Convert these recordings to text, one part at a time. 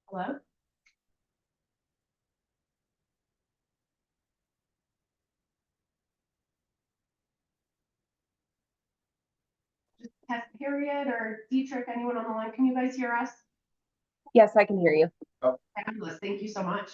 Hello? Just Harriet or Dietrich, anyone on the line, can you guys hear us? Yes, I can hear you. Fabulous, thank you so much.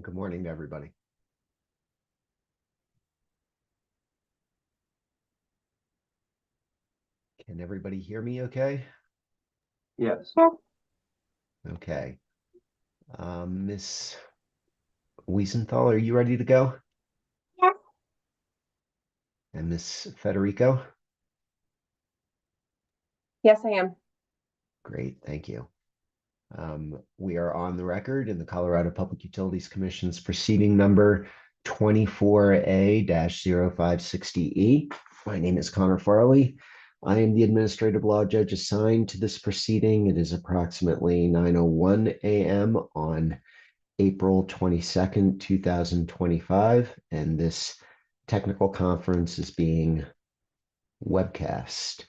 Good morning to everybody. Can everybody hear me okay? Yes. Okay. Miss Wiesenthal, are you ready to go? Yes. And Miss Federico? Yes, I am. Great, thank you. We are on the record in the Colorado Public Utilities Commission's proceeding number 24A-0560E. My name is Connor Farley. I am the administrative law judge assigned to this proceeding. It is approximately 9:01 a.m. on April 22nd, 2025, and this technical conference is being webcast.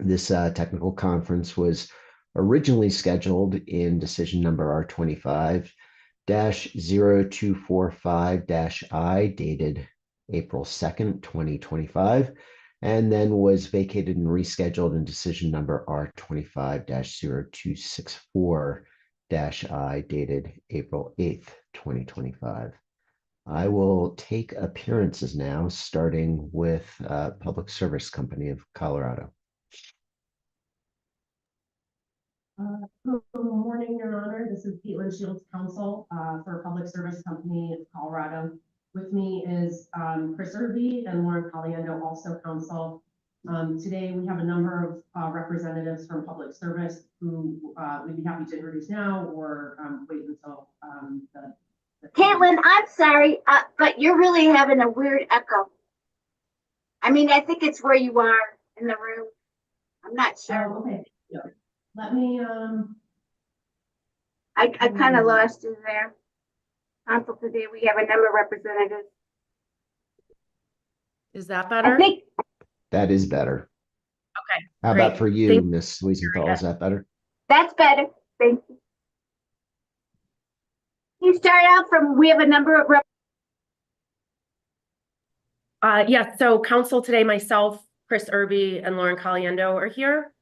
This technical conference was originally scheduled in decision number R25-0245-I dated April 2nd, 2025, and then was vacated and rescheduled in decision number R25-0264-I dated April 8th, 2025. I will take appearances now, starting with Public Service Company of Colorado. Good morning, Your Honor. This is Caitlin Shields, counsel for Public Service Company of Colorado. With me is Chris Irby and Lauren Caliendo, also counsel. Today we have a number of representatives from Public Service who we'd be happy to introduce now or wait until the Caitlin, I'm sorry, but you're really having a weird echo. I mean, I think it's where you are in the room. I'm not sure. Oh, okay. Yeah. Let me I kind of lost you there. Council, today we have a number of representatives. Is that I better? think That is better. Okay. How great. about for you, Thank- Miss Wiesenthal? Is that better? that's better. Thank you. You start out from, we have a number of Yes, so council today, myself, Chris Irby, and Lauren Caliendo are here.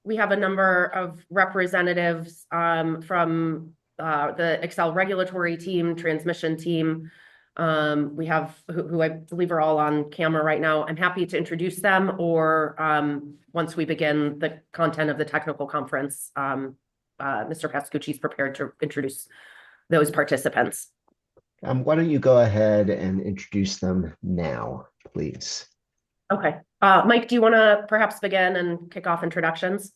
We have a number of representatives from the Excel regulatory team, transmission team. We have who I believe are all on camera right now. I'm happy to introduce them, or once we begin the content of the technical conference, Mr. Pascucci is prepared to introduce those participants. Why don't you go ahead and introduce them now, please? Okay. Mike, do you want to perhaps begin and kick off introductions?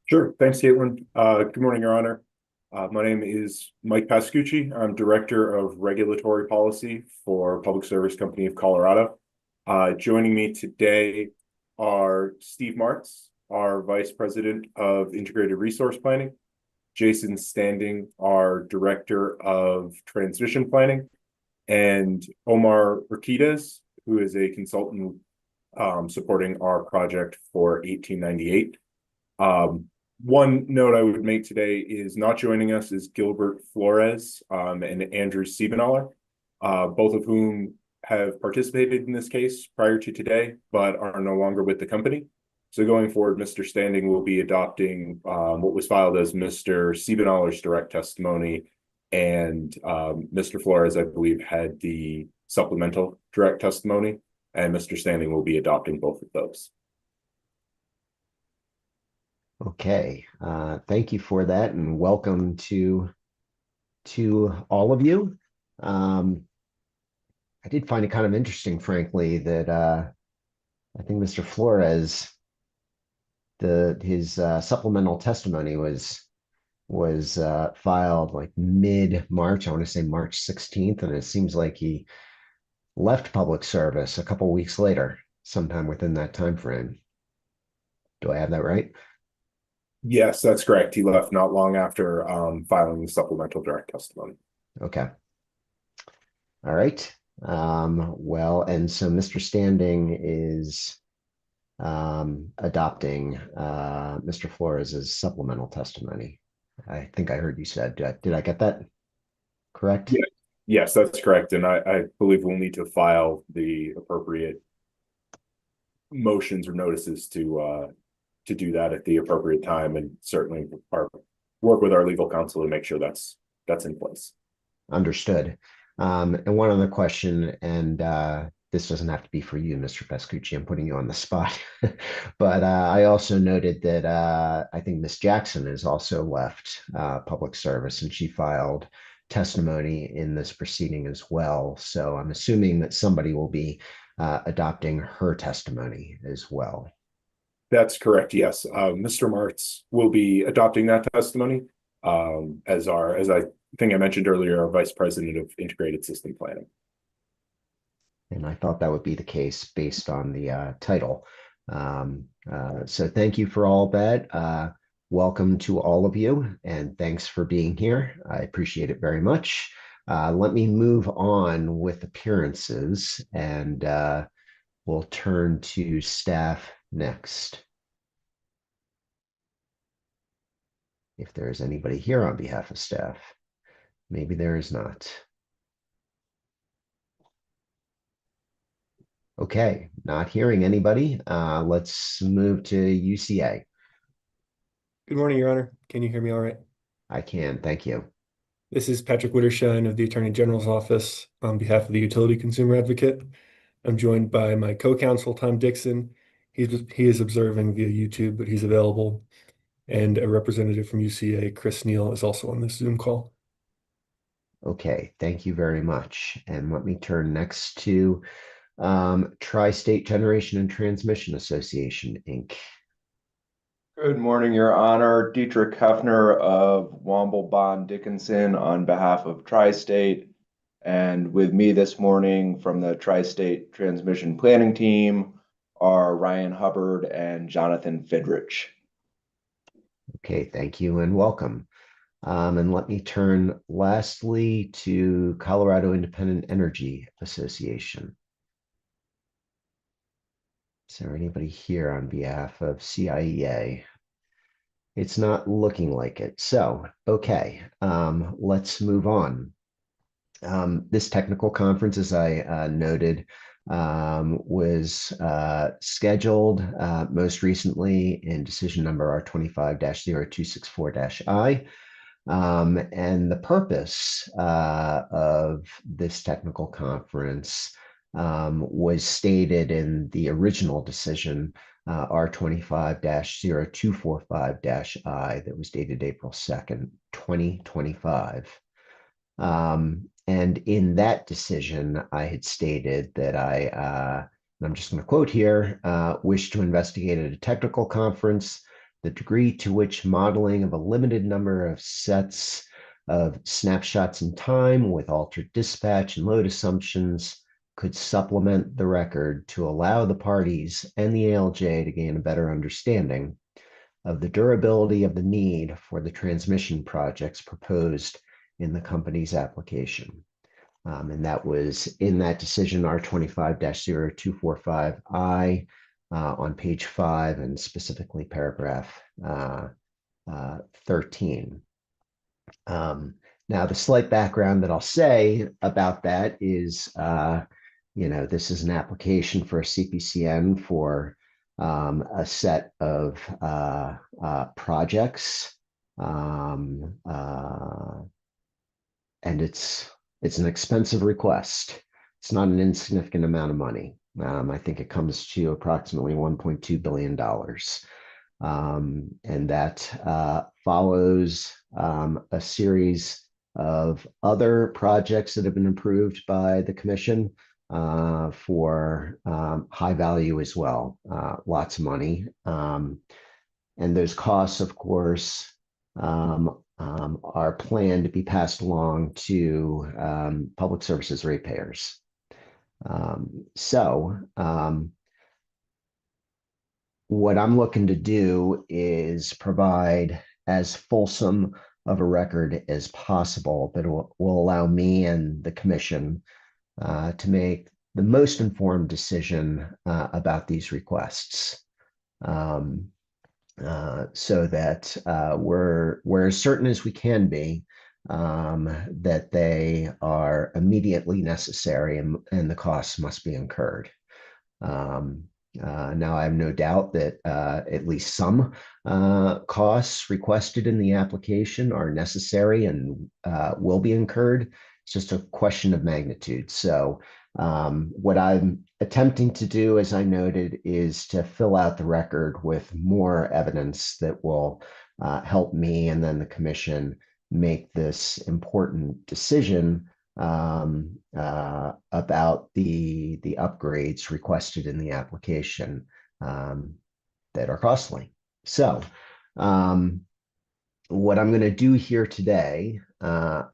Sure. Thanks, Caitlin. Good morning, Your Honor. My name is Mike Pascucci. I'm Director of Regulatory Policy for Public Service Company of Colorado. Joining me today are Steve Martz, our Vice President of Integrated Resource Planning, Jason Standing, our Director of Transmission Planning, and Omar Urquidez, who is a consultant supporting our project for 1898. One note I would make today is not joining us is Gilbert Flores and Andrew Siebenaller, both of whom have participated in this case prior to today, but are no longer with the company. So going forward, Mr. Standing will be adopting what was filed as Mr. Siebenaller's direct testimony, and Mr. Flores, I believe, had the supplemental direct testimony, and Mr. Standing will be adopting both of those. Okay, thank you for that, and welcome to all of you. I did find it kind of interesting, frankly, that I think Mr. Flores, his supplemental testimony was filed like mid-March. I want to say March 16th, and it seems like he left public service a couple weeks later, sometime within that time frame. Do I have that right? Yes, that's correct. He left not long after filing the supplemental direct testimony. Okay. All right. Well, and so Mr. Standing is adopting Mr. Flores's supplemental testimony. I think I heard you said. Did I get that correct? Yeah. Yes, that's correct. And I believe we'll need to file the appropriate motions or notices to do that at the appropriate time, and certainly work with our legal counsel to make sure that's in place. understood. And one other question, and this doesn't have to be for you, Mr. Pascucci, I'm putting you on the spot. But I also noted that I think Ms. Jackson has also left public service, and she filed testimony in this proceeding as well. So I'm assuming that somebody will be adopting her testimony as well. That's correct, yes. Mr. Martz will be adopting that testimony as I think I mentioned earlier, our Vice President of Integrated System Planning. And I thought that would be the case based on the title. So thank you for all that. Welcome to all of you, and thanks for being here. I appreciate it very much. Let me move on with appearances, and we'll turn to staff next. If there is anybody here on behalf of staff, maybe there is not. Okay, not hearing anybody. Let's move to UCA. Good morning, Your Honor. Can you hear me all right? I can, thank you. This is Patrick Wittershine of the Attorney General's Office on behalf of the Utility Consumer Advocate. I'm joined by my co-counsel, Tom Dixon. He is observing via YouTube, but he's available. And a representative from UCA, Chris Neal, is also on this Zoom call. Okay, thank you very much. And let me turn next to Tri-State Generation and Transmission Association, Inc. Good morning, Your Honor. Dietrich Hefner of Womble Bond Dickinson on behalf of Tri-State. And with me this morning from the Tri-State Transmission Planning Team are Ryan Hubbard and Jonathan Fidrich. Okay, thank you and welcome. And let me turn lastly to Colorado Independent Energy Association. Is there anybody here on behalf of CIEA? It's not looking like it. So, okay, let's move on. This technical conference, as I noted, was scheduled most recently in decision number R25-0264-I. And the purpose of this technical conference was stated in the original decision R25-0245-I that was dated April 2nd, 2025. And in that decision, I had stated that I'm just going to quote here, wish to investigate at a technical conference the degree to which modeling of a limited number of sets of snapshots in time with altered dispatch and load assumptions could supplement the record to allow the parties and the ALJ to gain a better understanding of the durability of the need for the transmission projects proposed in the company's application. And that was in that decision R25-0245I on page 5 and specifically paragraph 13. Now, the slight background that I'll say about that is, this is an application for a CPCN for a set of projects. And it's an expensive request. It's not an insignificant amount of money. I think it comes to approximately $1.2 billion. And that follows a series of other projects that have been approved by the commission for high value as well, lots of money. And those costs, of course, are planned to be passed along to public services ratepayers. What I'm looking to do is provide as fulsome of a record as possible that will allow me and the commission to make the most informed decision about these requests. So that we're as certain as we can be that they are immediately necessary and the costs must be incurred. Now, I have no doubt that at least some costs requested in the application are necessary and will be incurred It's just a question of magnitude. So what I'm attempting to do, as I noted, is to fill out the record with more evidence that will help me and then the commission make this important decision about the upgrades requested in the application that are costly. So what I'm going to do here today,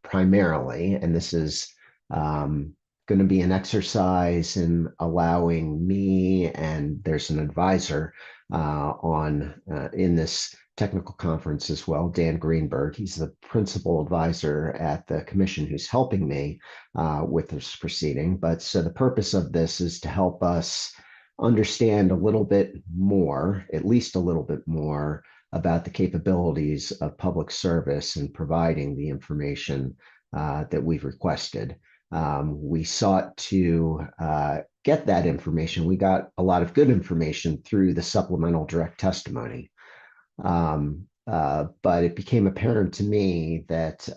primarily, and this is going to be an exercise in allowing me, and there's an advisor in this technical conference as well, Dan Greenberg. He's the principal advisor at the commission who's helping me with this proceeding. But so the purpose of this is to help us understand a little bit more, at least a little bit more, about the capabilities of public service in providing the information that we've requested. We sought to get that information. We got a lot of good information through the supplemental direct testimony. But it became apparent to me that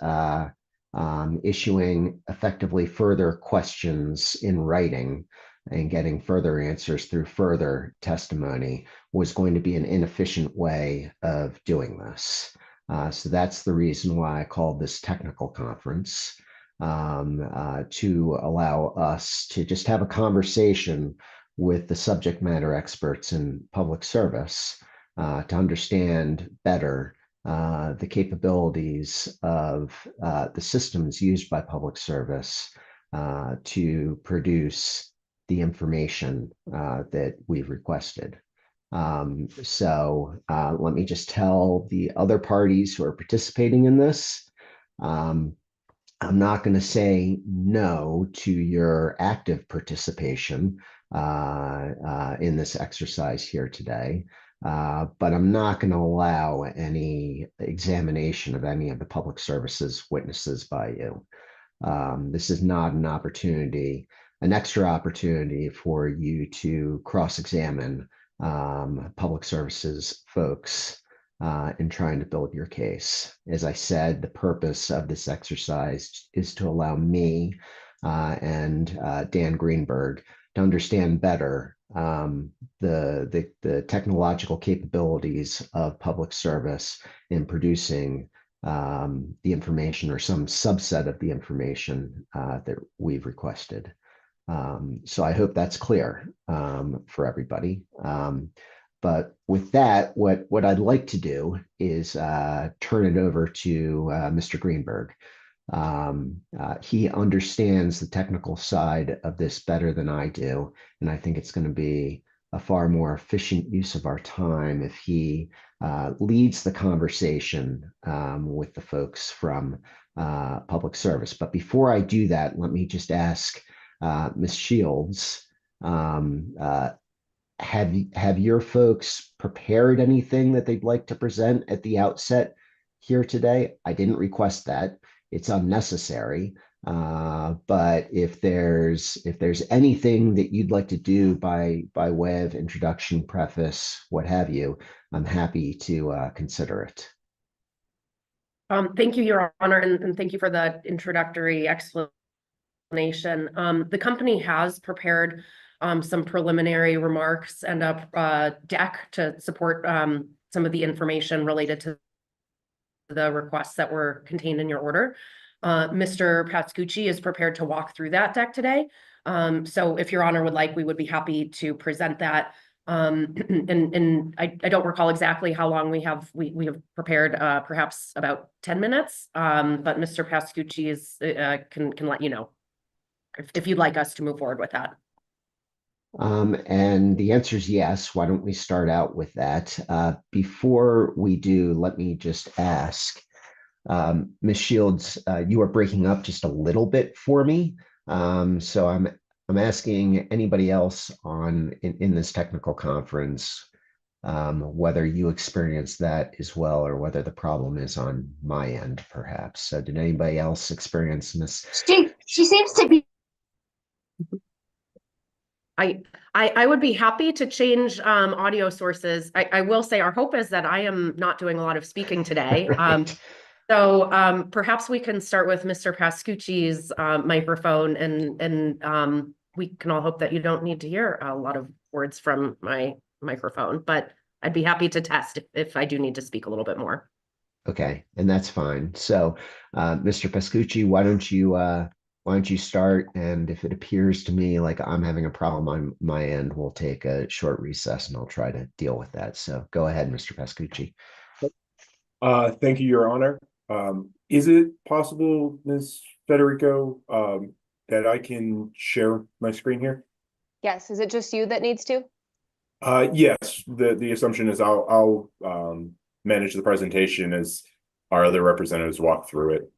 issuing effectively further questions in writing and getting further answers through further testimony was going to be an inefficient way of doing this. So that's the reason why I called this technical conference, to allow us to just have a conversation with the subject matter experts in public service to understand better the capabilities of the systems used by public service to produce the information that we've requested. So let me just tell the other parties who are participating in this, I'm not going to say no to your active participation in this exercise here today, but I'm not going to allow any examination of any of the public services witnesses by you. This is not an opportunity, an extra opportunity for you to cross-examine public services folks in trying to build your case. As I said, the purpose of this exercise is to allow me and Dan Greenberg to understand better the technological capabilities of public service in producing the information or some subset of the information that we've requested. So I hope that's clear for everybody. But with that, what I'd like to do is turn it over to Mr. Greenberg. He understands the technical side of this better than I do, and I think it's going to be a far more efficient use of our time if he leads the conversation with the folks from public service. But before I do that, let me just ask Ms. Shields, have your folks prepared anything that they'd like to present at the outset here today? I didn't request that. It's unnecessary. But if there's anything that you'd like to do by way of introduction, preface, what have you, I'm happy to consider it. Thank you, Your Honor, and thank you for the introductory explanation. The company has prepared some preliminary remarks and a deck to support some of the information related to the requests that were contained in your order. Mr. Pascucci is prepared to walk through that deck today. So if Your Honor would like, we would be happy to present that. And I don't recall exactly how long we have prepared, perhaps about 10 minutes. But Mr. Pascucci can let you know if you'd like us to move forward with that. And the answer is yes. Why don't we start out with that? Before we do, let me just ask, Ms. Shields, you are breaking up just a little bit for me. So I'm asking anybody else in this technical conference whether you experienced that as well, or whether the problem is on my end, perhaps. So did anybody else experience this? She seems to be. I would be happy to change audio sources. I will say our hope is that I am not doing a lot of speaking today. Right. So perhaps we can start with Mr. Pascucci's microphone and we can all hope that you don't need to hear a lot of words from my microphone, but I'd be happy to test if I do need to speak a little bit more. Okay, and that's fine. So, Mr. Pascucci, why don't you start? And if it appears to me like I'm having a problem on my end, we'll take a short recess and I'll try to deal with that. So go ahead, Mr. Pascucci. Thank you, Your Honor. Is it possible, Ms. Federico, that I can share my screen here? Yes, is it just you that needs to? Yes, the assumption is I'll manage the presentation as our other representatives walk through it.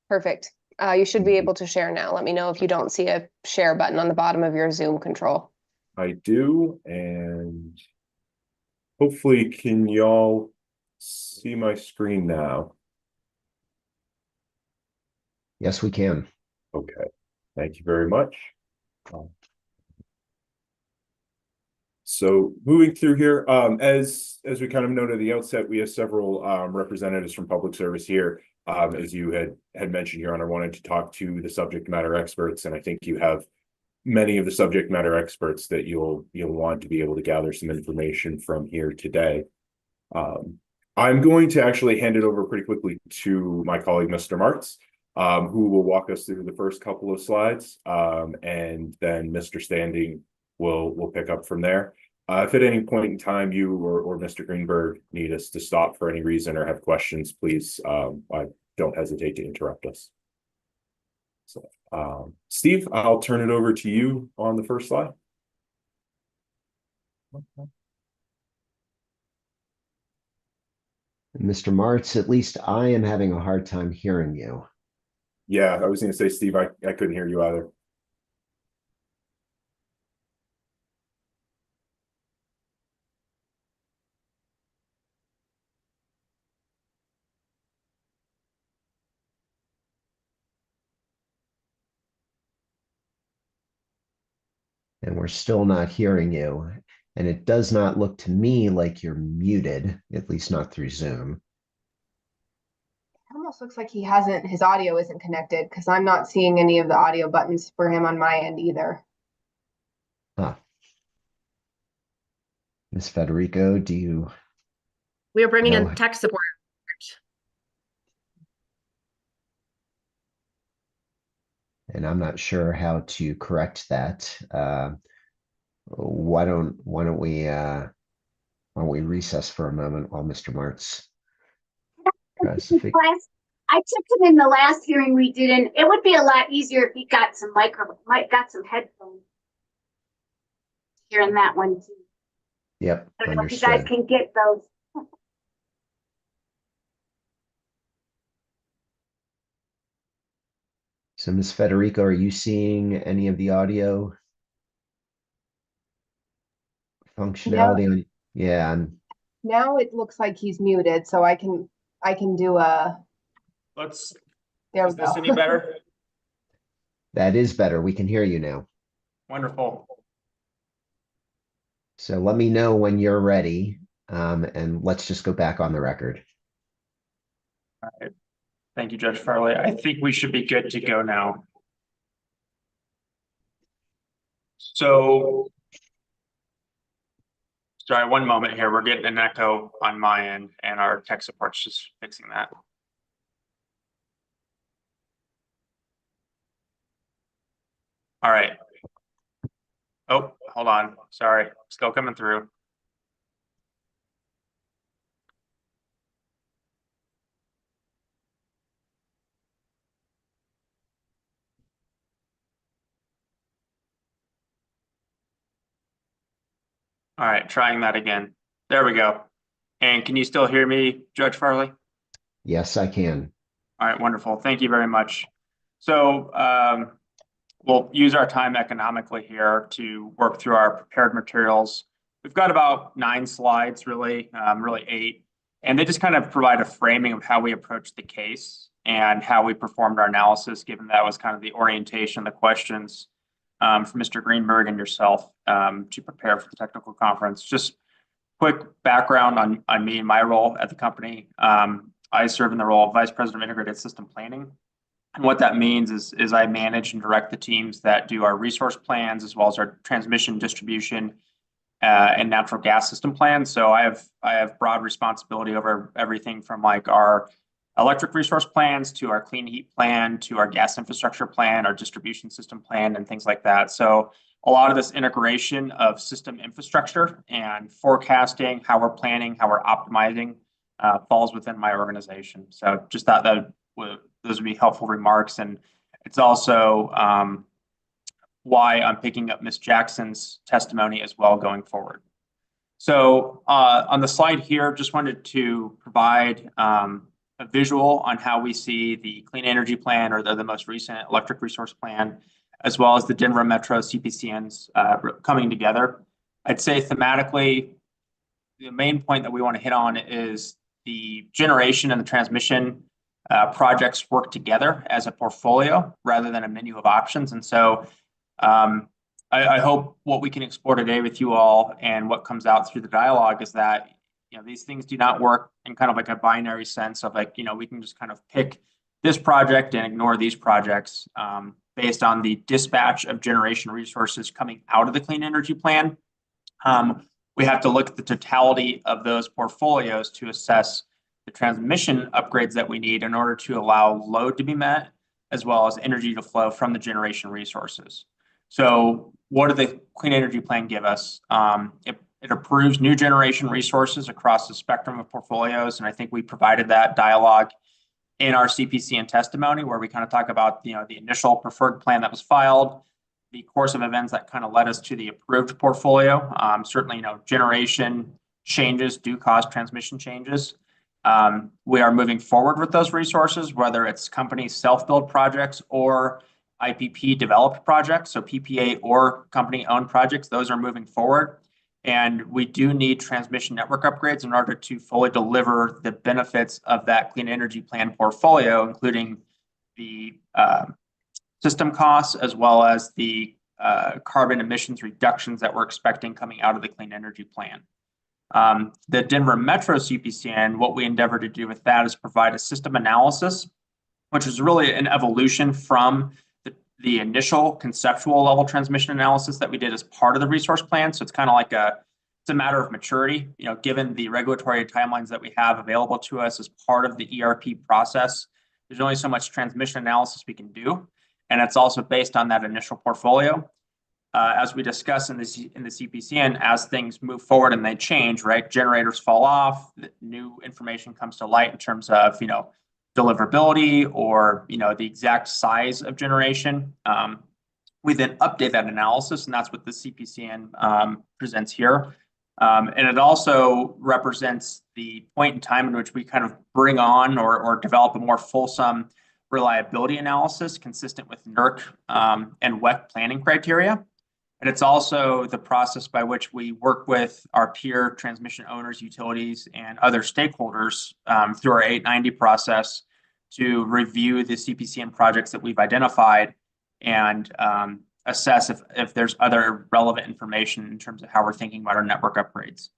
Perfect. You should be able to share now. Let me know if you don't see a share button on the bottom of your Zoom control. I do, and hopefully can y'all see my screen now? Yes, we can. Okay, thank you very much. So moving through here, as we kind of noted at the outset, we have several representatives from public service here. As you had mentioned, Your Honor, wanted to talk to the subject matter experts, and I think you have many of the subject matter experts that you'll want to be able to gather some information from here today. I'm going to actually hand it over pretty quickly to my colleague, Mr. Martz, who will walk us through the first couple of slides, and then Mr. Standing will pick up from there. If at any point in time you or Mr. Greenberg need us to stop for any reason or have questions, please don't hesitate to interrupt us. So, Steve, I'll turn it over to you on the first slide. Mr. Martz, at least I am having a hard time hearing you. Yeah, I was going to say, Steve, I couldn't hear you either. And we're still not hearing you. And it does not look to me like you're muted, at least not through Zoom. It almost looks like his audio isn't connected because I'm not seeing any of the audio buttons for him on my end either. Huh. Ms. Federico, do you? We are bringing No. in tech support. And I'm not sure how to correct that. Why don't we recess for a moment while Mr. Martz tries to figure. I took him in the last hearing we did, and it would be a lot easier if he got some got some headphones. Hearing that one too. Yep, I don't know if you guys understood. can get those. So, Ms. Federico, are you seeing any of the audio functionality on? Yeah, Now it looks like he's muted, so I can do a. There we go. Any better? that is better. We can hear you now. Wonderful. So let me know when you're ready, and let's just go back on the record. All right. Thank you, Judge Farley. I think we should be good to go now. So, sorry, one moment here. We're getting an echo on my end, and our tech support's just fixing that. All right. Oh, hold on. Sorry, still coming through. All right, trying that again. There we go. And can you still hear me, Judge Farley? Yes, I can. All right, wonderful. Thank you very much. So we'll use our time economically here to work through our prepared materials. We've got about 9 slides, really 8, and they just kind of provide a framing of how we approached the case and how we performed our analysis, given that was kind of the orientation, the questions from Mr. Greenberg and yourself to prepare for the technical conference. Just quick background on me and my role at the company. I serve in the role of Vice President of Integrated System Planning. And what that means is I manage and direct the teams that do our resource plans as well as our transmission, distribution, and natural gas system plans. So I have broad responsibility over everything from like our electric resource plans to our clean heat plan to our gas infrastructure plan, our distribution system plan, and things like that. So a lot of this integration of system infrastructure and forecasting, how we're planning, how we're optimizing, falls within my organization. So just thought that those would be helpful remarks. And it's also why I'm picking up Ms. Jackson's testimony as well going forward. So on the slide here, just wanted to provide a visual on how we see the Clean Energy Plan or the most recent Electric Resource Plan, as well as the Denver Metro CPCNs coming together. I'd say thematically, the main point that we want to hit on is the generation and the transmission projects work together as a portfolio rather than a menu of options. And so I hope what we can explore today with you all and what comes out through the dialogue is that, you know, these things do not work in kind of like a binary sense of like, you know, we can just kind of pick this project and ignore these projects based on the dispatch of generation resources coming out of the Clean Energy Plan. We have to look at the totality of those portfolios to assess the transmission upgrades that we need in order to allow load to be met, as well as energy to flow from the generation resources. So what did the Clean Energy Plan give us? It approves new generation resources across the spectrum of portfolios. And I think we provided that dialogue in our CPCN testimony, where we kind of talk about, you know, the initial preferred plan that was filed, the course of events that kind of led us to the approved portfolio. Certainly, you know, generation changes do cause transmission changes. We are moving forward with those resources, whether it's company self-build projects or IPP developed projects, so PPA or company-owned projects, those are moving forward. And we do need transmission network upgrades in order to fully deliver the benefits of that Clean Energy Plan portfolio, including the system costs, as well as the carbon emissions reductions that we're expecting coming out of the Clean Energy Plan. The Denver Metro CPCN, what we endeavor to do with that is provide a system analysis, which is really an evolution from the initial conceptual level transmission analysis that we did as part of the resource plan. So it's kind of like it's a matter of maturity, you know, given the regulatory timelines that we have available to us as part of the ERP process. There's only so much transmission analysis we can do. And it's also based on that initial portfolio. As we discussed in the CPCN, as things move forward and they change, right? Generators fall off, new information comes to light in terms of, you know, deliverability or, you know, the exact size of generation. We then update that analysis, and that's what the CPCN presents here. And it also represents the point in time in which we kind of bring on or develop a more fulsome reliability analysis consistent with NERC and WEC planning criteria. And it's also the process by which we work with our peer transmission owners, utilities, and other stakeholders through our 890 process to review the CPCN projects that we've identified and assess if there's other relevant information in terms of how we're thinking about our network upgrades.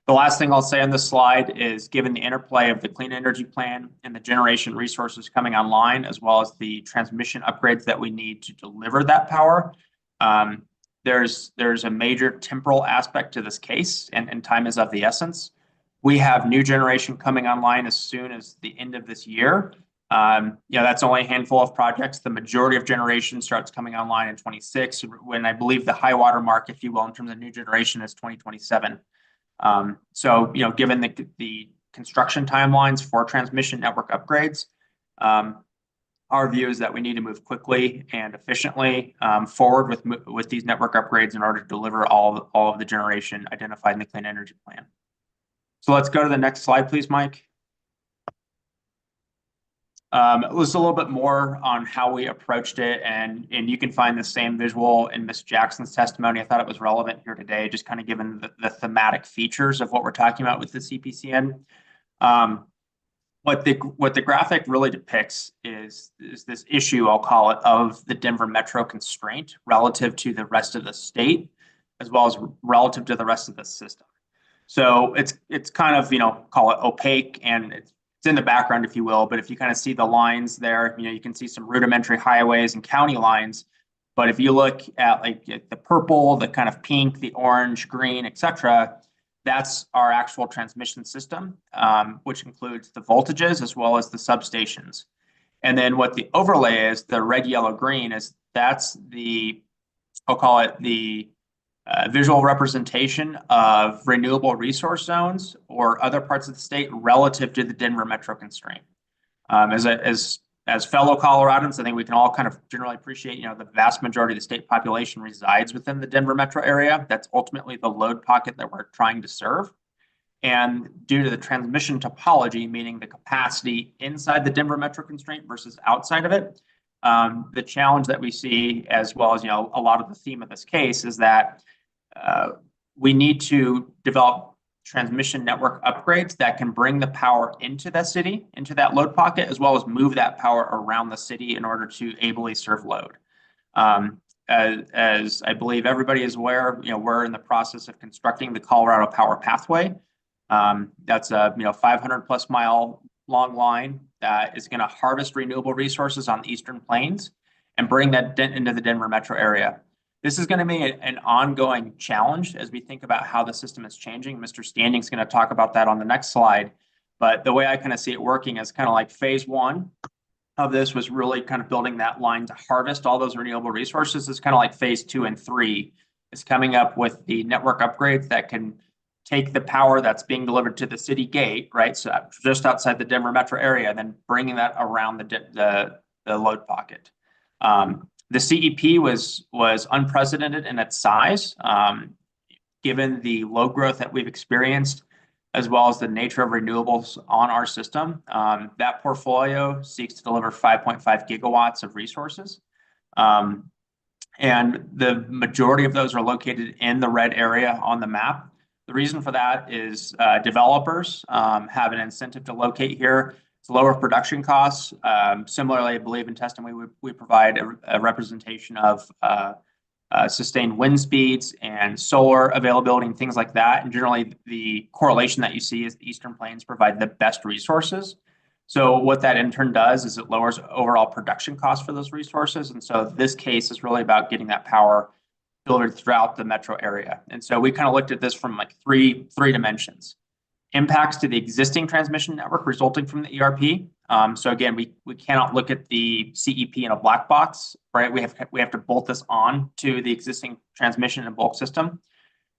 The last thing I'll say on this slide is, given the interplay of the Clean Energy Plan and the generation resources coming online, as well as the transmission upgrades that we need to deliver that power, there's a major temporal aspect to this case, and time is of the essence. We have new generation coming online as soon as the end of this year. That's only a handful of projects. The majority of generation starts coming online in 26, when I believe the high water mark, if you will, in terms of new generation is 2027. Given the construction timelines for transmission network upgrades, our view is that we need to move quickly and efficiently forward with these network upgrades in order to deliver all of the generation identified in the Clean Energy Plan. So let's go to the next slide, please, Mike. It was a little bit more on how we approached it, and you can find the same visual in Ms. Jackson's testimony. I thought it was relevant here today, just kind of given the thematic features of what we're talking about with the CPCN. What the graphic really depicts is this issue, I'll call it, of the Denver Metro constraint relative to the rest of the state, as well as relative to the rest of the system. So it's kind of, call it opaque, and it's it's in the background, if you will, but if you kind of see the lines there, you can see some rudimentary highways and county lines. But if you look at the purple, the kind of pink, the orange, green, etc., that's our actual transmission system, which includes the voltages as well as the substations. And then what the overlay is, the red, yellow, green, that's I'll call it the visual representation of renewable resource zones or other parts of the state relative to the Denver metro constraint. As fellow Coloradans, I think we can all kind of generally appreciate, the vast majority of the state population resides within the Denver metro area. That's ultimately the load pocket that we're trying to serve. And due to the transmission topology, meaning the capacity inside the Denver metro constraint versus outside of it, the challenge that we see, as well as a lot of the theme of this case, is that we need to develop transmission network upgrades that can bring the power into the city, into that load pocket, as well as move that power around the city in order to ably serve load. As I believe everybody is aware, we're in the process of constructing the Colorado Power Pathway. That's a 500+ mile long line that is going to harvest renewable resources on the Eastern Plains and bring that into the Denver metro area. This is going to be an ongoing challenge as we think about how the system is changing. Mr. Standing's going to talk about that on the next slide. But the way I kind of see it working is kind of like phase one of this was really kind of building that line to harvest all those renewable resources. It's kind of like phase 2 and 3 is coming up with the network upgrades that can take the power that's being delivered to the city gate, right? So just outside the Denver metro area, and then bringing that around the load pocket. The CEP was unprecedented in its size, given the load growth that we've experienced, as well as the nature of renewables on our system. That portfolio seeks to deliver 5.5 gigawatts of resources. And the majority of those are located in the red area on the map. The reason for that is developers have an incentive to locate here. It's lower production costs. Similarly, I believe in testimony, we provide a representation of sustained wind speeds and solar availability and things like that. And generally, the correlation that you see is the Eastern Plains provide the best resources. So what that in turn does is it lowers overall production costs for those resources. And so this case is really about getting that power delivered throughout the metro area. And so we kind of looked at this from like three dimensions. Impacts to the existing transmission network resulting from the ERP. So again, we cannot look at the CEP in a black box, right? We have to bolt this on to the existing transmission and bulk system.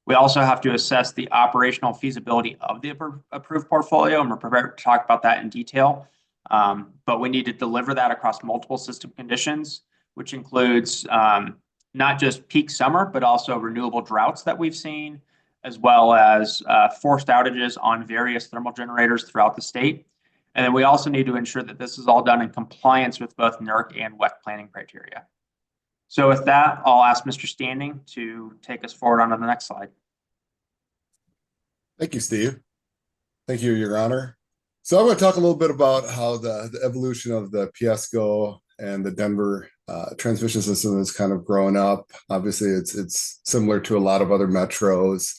We also have to assess the operational feasibility of the approved portfolio, and we're prepared to talk about that in detail. But we need to deliver that across multiple system conditions, which includes not just peak summer, but also renewable droughts that we've seen, as well as forced outages on various thermal generators throughout the state. And then we also need to ensure that this is all done in compliance with both NERC and WEC planning criteria. So with that, I'll ask Mr. Standing to take us forward on to the next slide. Thank you, Steve. Thank you, Your Honor. So I'm going to talk a little bit about how the evolution of the PSCO and the Denver transmission system has kind of grown up. Obviously, it's similar to a lot of other metros,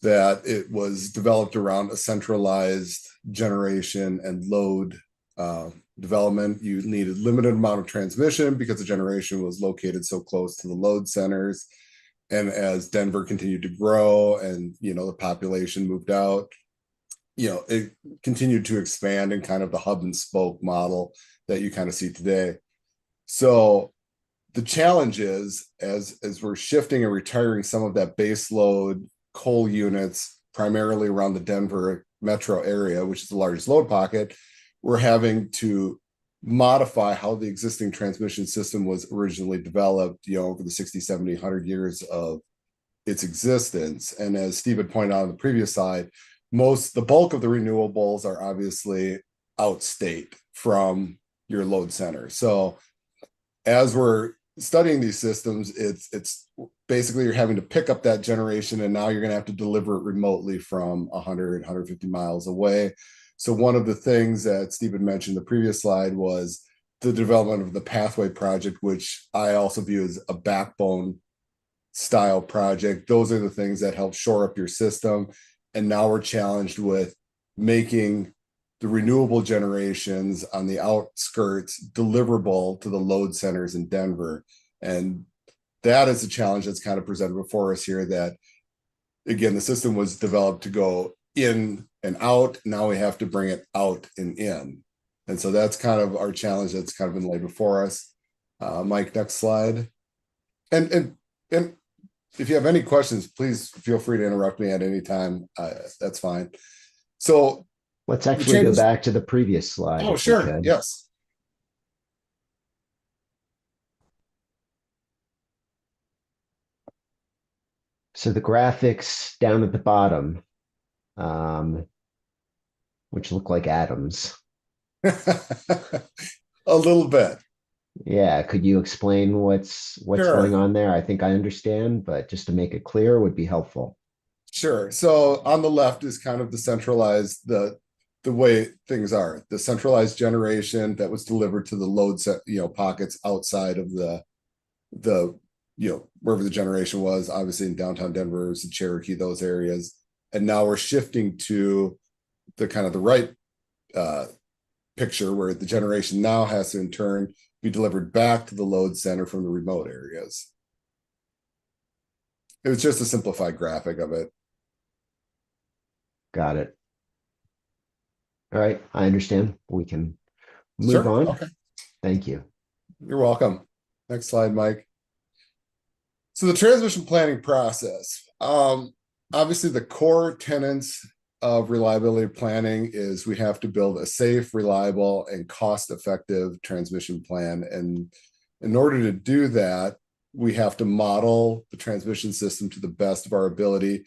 that it was developed around a centralized generation and load development. You needed limited amount of transmission because the generation was located so close to the load centers. And as Denver continued to grow and, the population moved out, it continued to expand in kind of the hub and spoke model that you kind of see today. So the challenge is, as we're shifting and retiring some of that base load coal units, primarily around the Denver metro area, which is the largest load pocket, we're having to modify how the existing transmission system was originally developed, over the 60, 70, 100 years of its existence. And as Steve had pointed out on the previous slide, the bulk of the renewables are obviously outstate from your load center. So as we're studying these systems, it's basically you're having to pick up that generation, and now you're going to have to deliver it remotely from 100, 150 miles away. So one of the things that Steve had mentioned in the previous slide was the development of the Pathway project, which I also view as a backbone style project. Those are the things that help shore up your system. And now we're challenged with making the renewable generations on the outskirts deliverable to the load centers in Denver. And that is a challenge that's kind of presented before us here, that again, the system was developed to go in and out. Now we have to bring it out and in. And so that's kind of our challenge that's kind of been laid before us. Mike, next slide. And if you have any questions, please feel free to interrupt me at any time. That's fine. So let's actually go back to the previous slide. Oh, sure. Yes. So the graphics down at the bottom, which look like atoms. A little bit. Yeah, could you explain what's Sure. going on there? I think I understand, but just to make it clear would be helpful. Sure. So on the left is kind of the centralized, the way things are, the centralized generation that was delivered to the load set, pockets outside of the wherever the generation was, obviously in downtown Denver, the Cherokee, those areas. And now we're shifting to the kind of the right picture, where the generation now has to in turn be delivered back to the load center from the remote areas. It was just a simplified graphic of it. Got it. All right, I understand. We can move Sure. on. Okay. Thank you. You're welcome. Next slide, Mike. So the transmission planning process. Obviously, the core tenets of reliability planning is we have to build a safe, reliable, and cost-effective transmission plan. And in order to do that, we have to model the transmission system to the best of our ability.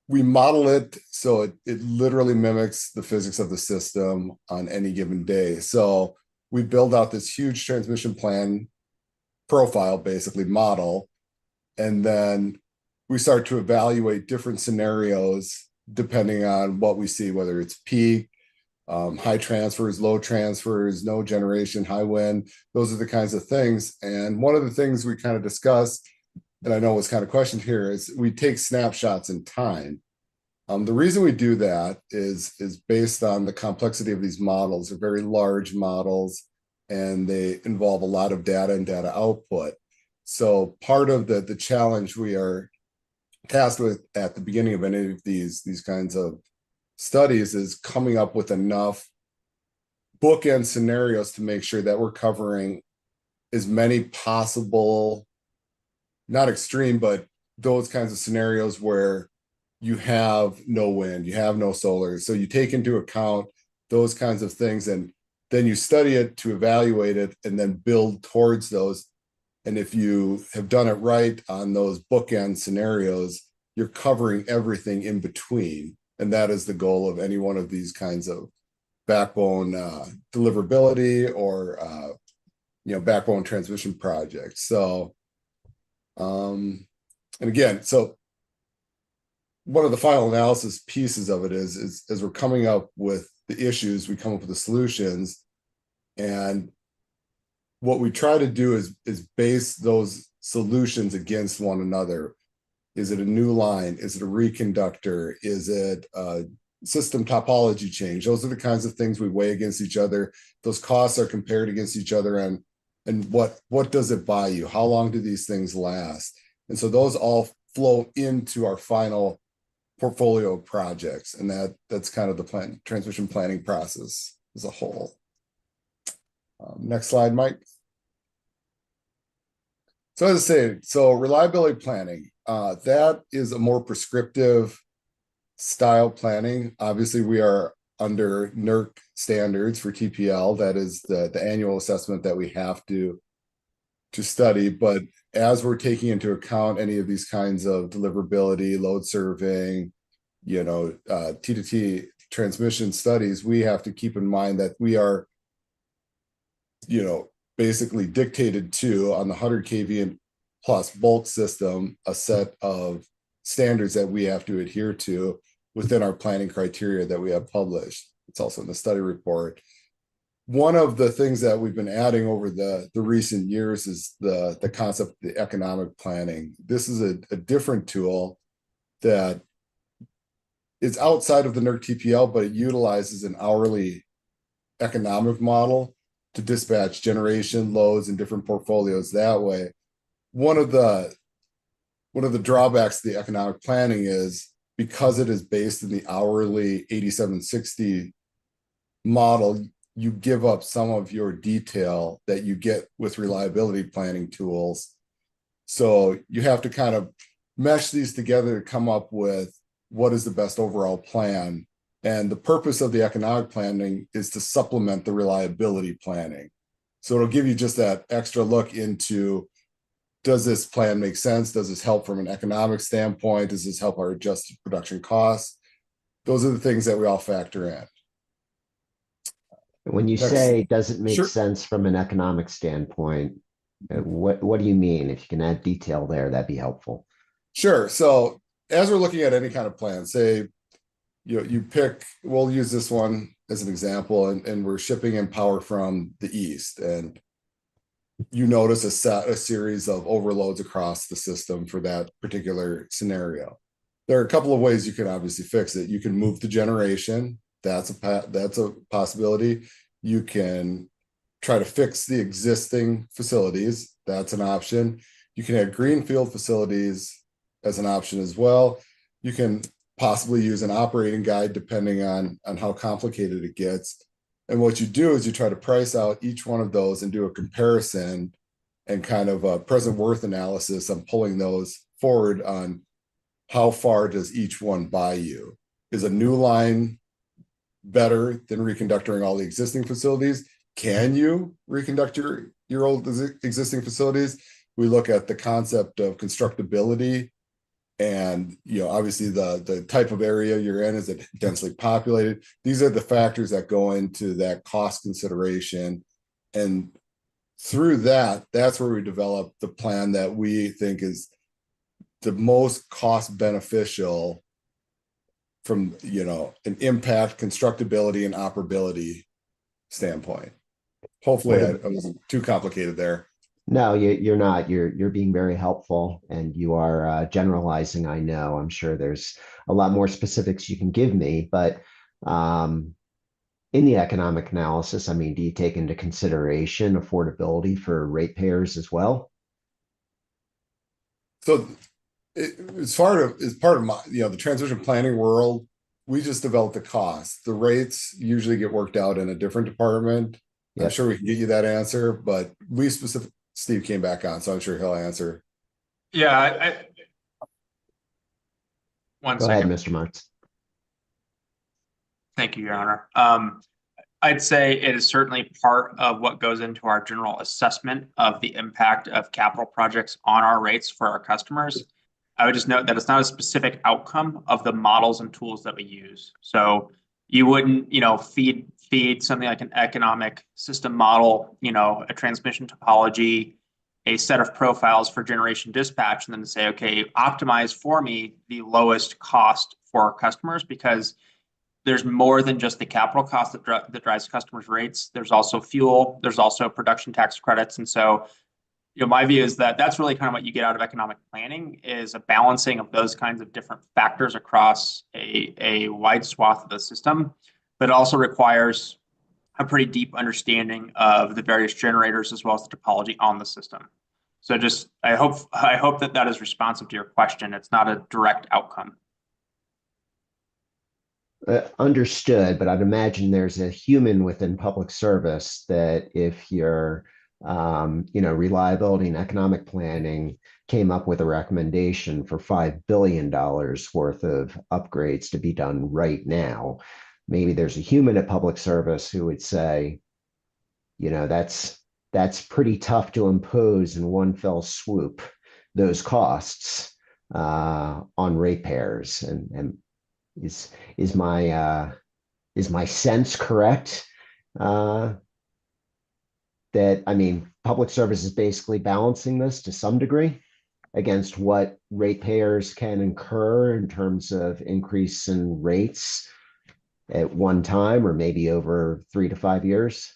We model it so it literally mimics the physics of the system on any given day. So we build out this huge transmission plan profile, basically model, and then we start to evaluate different scenarios depending on what we see, whether it's peak, high transfers, low transfers, no generation, high wind. Those are the kinds of things. And one of the things we kind of discussed, and I know was kind of questioned here, is we take snapshots in time. The reason we do that is based on the complexity of these models. They're very large models, and they involve a lot of data and data output. So part of the challenge we are tasked with at the beginning of any of these kinds of studies is coming up with enough bookend scenarios to make sure that we're covering as many possible, not extreme, but those kinds of scenarios where you have no wind, you have no solar. So you take into account those kinds of things, and then you study it to evaluate it and then build towards those. And if you have done it right on those bookend scenarios, you're covering everything in between. And that is the goal of any one of these kinds of backbone deliverability or backbone transmission projects. So, and again, so one of the final analysis pieces of it is as we're coming up with the issues, we come up with the solutions. And what we try to do is base those solutions against one another. Is it a new line? Is it a reconductor? Is it a system topology change? Those are the kinds of things we weigh against each other. Those costs are compared against each other, and what does it buy you? How long do these things last? And so those all flow into our final portfolio of projects, and that's kind of the transmission planning process as a whole. Next slide, Mike. So as I say, so reliability planning, that is a more prescriptive style planning. Obviously, we are under NERC standards for TPL. That is the annual assessment that we have to study. But as we're taking into account any of these kinds of deliverability, load serving, T2T transmission studies, we have to keep in mind that we are, basically dictated to, on the 100 kV and plus bulk system, a set of standards that we have to adhere to within our planning criteria that we have published. It's also in the study report. One of the things that we've been adding over the recent years is the concept of the economic planning. This is a different tool that It's outside of the NERC TPL, but it utilizes an hourly economic model to dispatch generation loads and different portfolios that way. One of the drawbacks to the economic planning is because it is based in the hourly 8760 model, you give up some of your detail that you get with reliability planning tools. So you have to kind of mesh these together to come up with what is the best overall plan. And the purpose of the economic planning is to supplement the reliability planning. So it'll give you just that extra look into, does this plan make sense? Does this help from an economic standpoint? Does this help our adjusted production costs? Those are the things that we all factor in. When you Next. say, does it make Sure. sense from an economic standpoint? What do you mean? If you can add detail there, that'd be helpful. Sure. So as we're looking at any kind of plan, say, you pick, we'll use this one as an example, and we're shipping in power from the east, and you notice a series of overloads across the system for that particular scenario. There are a couple of ways you can obviously fix it. You can move the generation. That's a possibility. You can try to fix the existing facilities. That's an option. You can add greenfield facilities as an option as well. You can possibly use an operating guide depending on how complicated it gets. And what you do is you try to price out each one of those and do a comparison and kind of a present worth analysis on pulling those forward on how far does each one buy you. Is a new line better than reconductoring all the existing facilities? Can you reconduct your old existing facilities? We look at the concept of constructability, and obviously the type of area you're in. Is it densely populated? These are the factors that go into that cost consideration, and through that's where we develop the plan that we think is the most cost beneficial from an impact, constructability, and operability standpoint. Hopefully I wasn't too complicated there. No, you're not. You're being very helpful, and you are generalizing. I know. I'm sure there's a lot more specifics you can give me, but in the economic analysis, I mean, do you take into consideration affordability for ratepayers as well? So as part of my, the transmission planning world, we just develop the cost. The rates usually get worked out in a different department. Yep. I'm sure we can get you that answer, but Steve came back on, so I'm sure he'll answer. Yeah, one Go second. ahead, Mr. Martz. Thank you, Your Honor. I'd say it is certainly part of what goes into our general assessment of the impact of capital projects on our rates for our customers. I would just note that it's not a specific outcome of the models and tools that we use. So you wouldn't, feed something like an economic system model, a transmission topology, a set of profiles for generation dispatch, and then say, okay, optimize for me the lowest cost for our customers, because there's more than just the capital cost that drives customers' rates. There's also fuel. There's also production tax credits. And so, my view is that that's really kind of what you get out of economic planning, is a balancing of those kinds of different factors across a wide swath of the system. But it also requires a pretty deep understanding of the various generators as well as the topology on the system. So I hope that is responsive to your question. It's not a direct outcome. Understood, but I'd imagine there's a human within public service that if your reliability and economic planning came up with a recommendation for $5 billion worth of upgrades to be done right now, maybe there's a human at public service who would say, that's pretty tough to impose in one fell swoop, those costs on ratepayers. And is my sense correct? That, public service is basically balancing this to some degree against what ratepayers can incur in terms of increase in rates at one time, or maybe over 3 to 5 years.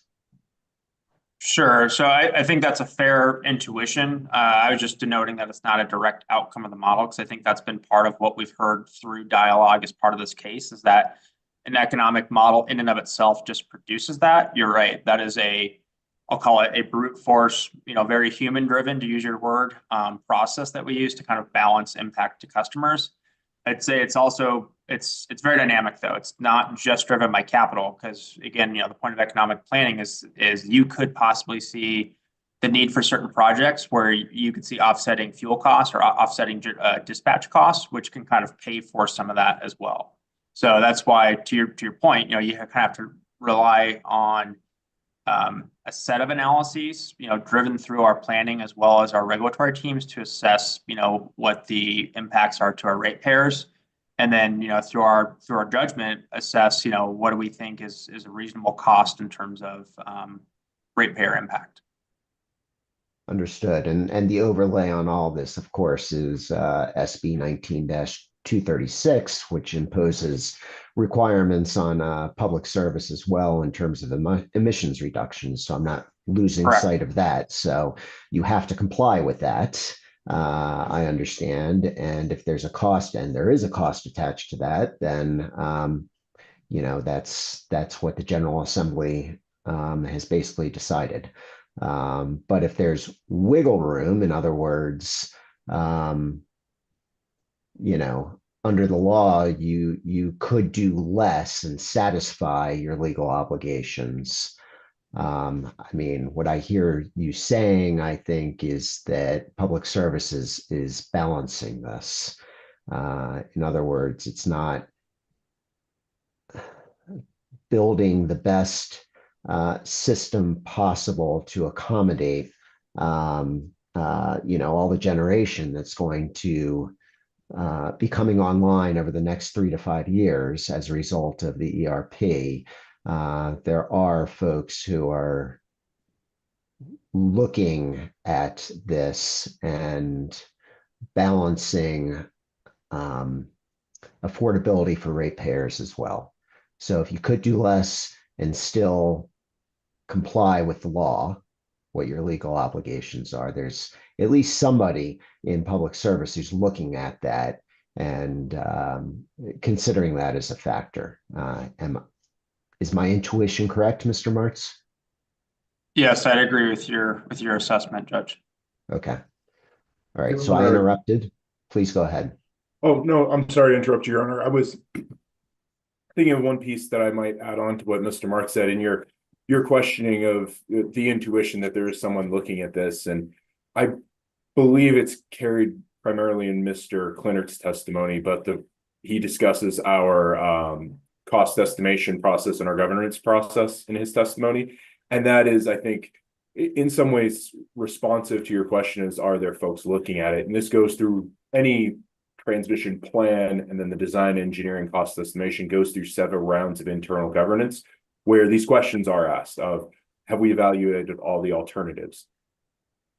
Sure. So I think that's a fair intuition. I was just denoting that it's not a direct outcome of the model, because I think that's been part of what we've heard through dialogue as part of this case, is that an economic model in and of itself just produces that. You're right. That is I'll call it a brute force, very human driven, to use your word, process that we use to kind of balance impact to customers. I'd say it's very dynamic though. It's not just driven by capital, because again, the point of economic planning is you could possibly see the need for certain projects where you could see offsetting fuel costs or offsetting dispatch costs, which can kind of pay for some of that as well. So that's why, to your point, you kind of have to rely on a set of analyses, driven through our planning as well as our regulatory teams to assess, what the impacts are to our ratepayers. And then, through our judgment, assess, what do we think is a reasonable cost in terms of ratepayer impact. Understood. And the overlay on all this, of course, is SB 19-236, which imposes requirements on public service as well in terms of emissions reductions. So I'm not losing Correct. sight of that. So you have to comply with that. I understand. And if there's a cost, and there is a cost attached to that, then that's what the General Assembly has basically decided. But if there's wiggle room, in other words, under the law, you could do less and satisfy your legal obligations. What I hear you saying, I think, is that public services is balancing this. In other words, it's not building the best system possible to accommodate, all the generation that's going to be coming online over the next 3 to 5 years as a result of the ERP. There are folks who are looking at this and balancing affordability for ratepayers as well. So if you could do less and still comply with the law, what your legal obligations are, there's at least somebody in public service who's looking at that and considering that as a factor. Is my intuition correct, Mr. Martz? Yes, I'd agree with your assessment, Judge. Okay. All right. So I interrupted. Please go ahead. Oh, no, I'm sorry to interrupt you, Your Honor. I was thinking of one piece that I might add on to what Mr. Mark said in your questioning of the intuition that there is someone looking at this. And I believe it's carried primarily in Mr. Klinnert's testimony, but he discusses our cost estimation process and our governance process in his testimony. And that is, I think, in some ways responsive to your question is, are there folks looking at it? And this goes through any transmission plan, and then the design engineering cost estimation goes through several rounds of internal governance where these questions are asked of, have we evaluated all the alternatives?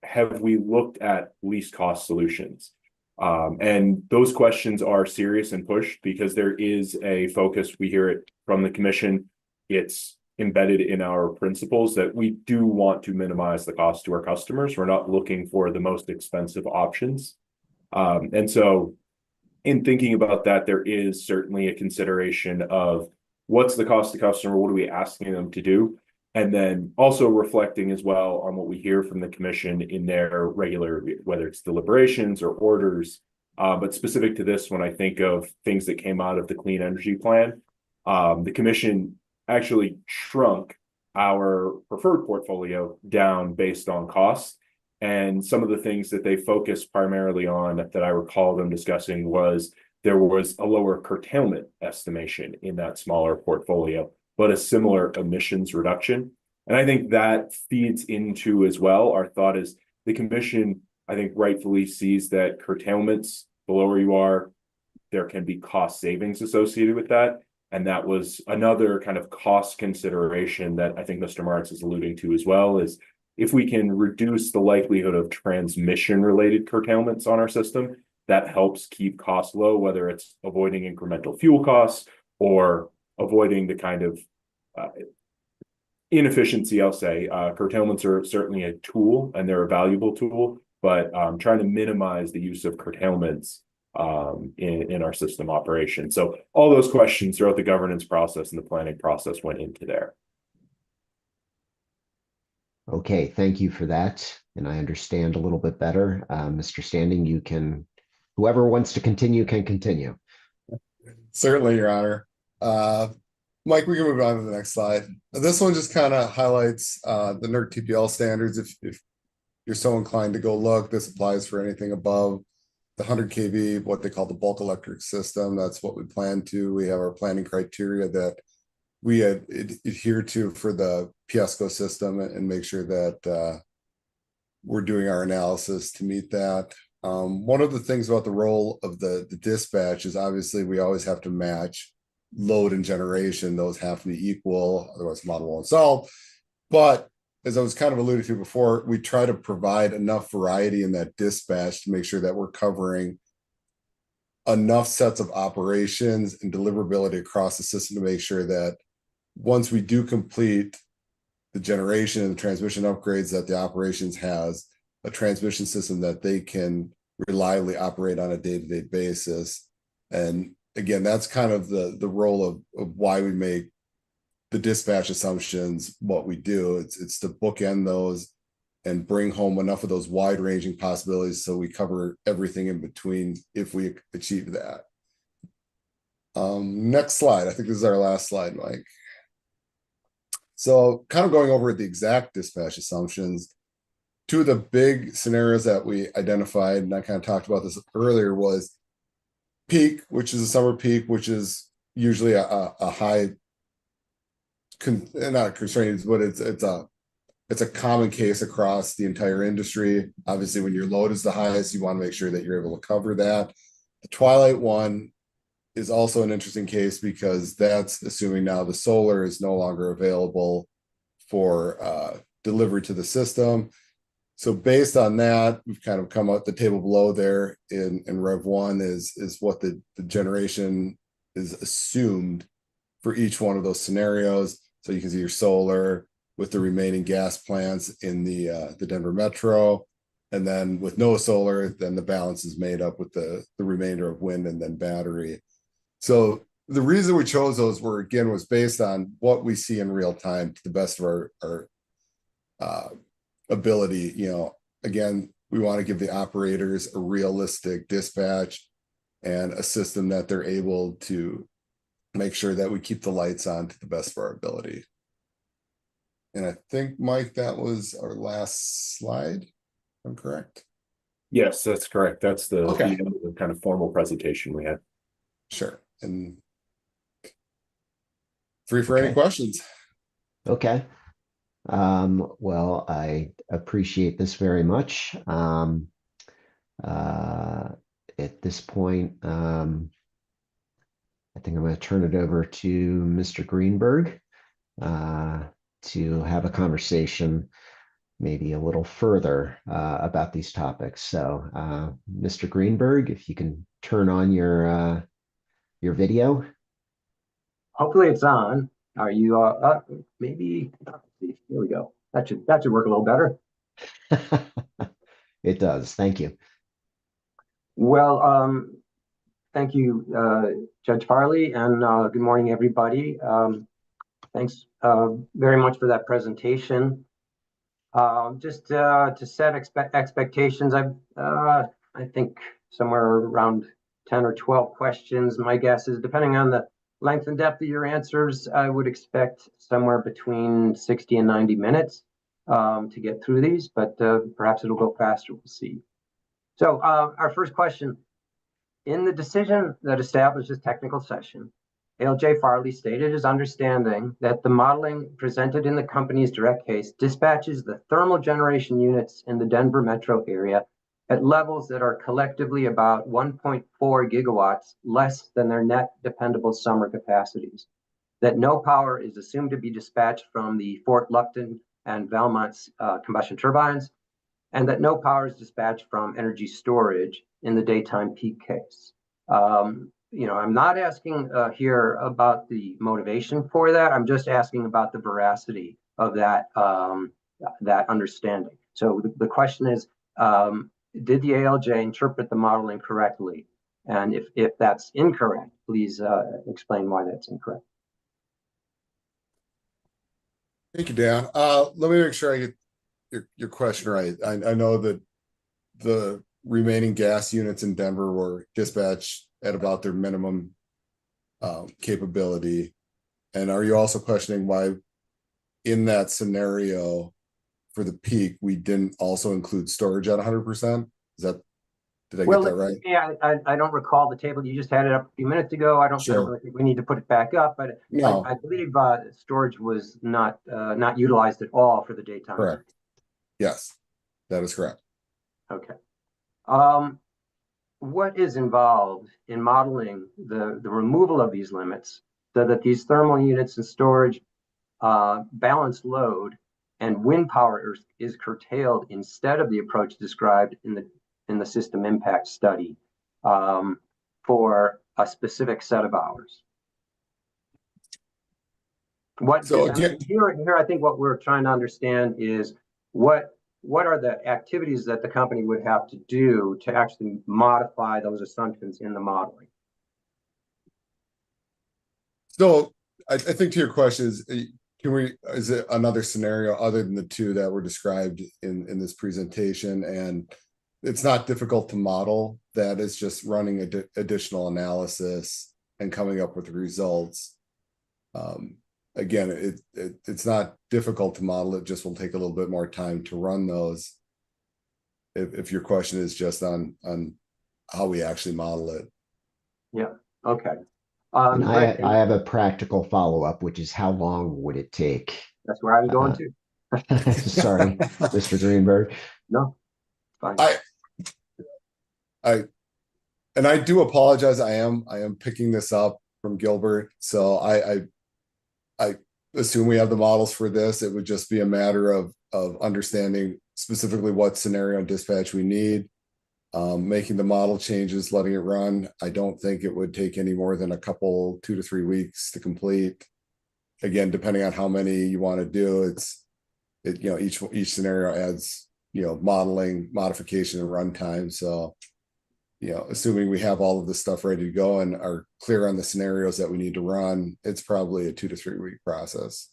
Have we looked at least cost solutions? And those questions are serious and pushed because there is a focus. We hear it from the commission. It's embedded in our principles that we do want to minimize the cost to our customers. We're not looking for the most expensive options. And so in thinking about that, there is certainly a consideration of what's the cost to customer? What are we asking them to do? And then also reflecting as well on what we hear from the commission in their regular, whether it's deliberations or orders. But specific to this, when I think of things that came out of the Clean Energy Plan, the commission actually shrunk our preferred portfolio down based on cost. And some of the things that they focused primarily on that I recall them discussing was there was a lower curtailment estimation in that smaller portfolio, but a similar emissions reduction. And I think that feeds into as well. Our thought is the commission, I think, rightfully sees that curtailments, the lower you are, there can be cost savings associated with that. And that was another kind of cost consideration that I think Mr. Martz is alluding to as well, is if we can reduce the likelihood of transmission related curtailments on our system, that helps keep costs low, whether it's avoiding incremental fuel costs or avoiding the kind of inefficiency, I'll say. Curtailments are certainly a tool, and they're a valuable tool, but trying to minimize the use of curtailments in our system operation. So all those questions throughout the governance process and the planning process went into there. Okay, thank you for that. And I understand a little bit better. Mr. Standing, you can, whoever wants to continue can continue. Certainly, Your Honor. Mike, we can move on to the next slide. This one just kind of highlights the NERC TPL standards. If you're so inclined to go look, this applies for anything above the 100 kV, what they call the bulk electric system. That's what we plan to. We have our planning criteria that we adhere to for the PSCO system and make sure that we're doing our analysis to meet that. One of the things about the role of the dispatch is obviously we always have to match load and generation. Those have to be equal, otherwise the model won't solve. But as I was kind of alluding to before, we try to provide enough variety in that dispatch to make sure that we're covering enough sets of operations and deliverability across the system to make sure that once we do complete the generation and the transmission upgrades, that the operations has a transmission system that they can reliably operate on a day-to-day basis. And again, that's kind of the role of why we make the dispatch assumptions what we do. It's to bookend those and bring home enough of those wide-ranging possibilities so we cover everything in between if we achieve that. Next slide. I think this is our last slide, Mike. So kind of going over the exact dispatch assumptions, two of the big scenarios that we identified, and I kind of talked about this earlier, was peak, which is a summer peak, which is usually a high, not constraint, but it's a common case across the entire industry. Obviously, when your load is the highest, you want to make sure that you're able to cover that. The twilight one is also an interesting case because that's assuming now the solar is no longer available for delivery to the system. So based on that, we've kind of come up the table below there in Rev 1 is what the generation is assumed for each one of those scenarios. So you can see your solar with the remaining gas plants in the Denver Metro. And then with no solar, then the balance is made up with the remainder of wind and then battery. So the reason we chose those was based on what we see in real time to the best of our ability. You know, again, we want to give the operators a realistic dispatch and a system that they're able to make sure that we keep the lights on to the best of our ability. And I think, Mike, that was our last slide. I'm correct? Yes, that's correct. That's the Okay. the kind of formal presentation we had. Sure. And free for any questions. Okay. Well, I appreciate this very much. At this point, I think I'm going to turn it over to Mr. Greenberg to have a conversation maybe a little further about these topics. So, Mr. Greenberg, if you can turn on your video. Hopefully it's on. Are you maybe here we go. That should work a little better. It does. Thank you. Well, thank you, Judge Farley, and good morning, everybody. Thanks very much for that presentation. Just to set expectations, I think somewhere around 10 or 12 questions. My guess is, depending on the length and depth of your answers, I would expect somewhere between 60 and 90 minutes to get through these, but perhaps it'll go faster. We'll see. So our first question: in the decision that established this technical session, ALJ Farley stated his understanding that the modeling presented in the company's direct case dispatches the thermal generation units in the Denver metro area at levels that are collectively about 1.4 gigawatts less than their net dependable summer capacities, that no power is assumed to be dispatched from the Fort Lupton and Valmont combustion turbines, and that no power is dispatched from energy storage in the daytime peak case. I'm not asking here about the motivation for that. I'm just asking about the veracity that that understanding. So the question is, did the ALJ interpret the model incorrectly? And if that's incorrect, please explain why that's incorrect. Thank you, Dan. Let me make sure I get your question right. I know that the remaining gas units in Denver were dispatched at about their minimum capability. And are you also questioning why in that scenario for the peak, we didn't also include storage at 100%? Did I get that right? Yeah, I don't recall the table. You just had it up a few minutes ago. I don't really think we need to put it back up, but No. I believe storage was not utilized at all for the daytime. Correct. Yes, that is correct. Okay. What is involved in modeling the removal of these limits so that these thermal units and storage balance load and wind power is curtailed instead of the approach described in the system impact study for a specific set of hours? Here, I think what we're trying to understand is what are the activities that the company would have to do to actually modify those assumptions in the modeling? So I think to your question is it another scenario other than the two that were described in this presentation? And it's not difficult to model that. It's just running additional analysis and coming up with the results. Again, it's not difficult to model. It just will take a little bit more time to run those. If your question is just on how we actually model it. Yeah. Okay. And I have a practical follow-up, which is how long would it take? That's where I was going to. Sorry, Mr. Greenberg. No, fine. I do apologize. I am picking this up from Gilbert. So I assume we have the models for this. It would just be a matter of understanding specifically what scenario and dispatch we need, making the model changes, letting it run. I don't think it would take any more than 2 to 3 weeks to complete. Again, depending on how many you want to do, each scenario adds, modeling, modification, and runtime. So, assuming we have all of this stuff ready to go and are clear on the scenarios that we need to run, it's probably a 2 to 3 week process.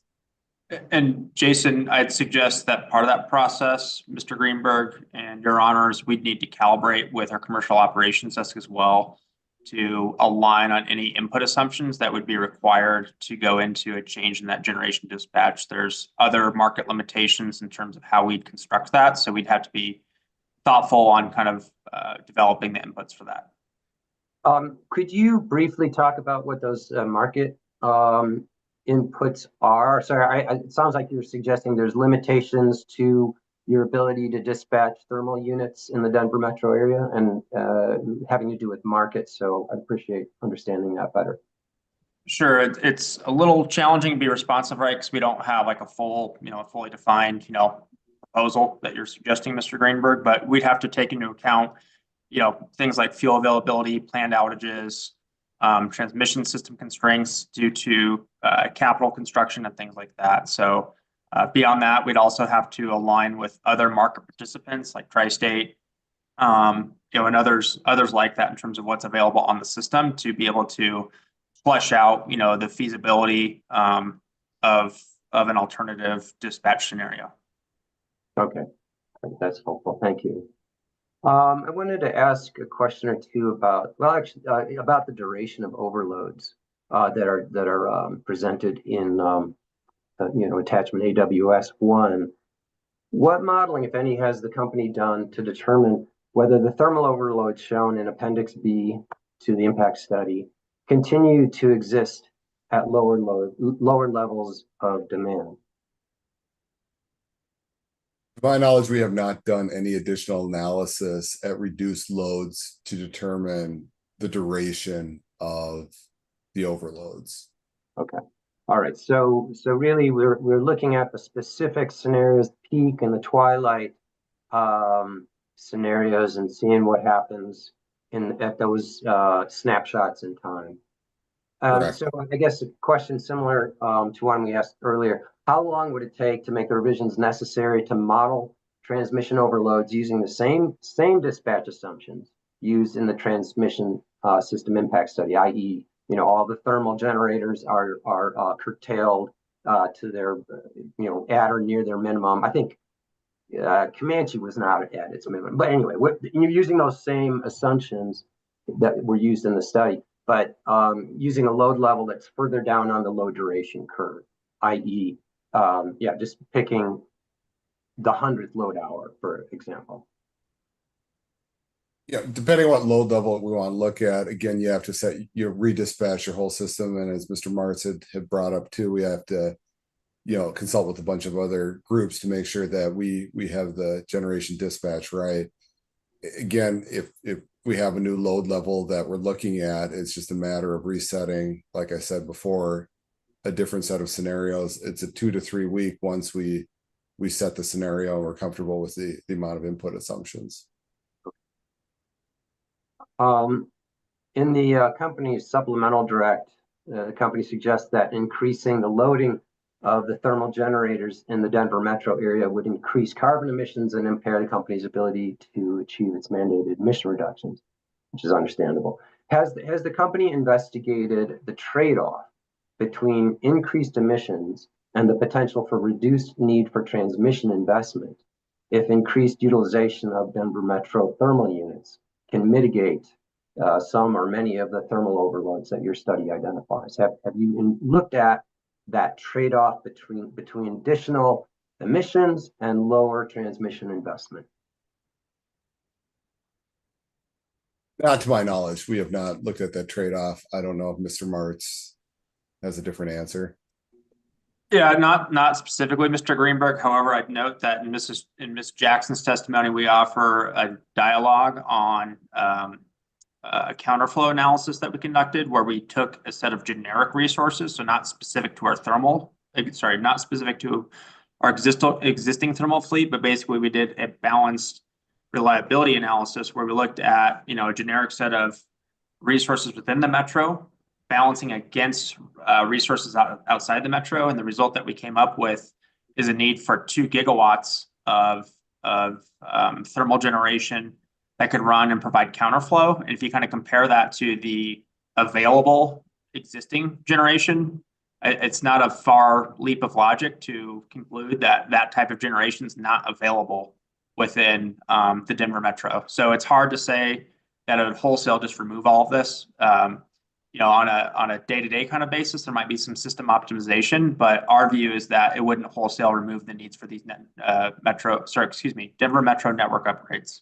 And Jason, I'd suggest that part of that process, Mr. Greenberg and your honors, we'd need to calibrate with our commercial operations desk as well to align on any input assumptions that would be required to go into a change in that generation dispatch. There's other market limitations in terms of how we'd construct that. So we'd have to be thoughtful on kind of developing the inputs for that. Could you briefly talk about what those market inputs are? Sorry, it sounds like you're suggesting there's limitations to your ability to dispatch thermal units in the Denver metro area and having to do with markets. So I appreciate understanding that better. Sure, it's a little challenging to be responsive, right? Because we don't have like a full, fully defined, proposal that you're suggesting, Mr. Greenberg. But we'd have to take into account, things like fuel availability, planned outages, transmission system constraints due to capital construction and things like that. So beyond that, we'd also have to align with other market participants like Tri-State, and others like that in terms of what's available on the system to be able to flesh out, the feasibility of an alternative dispatch scenario. Okay, that's helpful. Thank you. I wanted to ask a question or two about, about the duration of overloads that are presented in attachment AWS-1. What modeling, if any, has the company done to determine whether the thermal overloads shown in Appendix B to the impact study continue to exist at lower levels of demand? To my knowledge, we have not done any additional analysis at reduced loads to determine the duration of the overloads. Okay. All right. So really, we're looking at the specific scenarios, peak and the twilight scenarios, and seeing what happens at those snapshots in time. Correct. So I guess a question similar to one we asked earlier. How long would it take to make the revisions necessary to model transmission overloads using the same dispatch assumptions used in the transmission system impact study, i.e., all the thermal generators are curtailed to their, at or near their minimum. I think Comanche was not at its minimum, but anyway, you're using those same assumptions that were used in the study, but using a load level that's further down on the load duration curve, i.e., just picking the 100th load hour, for example. Yeah, depending on what load level we want to look at, again, you have to set redispatch your whole system. And as Mr. Martz had brought up too, we have to, consult with a bunch of other groups to make sure that we have the generation dispatch right. Again, if we have a new load level that we're looking at, it's just a matter of resetting, like I said before, a different set of scenarios. It's a 2 to 3 week once we set the scenario and we're comfortable with the amount of input assumptions. In the company's supplemental direct, the company suggests that increasing the loading of the thermal generators in the Denver metro area would increase carbon emissions and impair the company's ability to achieve its mandated emission reductions, which is understandable. Has the company investigated the trade-off between increased emissions and the potential for reduced need for transmission investment if increased utilization of Denver metro thermal units can mitigate some or many of the thermal overloads that your study identifies? Have you looked at that trade-off between additional emissions and lower transmission investment? Not to my knowledge, we have not looked at that trade-off. I don't know if Mr. Martz has a different answer. Yeah, not specifically, Mr. Greenberg. However, I'd note that in Ms. Jackson's testimony, we offer a dialogue on a counterflow analysis that we conducted, where we took a set of generic resources, so not specific to our not specific to our existing thermal fleet, but basically we did a balanced reliability analysis where we looked at a generic set of resources within the metro, balancing against resources outside the metro, and the result that we came up with is a need for 2 gigawatts of thermal generation that could run and provide counterflow. And if you kind of compare that to the available existing generation, it's not a far leap of logic to conclude that that type of generation is not available within the Denver metro. So it's hard to say that it would wholesale just remove all of this. On a day-to-day kind of basis, there might be some system optimization, but our view is that it wouldn't wholesale remove the needs for these Denver metro network upgrades.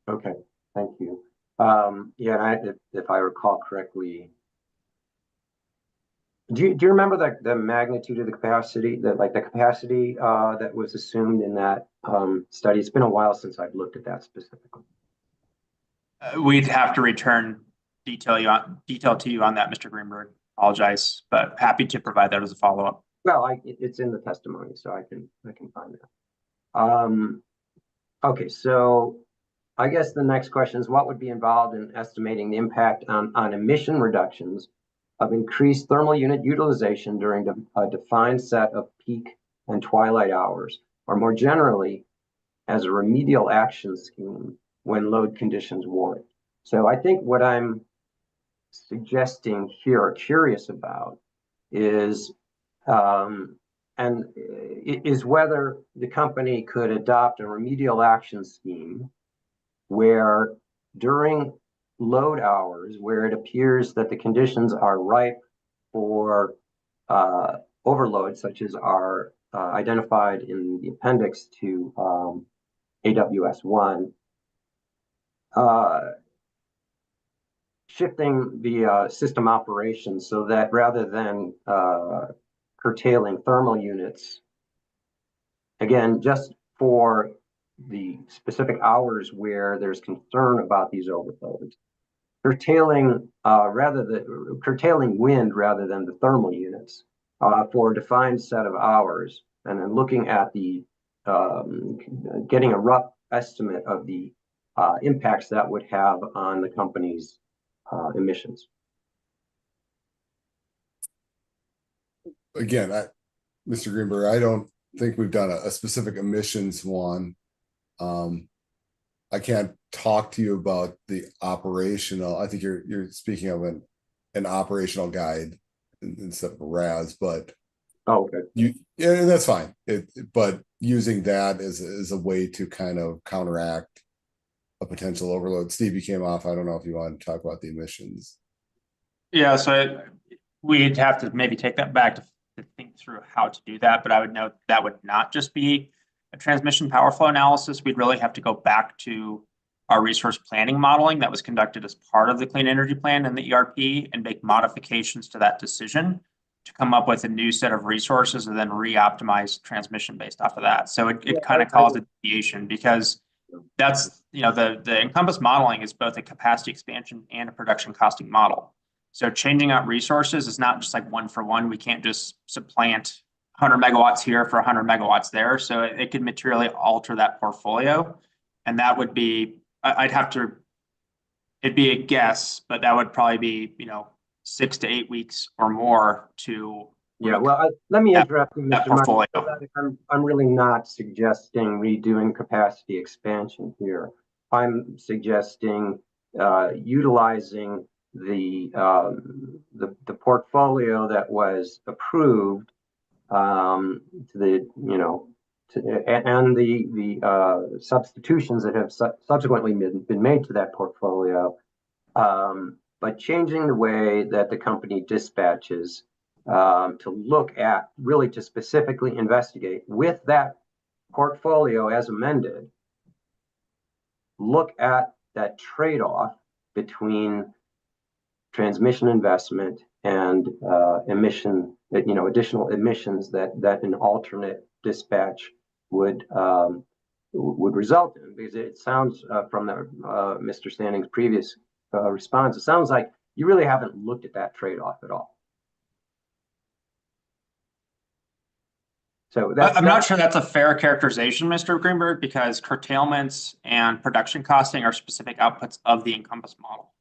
Okay, thank you. If I recall correctly, do you remember the magnitude of the capacity, the capacity that was assumed in that study? It's been a while since I've looked at that specifically. We'd have to return detail to you on that, Mr. Greenberg. Apologize, but happy to provide that as a follow-up. Well, it's in the testimony, so I can find that. Okay, so I guess the next question is, what would be involved in estimating the impact on emission reductions of increased thermal unit utilization during a defined set of peak and twilight hours, or more generally, as a remedial action scheme when load conditions warrant? So I think what I'm suggesting here or curious about is whether the company could adopt a remedial action scheme where during load hours, where it appears that the conditions are ripe for overload, such as are identified in the appendix to AWS 1, shifting the system operations so that rather than curtailing thermal units, again, just for the specific hours where there's concern about these overloads, curtailing wind rather than the thermal units for a defined set of hours, and then looking at the getting a rough estimate of the impacts that would have on the company's emissions. again, Mr. Greenberg, I don't think we've done a specific emissions one. I can't talk to you about the operational. I think you're speaking of an operational guide instead of a RAS, but Oh, okay. Yeah, that's fine. But using that as a way to kind of counteract a potential overload. Steve, you came off. I don't know if you want to talk about the emissions. Yeah, so we'd have to maybe take that back to think through how to do that, but I would note that would not just be a transmission power flow analysis. We'd really have to go back to our resource planning modeling that was conducted as part of the Clean Energy Plan and the ERP and make modifications to that decision to come up with a new set of resources and then re-optimize transmission based off of that. So it kind of caused a deviation because that's, the Encompass modeling is both a capacity expansion and a production costing model. So changing out resources is not just like one for one. We can't just supplant 100 megawatts here for 100 megawatts there. So it could materially alter that portfolio. And that would be, it'd be a guess, but that would probably be, 6 to 8 weeks or more to. Yeah, well, let me interrupt you, that Mr. Martin. portfolio. I'm really not suggesting redoing capacity expansion here. I'm suggesting utilizing the portfolio that was approved and the substitutions that have subsequently been made to that portfolio, but changing the way that the company dispatches to look at, really to specifically investigate with that portfolio as amended, look at that trade-off between transmission investment and additional emissions that an alternate dispatch would result in. Because it sounds from Mr. Stanning's previous response, it sounds like you really haven't looked at that trade-off at all. So I'm not sure that's a fair characterization, Mr. Greenberg, because curtailments and production costing are specific outputs of the Encompass model.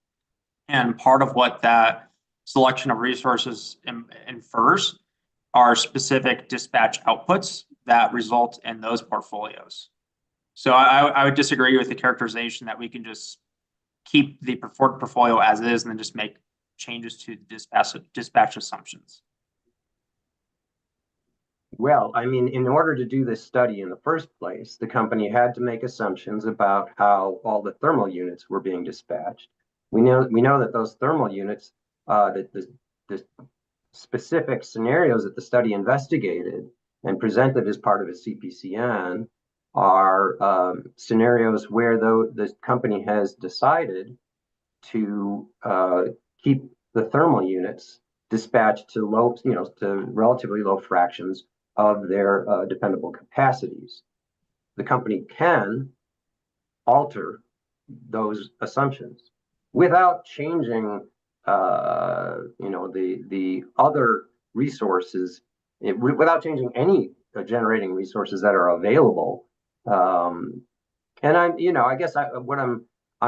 And part of what that selection of resources infers are specific dispatch outputs that result in those portfolios. So I would disagree with the characterization that we can just keep the portfolio as is and then just make changes to dispatch assumptions. Well, I mean, in order to do this study in the first place, the company had to make assumptions about how all the thermal units were being dispatched. We know that those thermal units, that the specific scenarios that the study investigated and presented as part of a CPCN are scenarios where the company has decided to keep the thermal units dispatched to relatively low fractions of their dependable capacities. The company can alter those assumptions without changing, the other resources, without changing any generating resources that are available. And I guess I'm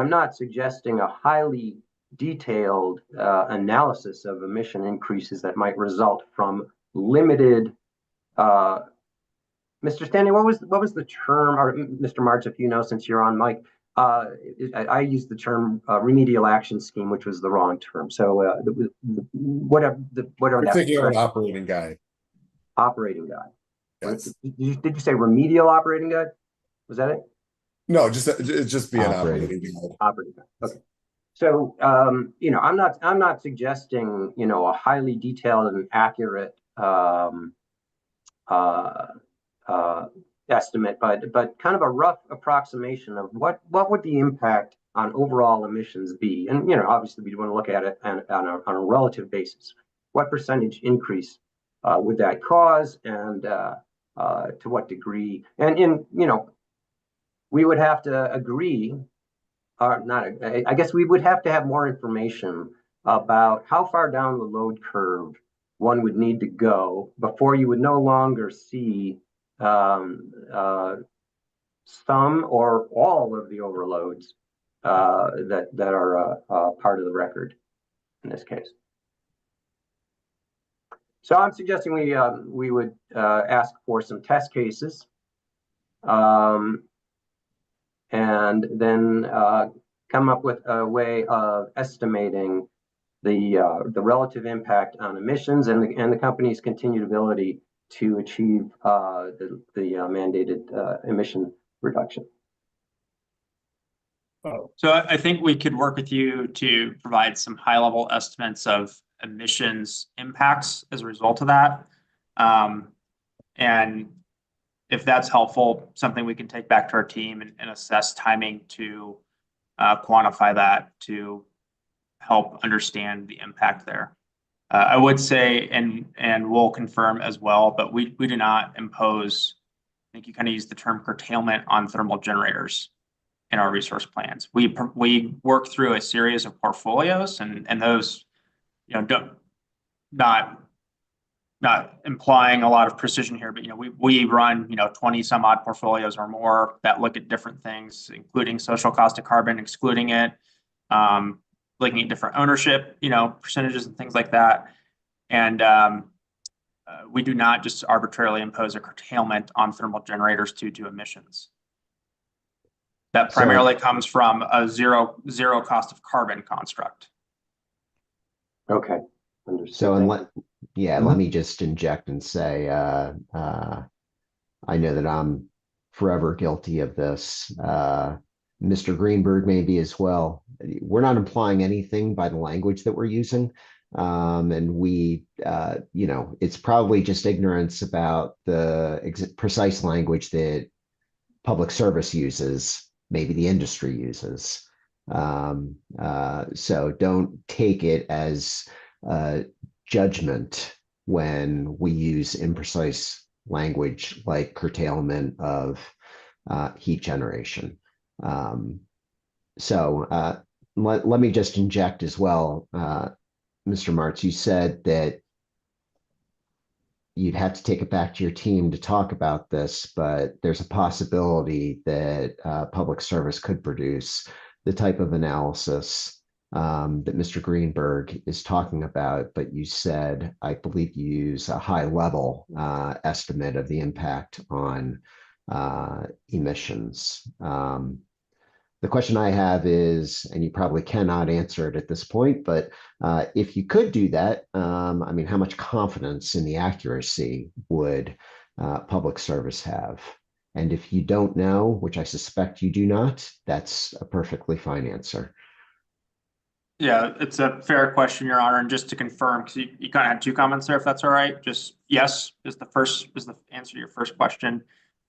not suggesting a highly detailed analysis of emission increases that might result from limited. Mr. Stanley, what was the term, or Mr. March, if you know, since you're on mic, I used the term remedial action scheme, which was the wrong term. So whatever We're thinking of an operating guide. Operating guide. Yes. Did you say remedial operating guide? Was that it? No, just be an operating guide. Operating guide. Okay. So I'm not suggesting a highly detailed and accurate estimate, but kind of a rough approximation of what would the impact on overall emissions be. And obviously we want to look at it on a relative basis. What percentage increase would that cause, and to what degree? And we would have to agree, or not. I guess we would have to have more information about how far down the load curve one would need to go before you would no longer see some or all of the overloads that are part of the record in this case. So I'm suggesting we would ask for some test cases, and then come up with a way of estimating the relative impact on emissions and the company's continued ability to achieve the mandated emission reduction. So I think we could work with you to provide some high-level estimates of emissions impacts as a result of that. And if that's helpful, something we can take back to our team and assess timing to quantify that to help understand the impact there. I would say, and we'll confirm as well, but we do not impose, I think you kind of use the term curtailment on thermal generators in our resource plans. We work through a series of portfolios and those, not implying a lot of precision here, but we run 20 some odd portfolios or more that look at different things, including social cost of carbon, excluding it, looking at different ownership, percentages and things like that. And we do not just arbitrarily impose a curtailment on thermal generators due to emissions. That primarily comes from a zero cost of carbon construct. Okay, understood. So, let me just inject and say, I know that I'm forever guilty of this. Mr. Greenberg may be as well. We're not implying anything by the language that we're using. And we, it's probably just ignorance about the precise language that public service uses, maybe the industry uses. So don't take it as judgment when we use imprecise language like curtailment of heat generation. So let me just inject as well, Mr. Martz, you said that you'd have to take it back to your team to talk about this, but there's a possibility that public service could produce the type of analysis that Mr. Greenberg is talking about. But you said, I believe you use a high level estimate of the impact on emissions. The question I have is, and you probably cannot answer it at this point, but if you could do that, I mean, how much confidence in the accuracy would public service have? And if you don't know, which I suspect you do not, that's a perfectly fine answer. Yeah, it's a fair question, Your Honor. And just to confirm, because you kind of had two comments there, if that's all right. Just yes is the answer to your first question.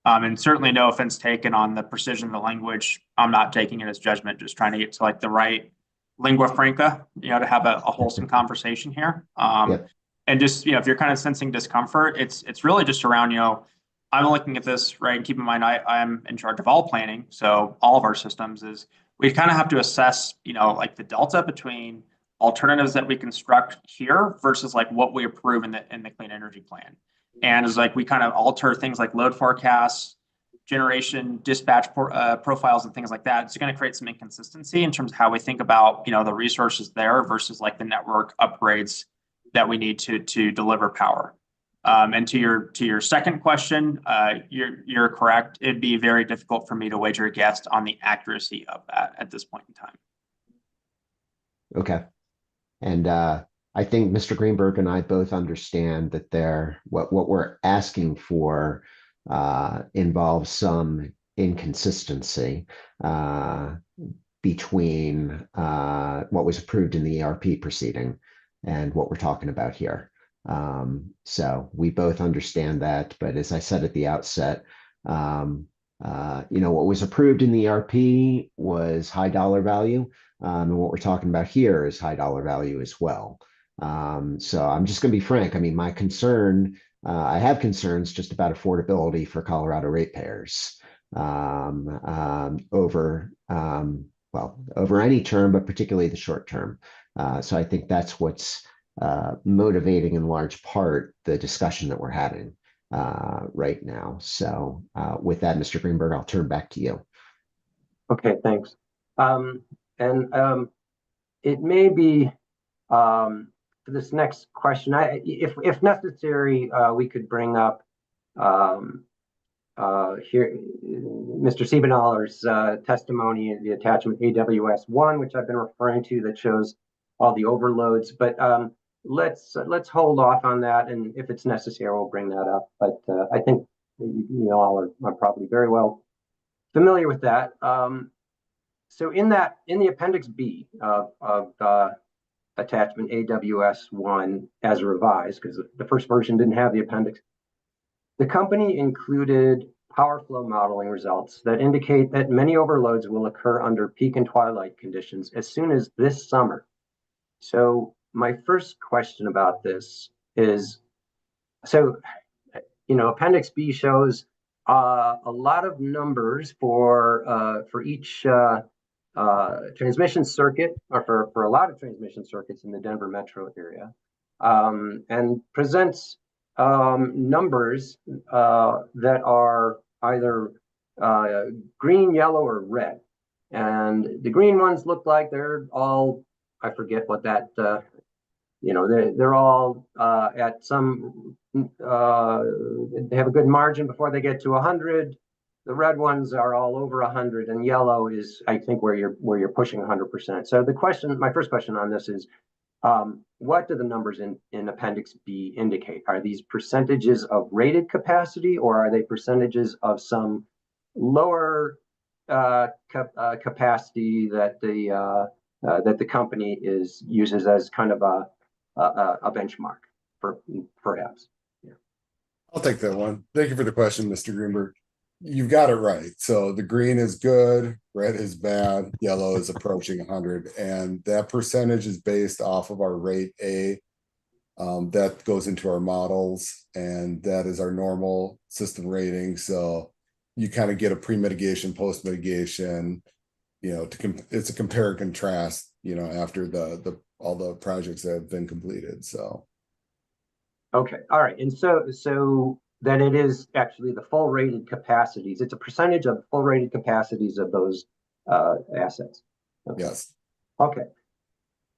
And certainly no offense taken on the precision of the language. I'm not taking it as judgment, just trying to get to like the right lingua franca, to have a wholesome conversation here. Yep. And just, if you're kind of sensing discomfort, it's really just around, I'm looking at this, right? And keep in mind, I am in charge of all planning. So all of our systems is we kind of have to assess, like the delta between alternatives that we construct here versus like what we approve in the clean energy plan. And it's like we kind of alter things like load forecasts, generation, dispatch profiles, and things like that. It's going to create some inconsistency in terms of how we think about the resources there versus like the network upgrades that we need to deliver power. And to your second question, you're correct. It'd be very difficult for me to wager a guess on the accuracy of that at this point in time. Okay, and I think Mr. Greenberg and I both understand that what we're asking for involves some inconsistency between what was approved in the ERP proceeding and what we're talking about here. So we both understand that, but as I said at the outset, what was approved in the ERP was high dollar value, and what we're talking about here is high dollar value as well. So I'm just going to be frank. I mean, my concern, I have concerns just about affordability for Colorado ratepayers over any term, but particularly the short term. So I think that's what's motivating in large part the discussion that we're having right now. So with that, Mr. Greenberg, I'll turn back to you. Okay, thanks. It may be for this next question, if necessary, we could bring up here Mr. Siebenaller's testimony in the attachment AWS-1, which I've been referring to, that shows all the overloads. But let's hold off on that, and if it's necessary, we'll bring that up. But I think you all are probably very well familiar with that. So in the Appendix B of attachment AWS-1 as revised, because the first version didn't have the appendix, the company included power flow modeling results that indicate that many overloads will occur under peak and twilight conditions as soon as this summer. So my first question about this is, so, Appendix B shows a lot of numbers for each transmission circuit, or for a lot of transmission circuits in the Denver metro area, and presents numbers that are either green, yellow, or red. And the green ones look like they're all, I forget what that, they're all at some, they have a good margin before they get to 100. The red ones are all over 100, and yellow is, I think, where you're pushing 100%. So my first question on this is, what do the numbers in Appendix B indicate? Are these percentages of rated capacity, or are they percentages of some lower capacity that the company uses as kind of a benchmark, perhaps? Yeah. I'll take that one. Thank you for the question, Mr. Greenberg. You've got it right. So the green is good, red is bad, yellow is approaching 100, and that percentage is based off of our rate A. That goes into our models, and that is our normal system rating. So you kind of get a pre-mitigation, post-mitigation, it's a compare and contrast, after all the projects that have been completed. So okay, all right. And so then it is actually the full rated capacities. It's a percentage of full rated capacities of those assets. Okay. Yes. Okay.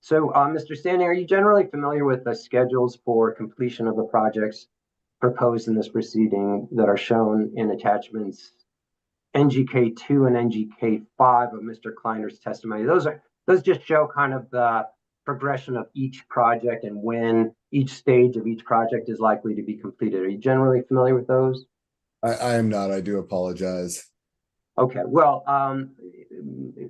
So, Mr. Standing, are you generally familiar with the schedules for completion of the projects proposed in this proceeding that are shown in attachments NGK2 and NGK5 of Mr. Kleiner's testimony? Those just show kind of the progression of each project and when each stage of each project is likely to be completed. Are you generally familiar with those? I am not. I do apologize. Okay, well,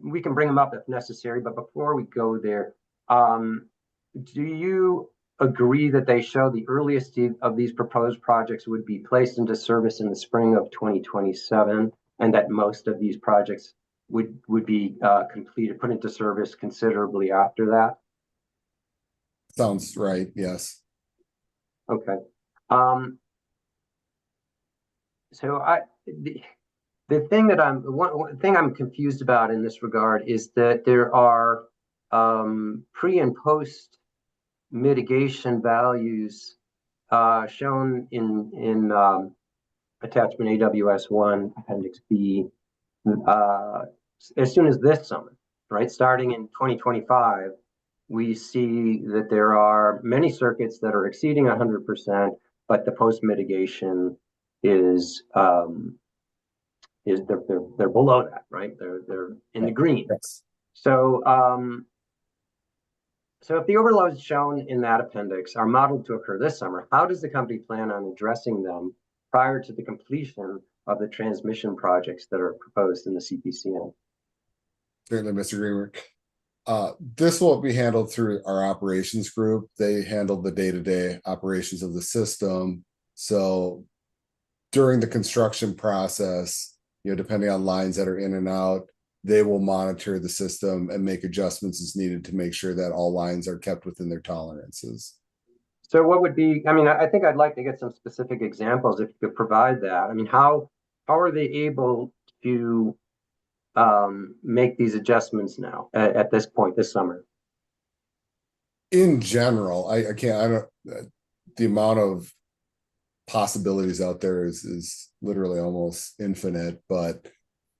we can bring them up if necessary, but before we go there, do you agree that they show the earliest of these proposed projects would be placed into service in the spring of 2027, and that most of these projects would be completed, put into service considerably after that? Sounds right. Yes. Okay. So the thing that one thing I'm confused about in this regard is that there are pre and post mitigation values shown in attachment AWS-1 Appendix B as soon as this summer, right? Starting in 2025. We see that there are many circuits that are exceeding 100%, but the post mitigation is they're below that, right? They're in the green. Yes. So if the overloads shown in that appendix are modeled to occur this summer, how does the company plan on addressing them prior to the completion of the transmission projects that are proposed in the CPCN? Certainly, Mr. Greenberg. This will be handled through our operations group. They handle the day-to-day operations of the system. So during the construction process, depending on lines that are in and out, they will monitor the system and make adjustments as needed to make sure that all lines are kept within their tolerances. So what would be, I think I'd like to get some specific examples if you could provide that. How are they able to make these adjustments now at this point this summer? In general, I don't, the amount of possibilities out there is literally almost infinite, but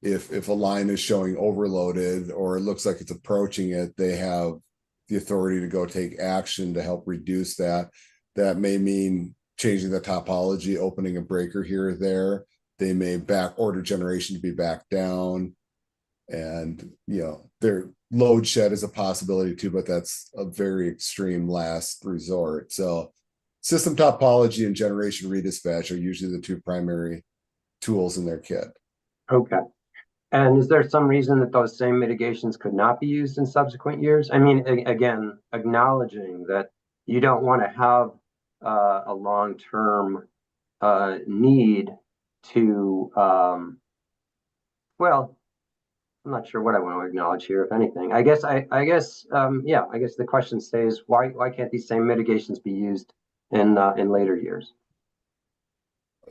if a line is showing overloaded or it looks like it's approaching it, they have the authority to go take action to help reduce that. That may mean changing the topology, opening a breaker here or there. They may back order generation to be back down. And, you know, their load shed is a possibility too, but that's a very extreme last resort. So system topology and generation redispatch are usually the two primary tools in their kit. Okay. And is there some reason that those same mitigations could not be used in subsequent years? I mean, again, acknowledging that you don't want to have a long-term need to, well, I'm not sure what I want to acknowledge here, if anything. I guess the question stays: why can't these same mitigations be used in later years?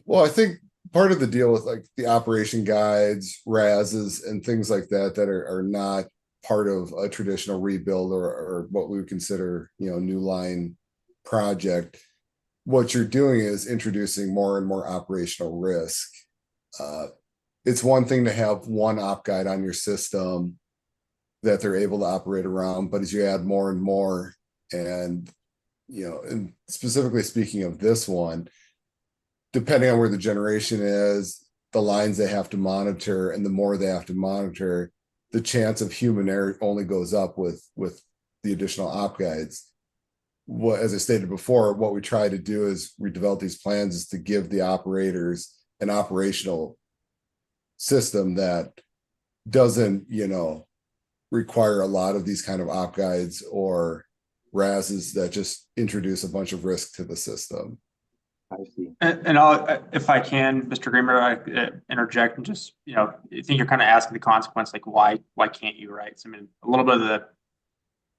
Well, I think part of the deal with like the operation guides, RASs, and things like that are not part of a traditional rebuild or what we would consider, you know, new line project. What you're doing is introducing more and more operational risk. It's one thing to have one op guide on your system that they're able to operate around, but as you add more and more, and, you know, and specifically speaking of this one, depending on where the generation is, the lines they have to monitor, and the more they have to monitor, the chance of human error only goes up with the additional op guides. What, as I stated before, what we try to do is we develop these plans is to give the operators an operational system that doesn't, you know, require a lot of these kind of op guides or RASs that just introduce a bunch of risk to the system. I see. And I'll, if I can, Mr. Greenberg, I interject and just, you know, I think you're kind of asking the consequence, like why can't you, right? So, I mean, a little bit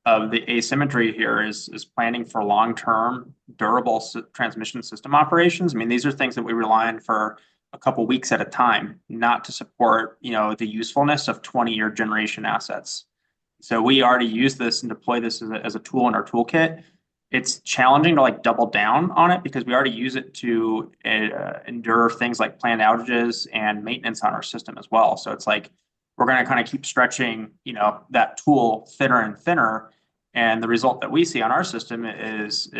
of the asymmetry here is planning for long-term durable transmission system operations. I mean, these are things that we rely on for a couple weeks at a time, not to support, you know, the usefulness of 20-year generation assets. So we already use this and deploy this as a tool in our toolkit. It's challenging to like double down on it because we already use it to endure things like planned outages and maintenance on our system as well. So it's like we're going to kind of keep stretching, you know, that tool thinner and thinner. And the result that we see on our system is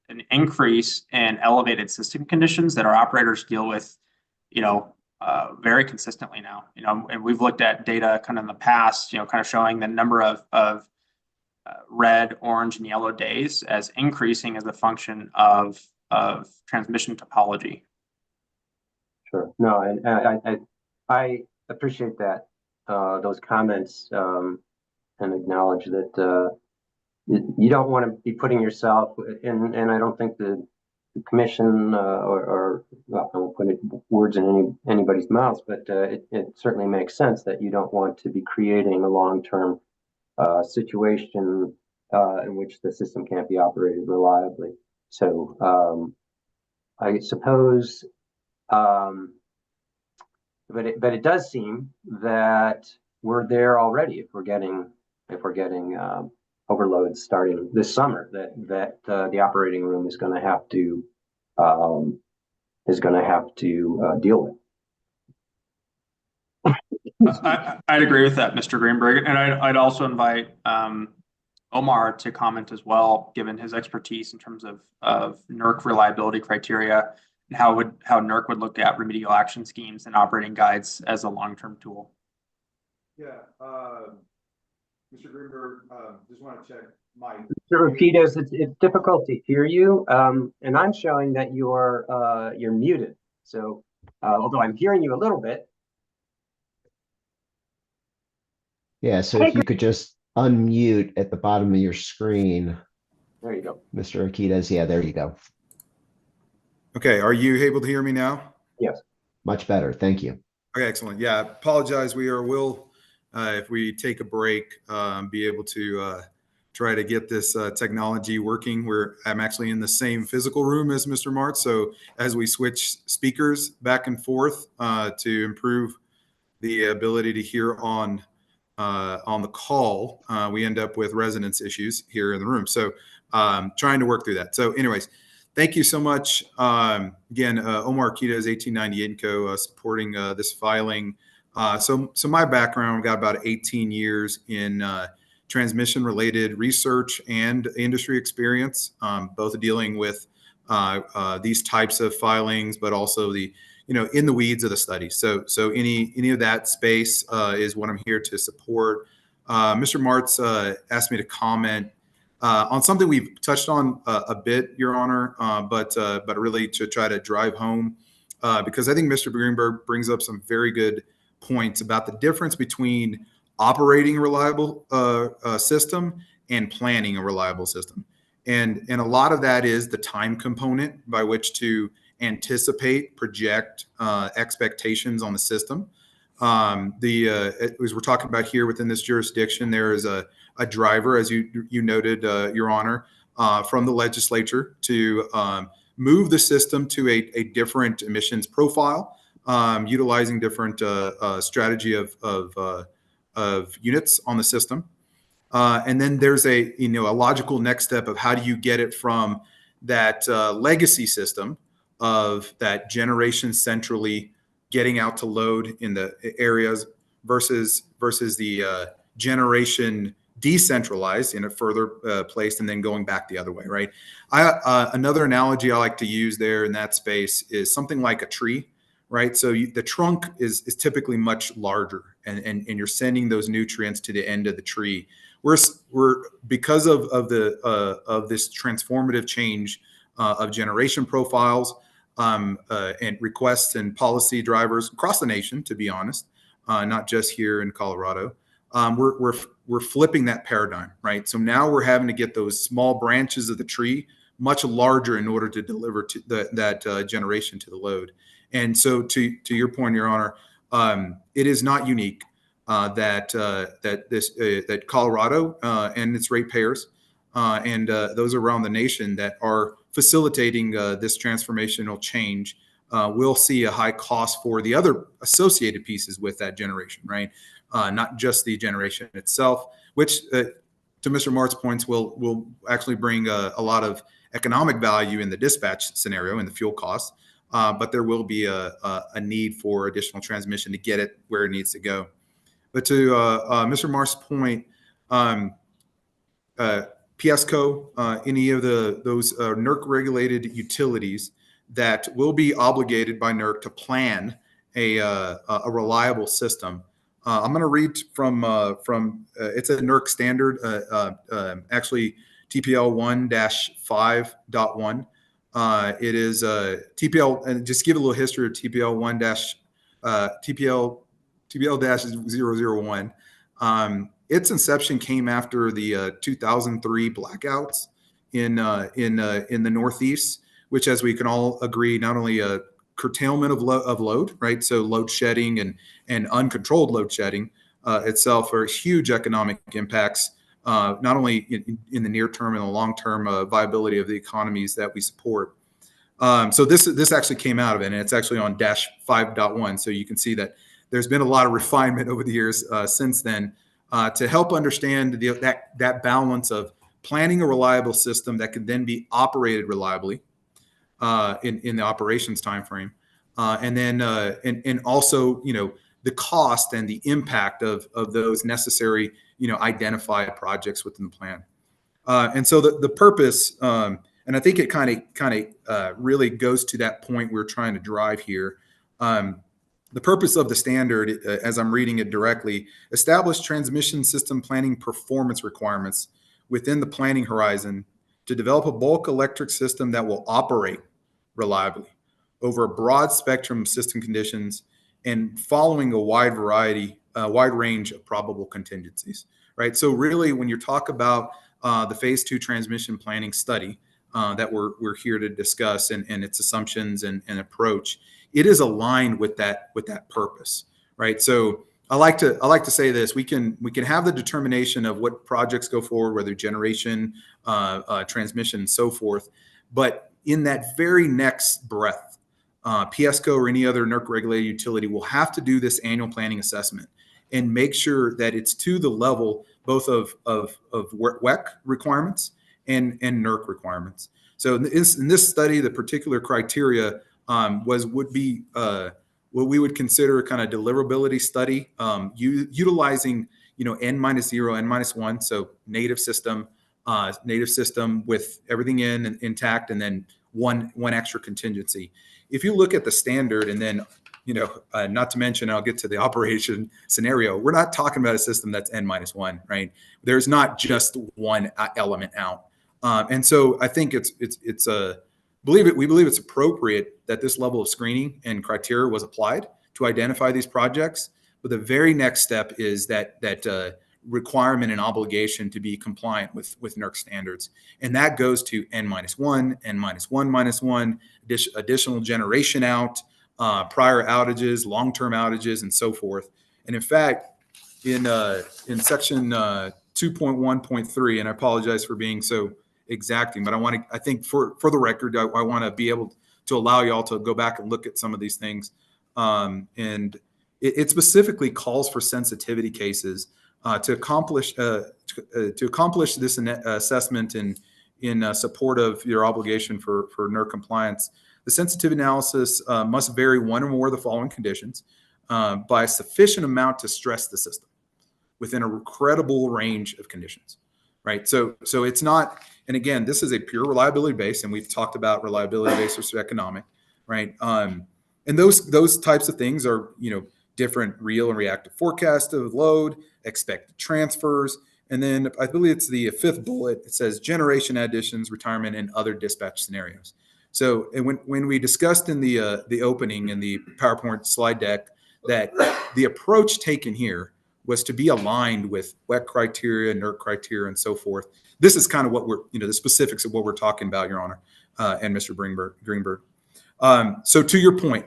an increase in elevated system conditions that our operators deal with, you know, very consistently now. You know, and we've looked at data kind of in the past, you know, kind of showing the number of red, orange, and yellow days as increasing as a function of transmission topology. Sure. No, I appreciate that those comments and acknowledge that you don't want to be putting yourself in, and I don't think the commission well, I won't put words in anybody's mouths, but it certainly makes sense that you don't want to be creating a long-term situation in which the system can't be operated reliably. So I suppose, but it does seem that we're there already if we're getting overloads starting this summer that the operating room is going to have to deal with. I'd agree with that, Mr. Greenberg, and I'd also invite Omar to comment as well, given his expertise in terms of NERC reliability criteria and how NERC would look at remedial action schemes and operating guides as a long-term tool. Yeah, Mr. Greenberg, just want to check my. Mr. Rapidos, it's difficult to hear you, and I'm showing that you're muted. So, although I'm hearing you a little bit. Yeah, so if you could just unmute at the bottom of your screen. There you go. Mr. Akitas, yeah, there you go. Okay, are you able to hear me now? Yes. Much better, thank you. Okay, excellent. Yeah, I apologize. Will, if we take a break, be able to try to get this technology working. I'm actually in the same physical room as Mr. Martz, so as we switch speakers back and forth to improve the ability to hear on the call, we end up with resonance issues here in the room. So trying to work through that. So anyways, thank you so much. Again, Omar Akitas, 1898 & Co., supporting this filing. So my background, I've got about 18 years in transmission-related research and industry experience, both dealing with these types of filings, but also the, in the weeds of the study. So any of that space is what I'm here to support. Mr. Martz asked me to comment on something we've touched on a bit, Your Honor, but really to try to drive home, because I think Mr. Greenberg brings up some very good points about the difference between operating a reliable system and planning a reliable system. And a lot of that is the time component by which to anticipate, project expectations on the system. As we're talking about here within this jurisdiction, there is a driver, as you noted, Your Honor, from the legislature to move the system to a different emissions profile, utilizing different strategy of units on the system. And then there's a logical next step of how do you get it from that legacy system of that generation centrally getting out to load in the areas versus the generation decentralized in a further place and then going back the other way, right? Another analogy I like to use there in that space is something like a tree, right? So the trunk is typically much larger, and you're sending those nutrients to the end of the tree. We're because of this transformative change of generation profiles and requests and policy drivers across the nation, to be honest, not just here in Colorado. We're flipping that paradigm, right? So now we're having to get those small branches of the tree much larger in order to deliver to that generation to the load. And so to your point, Your Honor, it is not unique that Colorado and its ratepayers and those around the nation that are facilitating this transformational change will see a high cost for the other associated pieces with that generation, right? Not just the generation itself, which to Mr. Mart's points will actually bring a lot of economic value in the dispatch scenario and the fuel costs, but there will be a need for additional transmission to get it where it needs to go. But to Mr. Mart's point, PSCO, any of those NERC regulated utilities that will be obligated by NERC to plan a reliable system. I'm going to read from it's a NERC standard, actually TPL 1-5.1. It is TPL, and just give a little history of TPL 1-TPL-001. Its inception came after the 2003 blackouts in the Northeast, which, as we can all agree, not only a curtailment of load, right? So load shedding and uncontrolled load shedding itself are huge economic impacts, not only in the near term and the long term viability of the economies that we support. So this actually came out of it, and it's actually on -5.1. So you can see that there's been a lot of refinement over the years since then to help understand that balance of planning a reliable system that can then be operated reliably in the operations timeframe, and then and also the cost and the impact of those necessary identified projects within the plan. And so the purpose, and I think it kind of really goes to that point we're trying to drive here. The purpose of the standard, as I'm reading it directly, establish transmission system planning performance requirements within the planning horizon to develop a bulk electric system that will operate reliably over a broad spectrum of system conditions and following a wide range of probable contingencies, right? So really, when you talk about the phase 2 transmission planning study that we're here to discuss and its assumptions and approach, it is aligned with that purpose, right? So I like to say this: we can have the determination of what projects go forward, whether generation, transmission, and so forth, but in that very next breath, PSCO or any other NERC regulated utility will have to do this annual planning assessment and make sure that it's to the level both of WEC requirements and NERC requirements. So in this study, the particular criteria would be what we would consider a kind of deliverability study, utilizing N-0, N-1, so native system with everything intact, and then one extra contingency. If you look at the standard, and then not to mention, I'll get to the operation scenario, we're not talking about a system that's N-1, right? There's not just one element out. And so I think we believe it's appropriate that this level of screening and criteria was applied to identify these projects. But the very next step is that requirement and obligation to be compliant with NERC standards. And that goes to N-1, N-1, additional generation out, prior outages, long-term outages, and so forth. And in fact, in section 2.1.3, and I apologize for being so exacting, but I think for the record, I want to be able to allow y'all to go back and look at some of these things. And it specifically calls for sensitivity cases to accomplish this assessment in support of your obligation for NERC compliance. The sensitivity analysis must vary one or more of the following conditions by a sufficient amount to stress the system within a credible range of conditions, right? So it's not, and again, this is a pure reliability base, and we've talked about reliability based versus economic, right? And those types of things are, different real and reactive forecast of load, expected transfers, and then I believe it's the fifth bullet. It says generation additions, retirement, and other dispatch scenarios. So when we discussed in the opening in the PowerPoint slide deck that the approach taken here was to be aligned with WEC criteria, NERC criteria, and so forth. This is kind of what we're, the specifics of what we're talking about, Your Honor, and Mr. Greenberg. So to your point,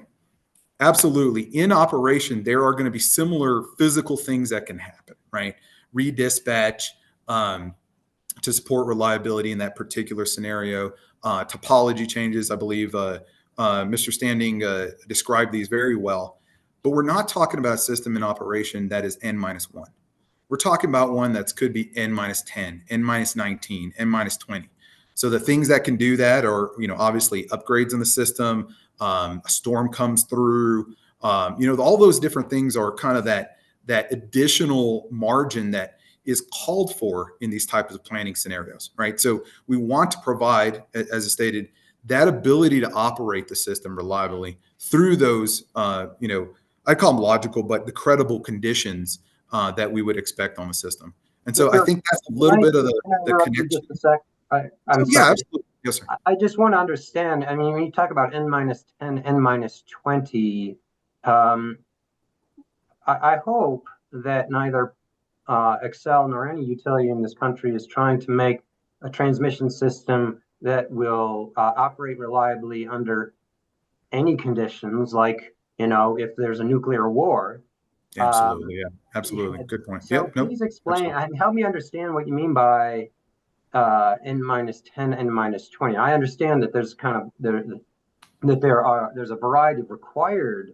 absolutely, in operation, there are going to be similar physical things that can happen, right? Redispatch to support reliability in that particular scenario. Topology changes, I believe Mr. Standing described these very well. But we're not talking about a system in operation that is N-1. We're talking about one that could be N-10, N-19, N-20. So the things that can do that are, obviously upgrades in the system, a storm comes through, all those different things are kind of that additional margin that is called for in these types of planning scenarios, right? So we want to provide, as I stated, that ability to operate the system reliably through those, I call them logical, but the credible conditions that we would expect on the system. And so I think that's a little bit of the connection. Just a sec. I'm yeah, sorry. absolutely. Yes, sir. I just want to understand. I mean, when you talk about N-10, N-20, I hope that neither Xcel nor any utility in this country is trying to make a transmission system that will operate reliably under any conditions, like, if there's a nuclear war. Absolutely, yeah, absolutely. Good point. So please explain, help me understand what you mean by N-10, N-20. I understand that there's there's a variety of required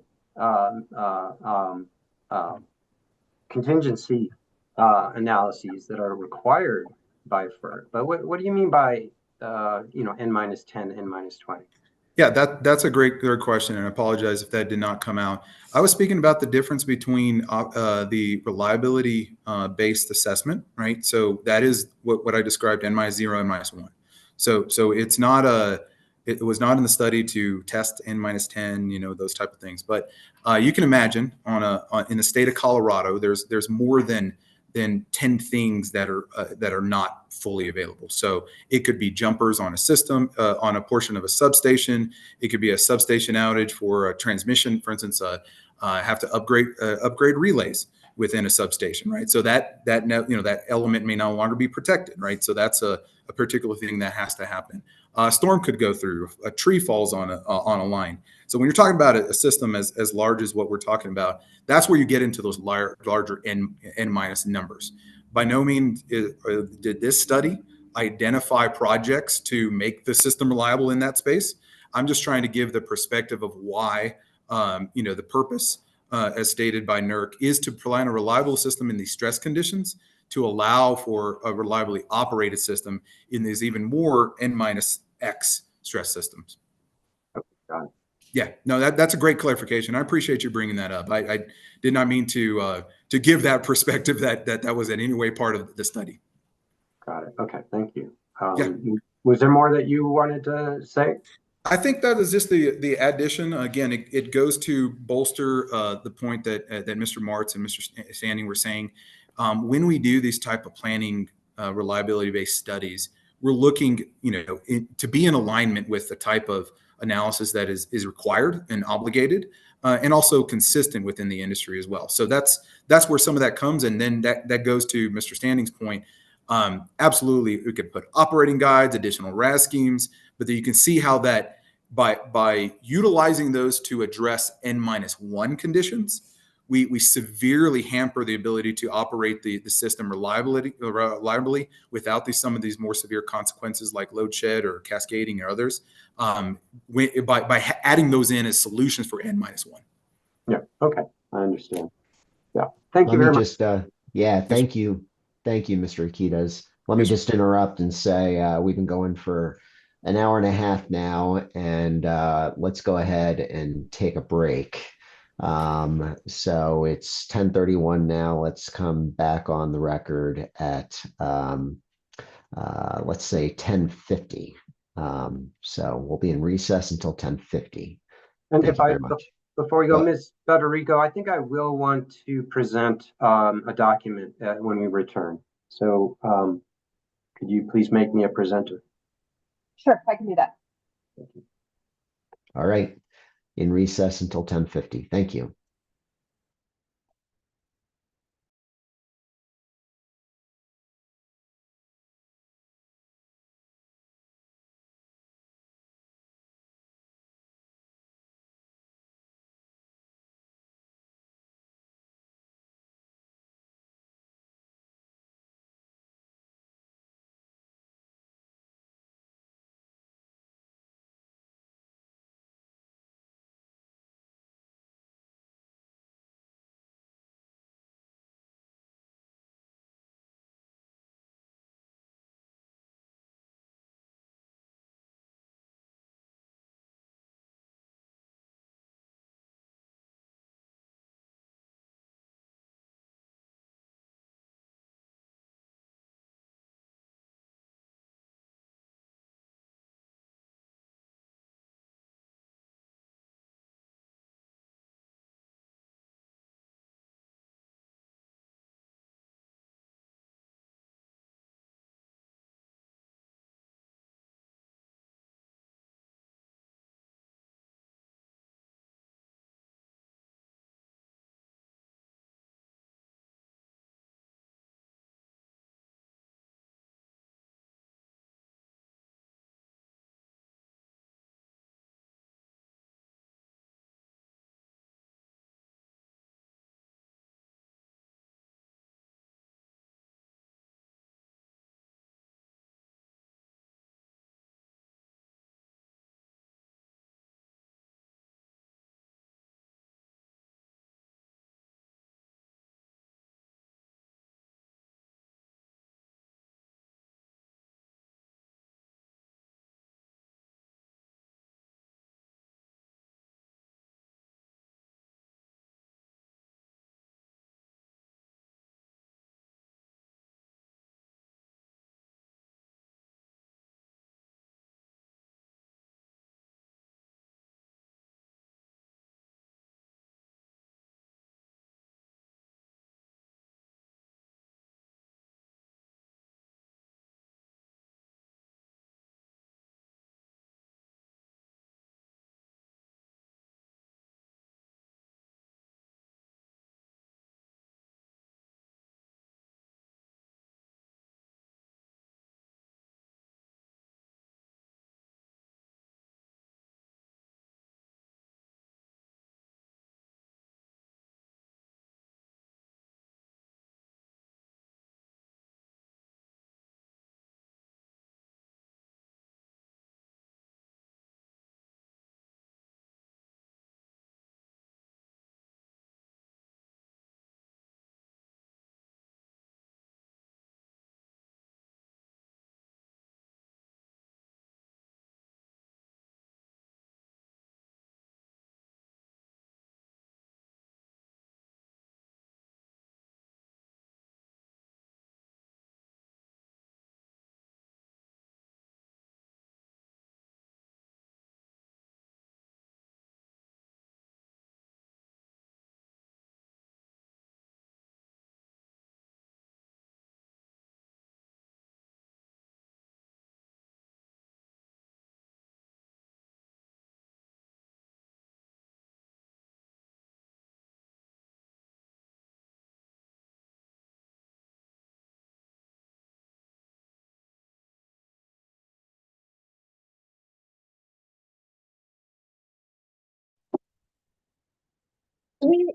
contingency analyses that are required by FERC. But what do you mean by N-10, N-20? Yeah, that's a great question, and I apologize if that did not come out. I was speaking about the difference between the reliability based assessment, right? So that is what I described, N-0, N-1. So it's not it was not in the study to test N-10, those type of things. But you can imagine in the state of Colorado, there's more than 10 things that are not fully available. So it could be jumpers on a system, on a portion of a substation. It could be a substation outage for a transmission, for instance, have to upgrade relays within a substation, right? So that element may no longer be protected, right? So that's a particular thing that has to happen. A storm could go through, a tree falls on a line. So when you're talking about a system as large as what we're talking about, that's where you get into those larger N- numbers. By no means did this study identify projects to make the system reliable in that space. I'm just trying to give the perspective of why, the purpose, as stated by NERC, is to provide a reliable system in these stress conditions to allow for a reliably operated system in these even more N-X stress systems. Got it. Yeah, no, that's a great clarification. I appreciate you bringing that up. I did not mean to give that perspective that was in any way part of the study. Got it. Okay, thank you. Yeah. Was there more that you wanted to say? I think that is just the addition. Again, it goes to bolster the point that Mr. Martz and Mr. Standing were saying. When we do these type of planning reliability-based studies, we're looking, to be in alignment with the type of analysis that is required and obligated, and also consistent within the industry as well. So that's where some of that comes, and then that goes to Mr. Standing's point. Absolutely, we could put operating guides, additional RAS schemes, but then you can see how that by utilizing those to address N-1 conditions, we severely hamper the ability to operate the system reliably without some of these more severe consequences like load shed or cascading or others, by adding those in as solutions for N-1. Yeah, okay, I understand. Yeah, thank you very much. Thank you. Thank you, Mr. Akitas. Let me just interrupt and say we've been going for an hour and a half now, and let's go ahead and take a break. So it's 10:31 now. Let's come back on the record at let's say 10:50. So we'll be in recess until 10:50. And Thank you very much. Before we go, Ms. Federico, I think I will want to present a document when we return. So could you please make me a presenter? Sure, I can do that. Thank you. All right. In recess until 10:50. Thank you.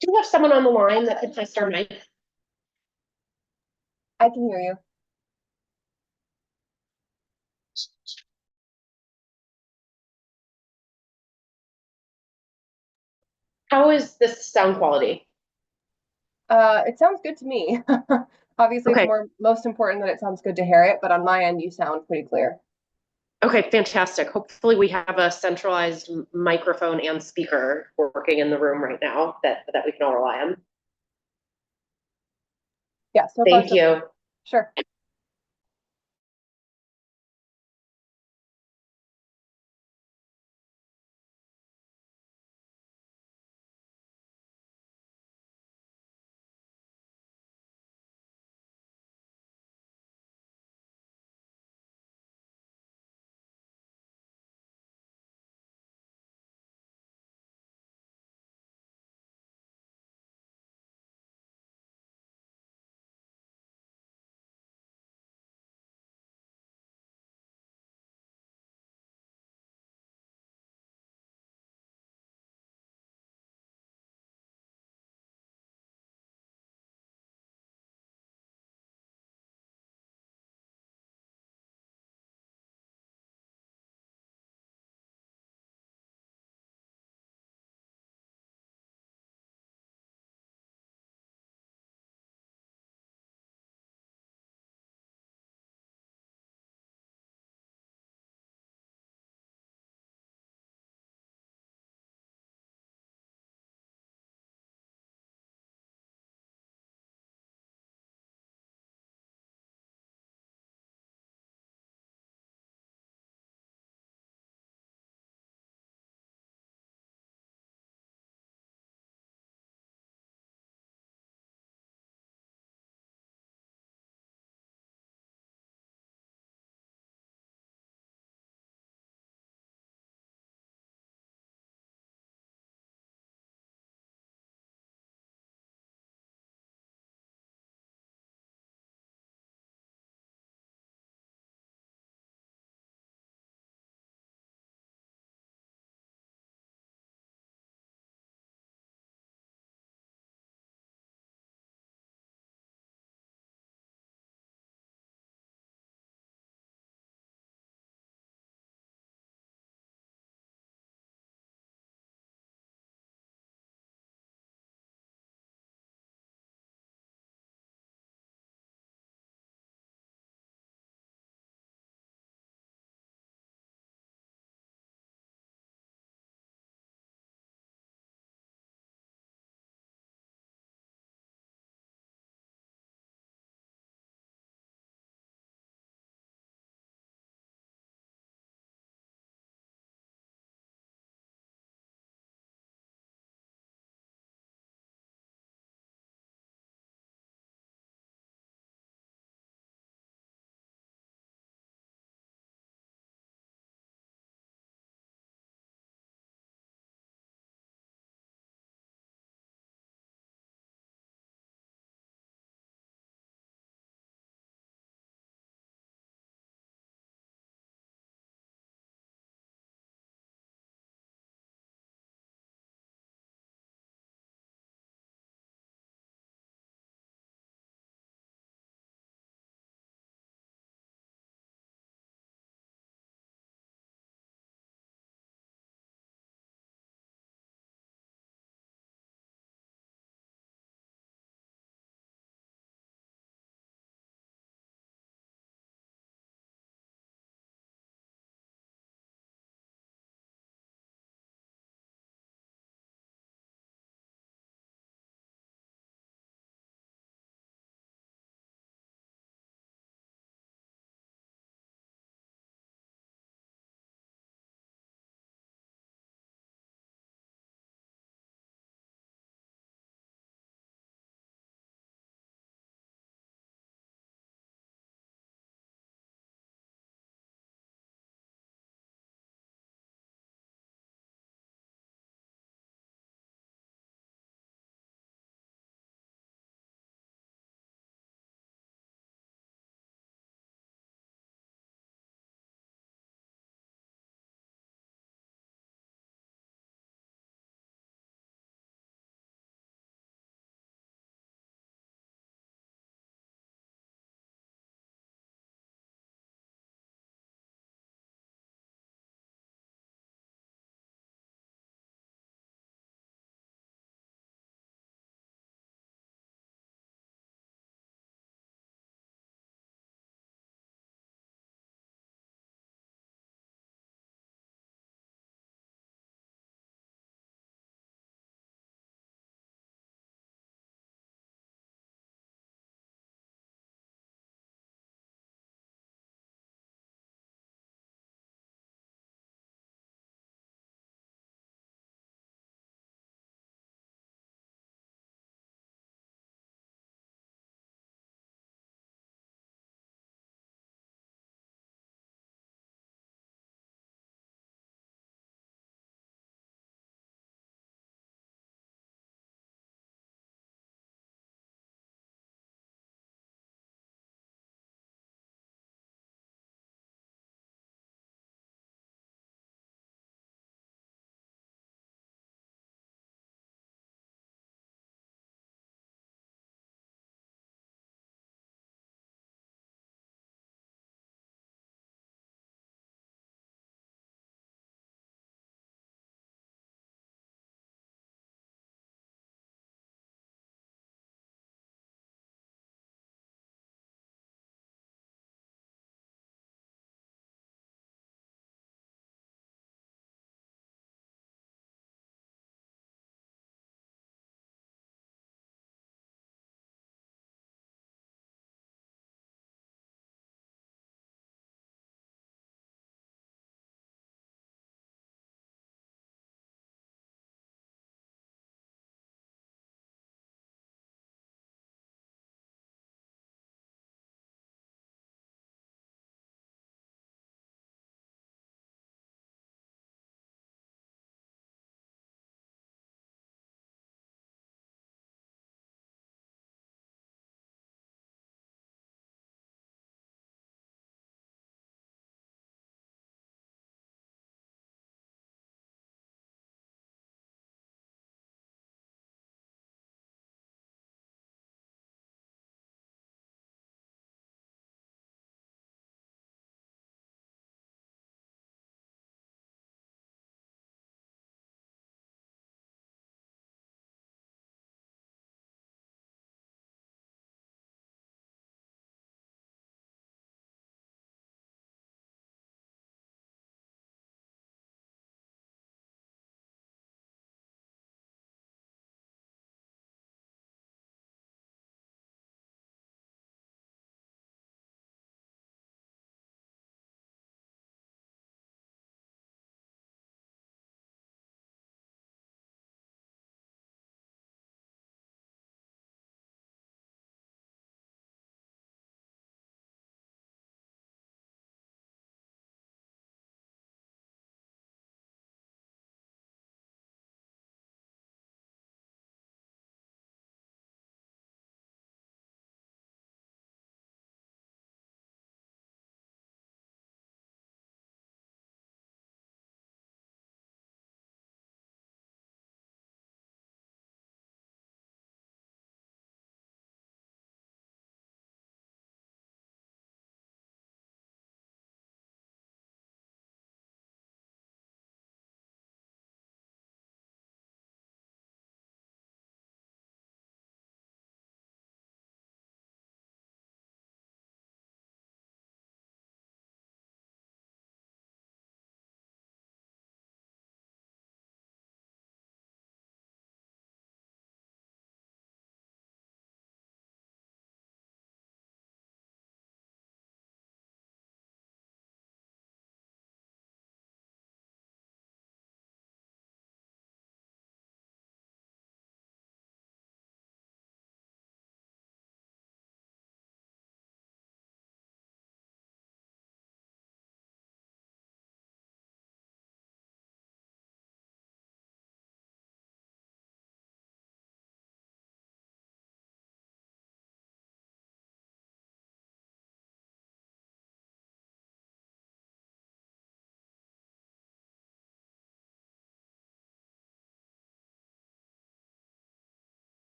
Do you have someone on the line that could test our mic? I can hear you. How is this sound quality? It sounds good to me. Obviously, Okay. it's most important that it sounds good to hear it, but on my end, you sound pretty clear. Okay, fantastic. Hopefully we have a centralized microphone and speaker working in the room right now that we can all rely on. Yeah, so far, Thank you. Sure.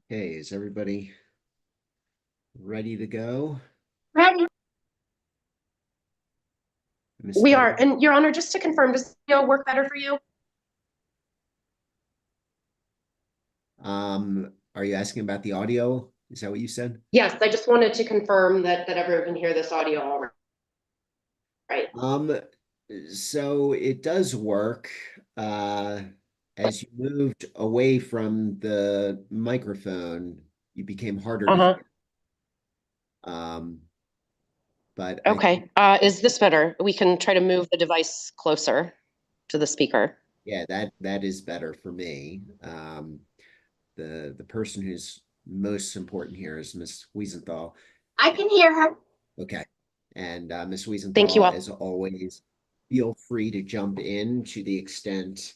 Okay, is everybody ready to go? Ready? Ms. We are, Pettigrew? and Your Honor, just to confirm, does video work better for you? Are you asking about the audio? Is that what you said? Yes, I just wanted to confirm that everyone can hear this audio all right. So it does work. As you moved away from the microphone, you became harder to hear. But I Okay, is this better? We can try to move the device closer to the speaker. yeah, that is better for me. The person who's most important here is Ms. Wiesenthal. I can hear her. Okay. And Ms. Thank you Wiesenthal, all. as always, feel free to jump in to the extent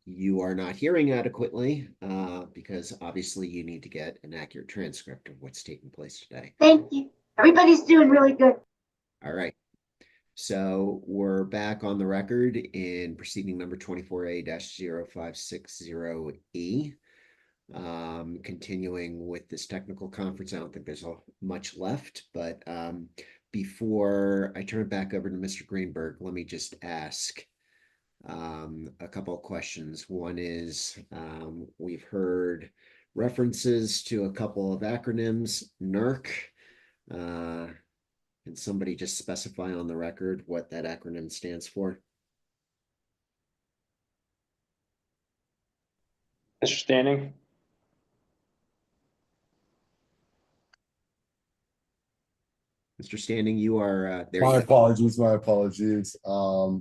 you are not hearing adequately, because obviously you need to get an accurate transcript of what's taking place today. Thank you. Everybody's doing really good. All right. So we're back on the record in proceeding number 24A-0560E. Continuing with this technical conference, I don't think there's much left, but before I turn it back over to Mr. Greenberg, let me just ask a couple of questions. One is, we've heard references to a couple of acronyms, NERC. Can somebody just specify on the record what that acronym stands for? Mr. Standing? Mr. Standing, you are there. My apologies, my apologies.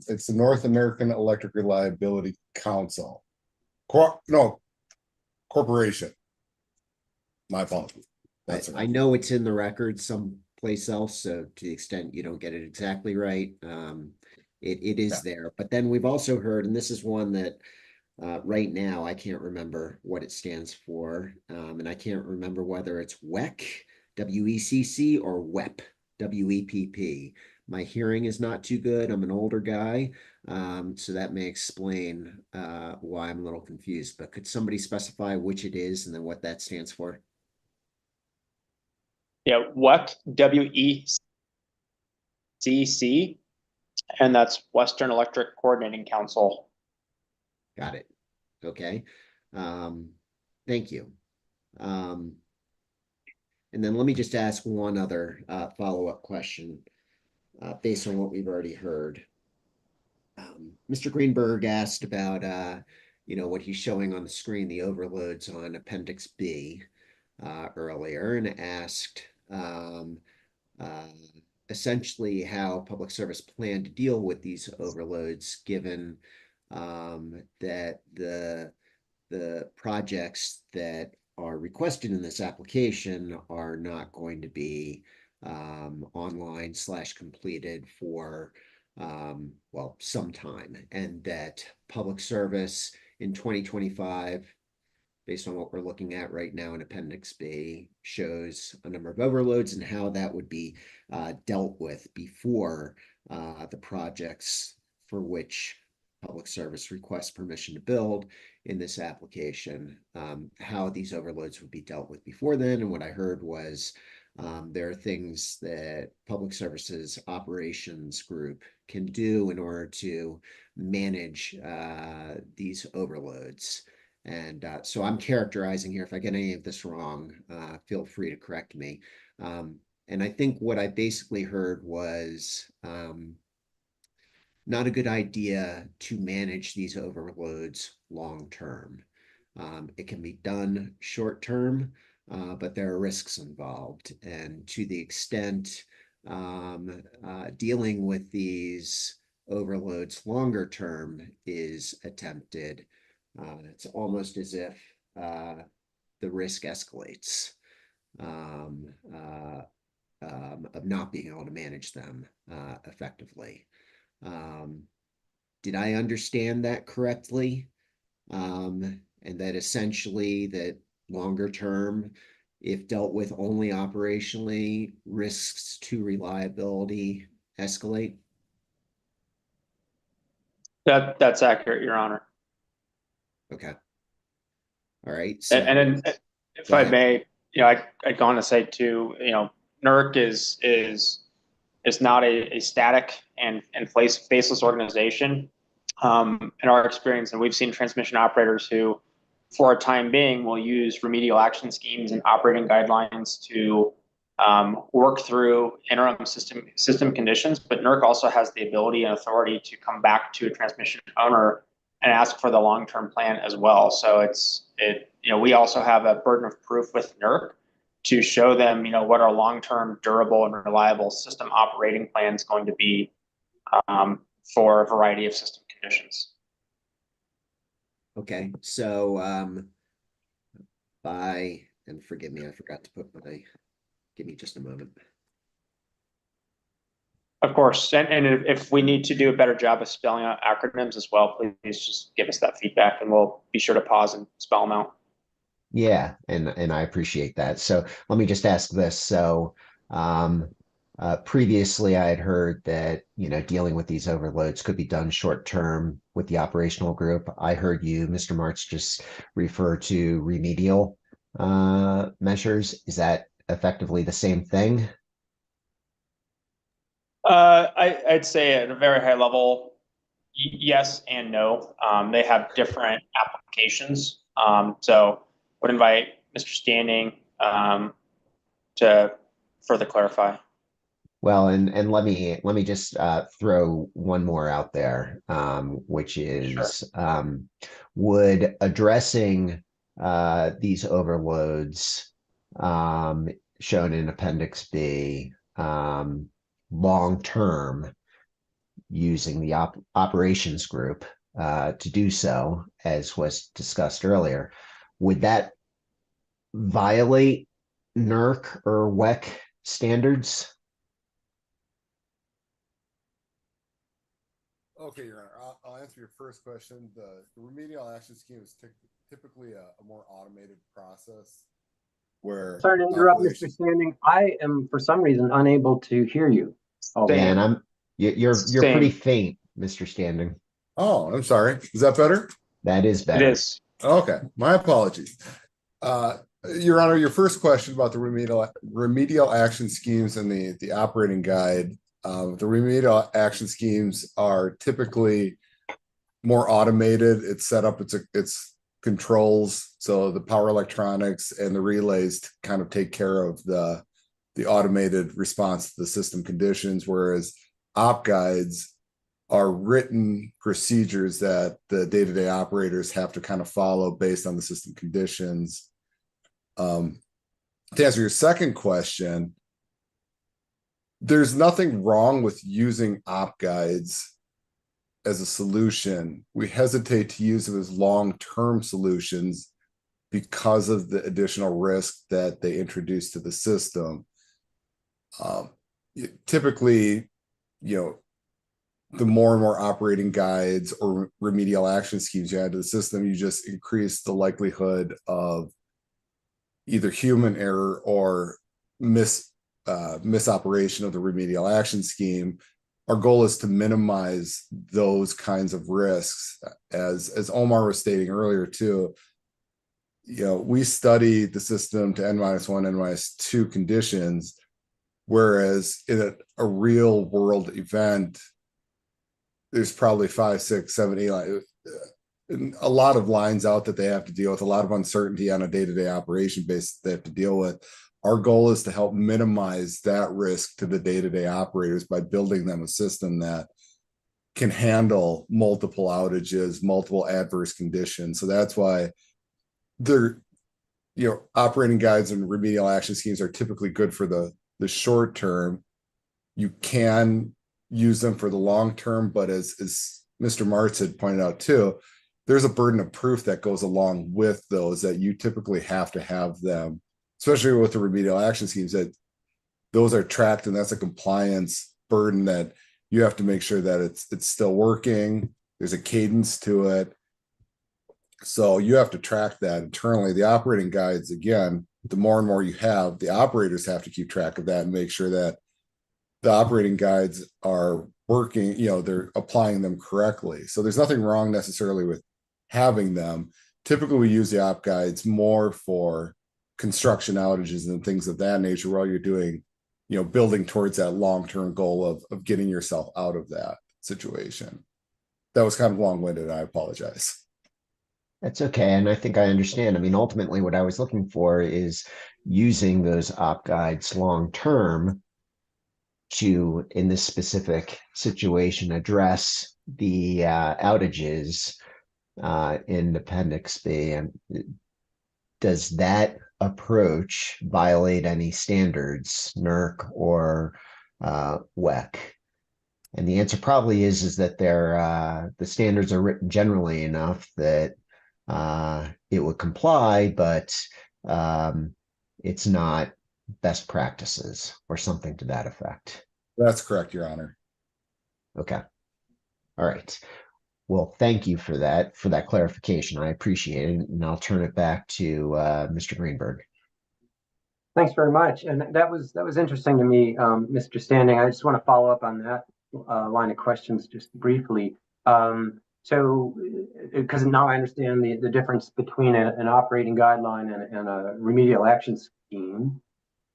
It's the North American Electric Reliability Council. Corporation. My apologies. That's I know it's in the record someplace else, so to the extent you don't get it exactly right, it is there. But then we've also heard, and this is one that right now I can't remember what it stands for, and I can't remember whether it's WEC, W-E-C-C, or WEP, W-E-P-P. My hearing is not too good. I'm an older guy, so that may explain why I'm a little confused. But could somebody specify which it is and then what that stands for? Yeah, WEC, W-E-C-C, and that's Western Electric Coordinating Council. Got it. Okay. Thank you. And then let me just ask one other follow-up question based on what we've already heard. Mr. Greenberg asked about, what he's showing on the screen, the overloads on Appendix B earlier, and asked essentially how public service planned to deal with these overloads, given that the projects that are requested in this application are not going to be online/completed for some time, and that public service in 2025, based on what we're looking at right now in Appendix B, shows a number of overloads and how that would be dealt with before the projects for which public service requests permission to build in this application, how these overloads would be dealt with before then. And what I heard was there are things that public services operations group can do in order to manage these overloads. And so I'm characterizing here, if I get any of this wrong, feel free to correct me. And I think what I basically heard was not a good idea to manage these overloads long-term. It can be done short-term, but there are risks involved. And to the extent dealing with these overloads longer term is attempted, it's almost as if the risk escalates of not being able to manage them effectively. Did I understand that correctly? And that essentially that longer term, if dealt with only operationally, risks to reliability escalate? That's accurate, Your Honor. Okay. All right. So And If I may, I'd go on to say too, NERC is not a static and faceless organization. In our experience, and we've seen transmission operators who, for a time being, will use remedial action schemes and operating guidelines to work through interim system conditions. But NERC also has the ability and authority to come back to a transmission owner and ask for the long-term plan as well. So we also have a burden of proof with NERC to show them, what our long-term durable and reliable system operating plan is going to be for a variety of system conditions. Okay, so and forgive me, I forgot to put give me just a moment. Of course, and if we need to do a better job of spelling out acronyms as well, please just give us that feedback and we'll be sure to pause and spell them out. Yeah, and I appreciate that. So let me just ask this. So previously I had heard that, dealing with these overloads could be done short term with the operational group. I heard you, Mr. Martz, just refer to remedial measures. Is that effectively the same thing? I'd say at a very high level, yes and no. They have different applications. So would invite Mr. Standing to further clarify. Well, and let me just throw one more out there, which is would addressing these overloads shown in Appendix B long term using the operations group to do so, as was discussed earlier, would that violate NERC or WEC standards? Okay, Your Honor, I'll answer your first question. The remedial action scheme is typically a more automated process where. Sorry to interrupt, Mr. Standing. I am, for some reason, unable to hear you. And you're pretty faint, Mr. Standing. Oh, I'm sorry. Is that better? That is better. It is. Okay, my apologies. Your Honor, your first question about the remedial action schemes and the operating guide. The remedial action schemes are typically more automated. It's set up, it's controls. So the power electronics and the relays kind of take care of the automated response to the system conditions, whereas op guides are written procedures that the day-to-day operators have to kind of follow based on the system conditions. To answer your second question, there's nothing wrong with using op guides as a solution. We hesitate to use them as long-term solutions because of the additional risk that they introduce to the system. Typically, the more and more operating guides or remedial action schemes you add to the system, you just increase the likelihood of either human error or misoperation of the remedial action scheme. Our goal is to minimize those kinds of risks. As Omar was stating earlier too, we study the system to N-1, N-2 conditions, whereas in a real world event, there's probably 5, 6, 7, 8 a lot of lines out that they have to deal with, a lot of uncertainty on a day-to-day operation basis they have to deal with. Our goal is to help minimize that risk to the day-to-day operators by building them a system that can handle multiple outages, multiple adverse conditions. So that's why operating guides and remedial action schemes are typically good for the short term. You can use them for the long term, but as Mr. Martz had pointed out too, there's a burden of proof that goes along with those, that you typically have to have them, especially with the remedial action schemes, that those are tracked, and that's a compliance burden that you have to make sure that it's still working. There's a cadence to it. So you have to track that internally. The operating guides, again, the more and more you have, the operators have to keep track of that and make sure that the operating guides are working, they're applying them correctly. So there's nothing wrong necessarily with having them. Typically we use the op guides more for construction outages and things of that nature while you're doing, building towards that long-term goal of getting yourself out of that situation. That was kind of long-winded. I apologize. That's okay. And I think I understand. I mean, ultimately, what I was looking for is using those op guides long term to, in this specific situation, address the outages in Appendix B. And does that approach violate any standards, NERC or WEC? And the answer probably is that they're the standards are written generally enough that it would comply, but it's not best practices or something to that effect. That's correct, Your Honor. Okay. All right. Well, thank you for that clarification. I appreciate it. And I'll turn it back to Mr. Greenberg. Thanks very much. And that was interesting to me, Mr. Standing. I just want to follow up on that line of questions just briefly. So, because now I understand the difference between an operating guideline and a remedial action scheme.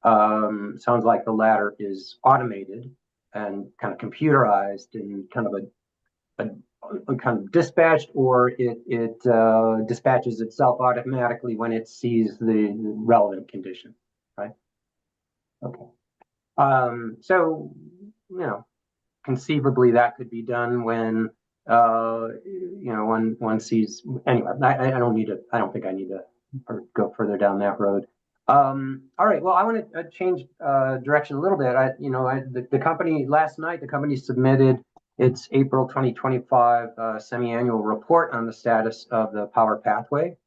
Sounds like the latter is automated and kind of computerized and kind of a kind of dispatched, or it dispatches itself automatically when it sees the relevant condition, right? Okay. So, conceivably that could be done when when one sees, anyway, I don't think I need to go further down that road. All right, well, I want to change direction a little bit. The company last night, the company submitted its April 2025 semi-annual report on the status of the power pathway.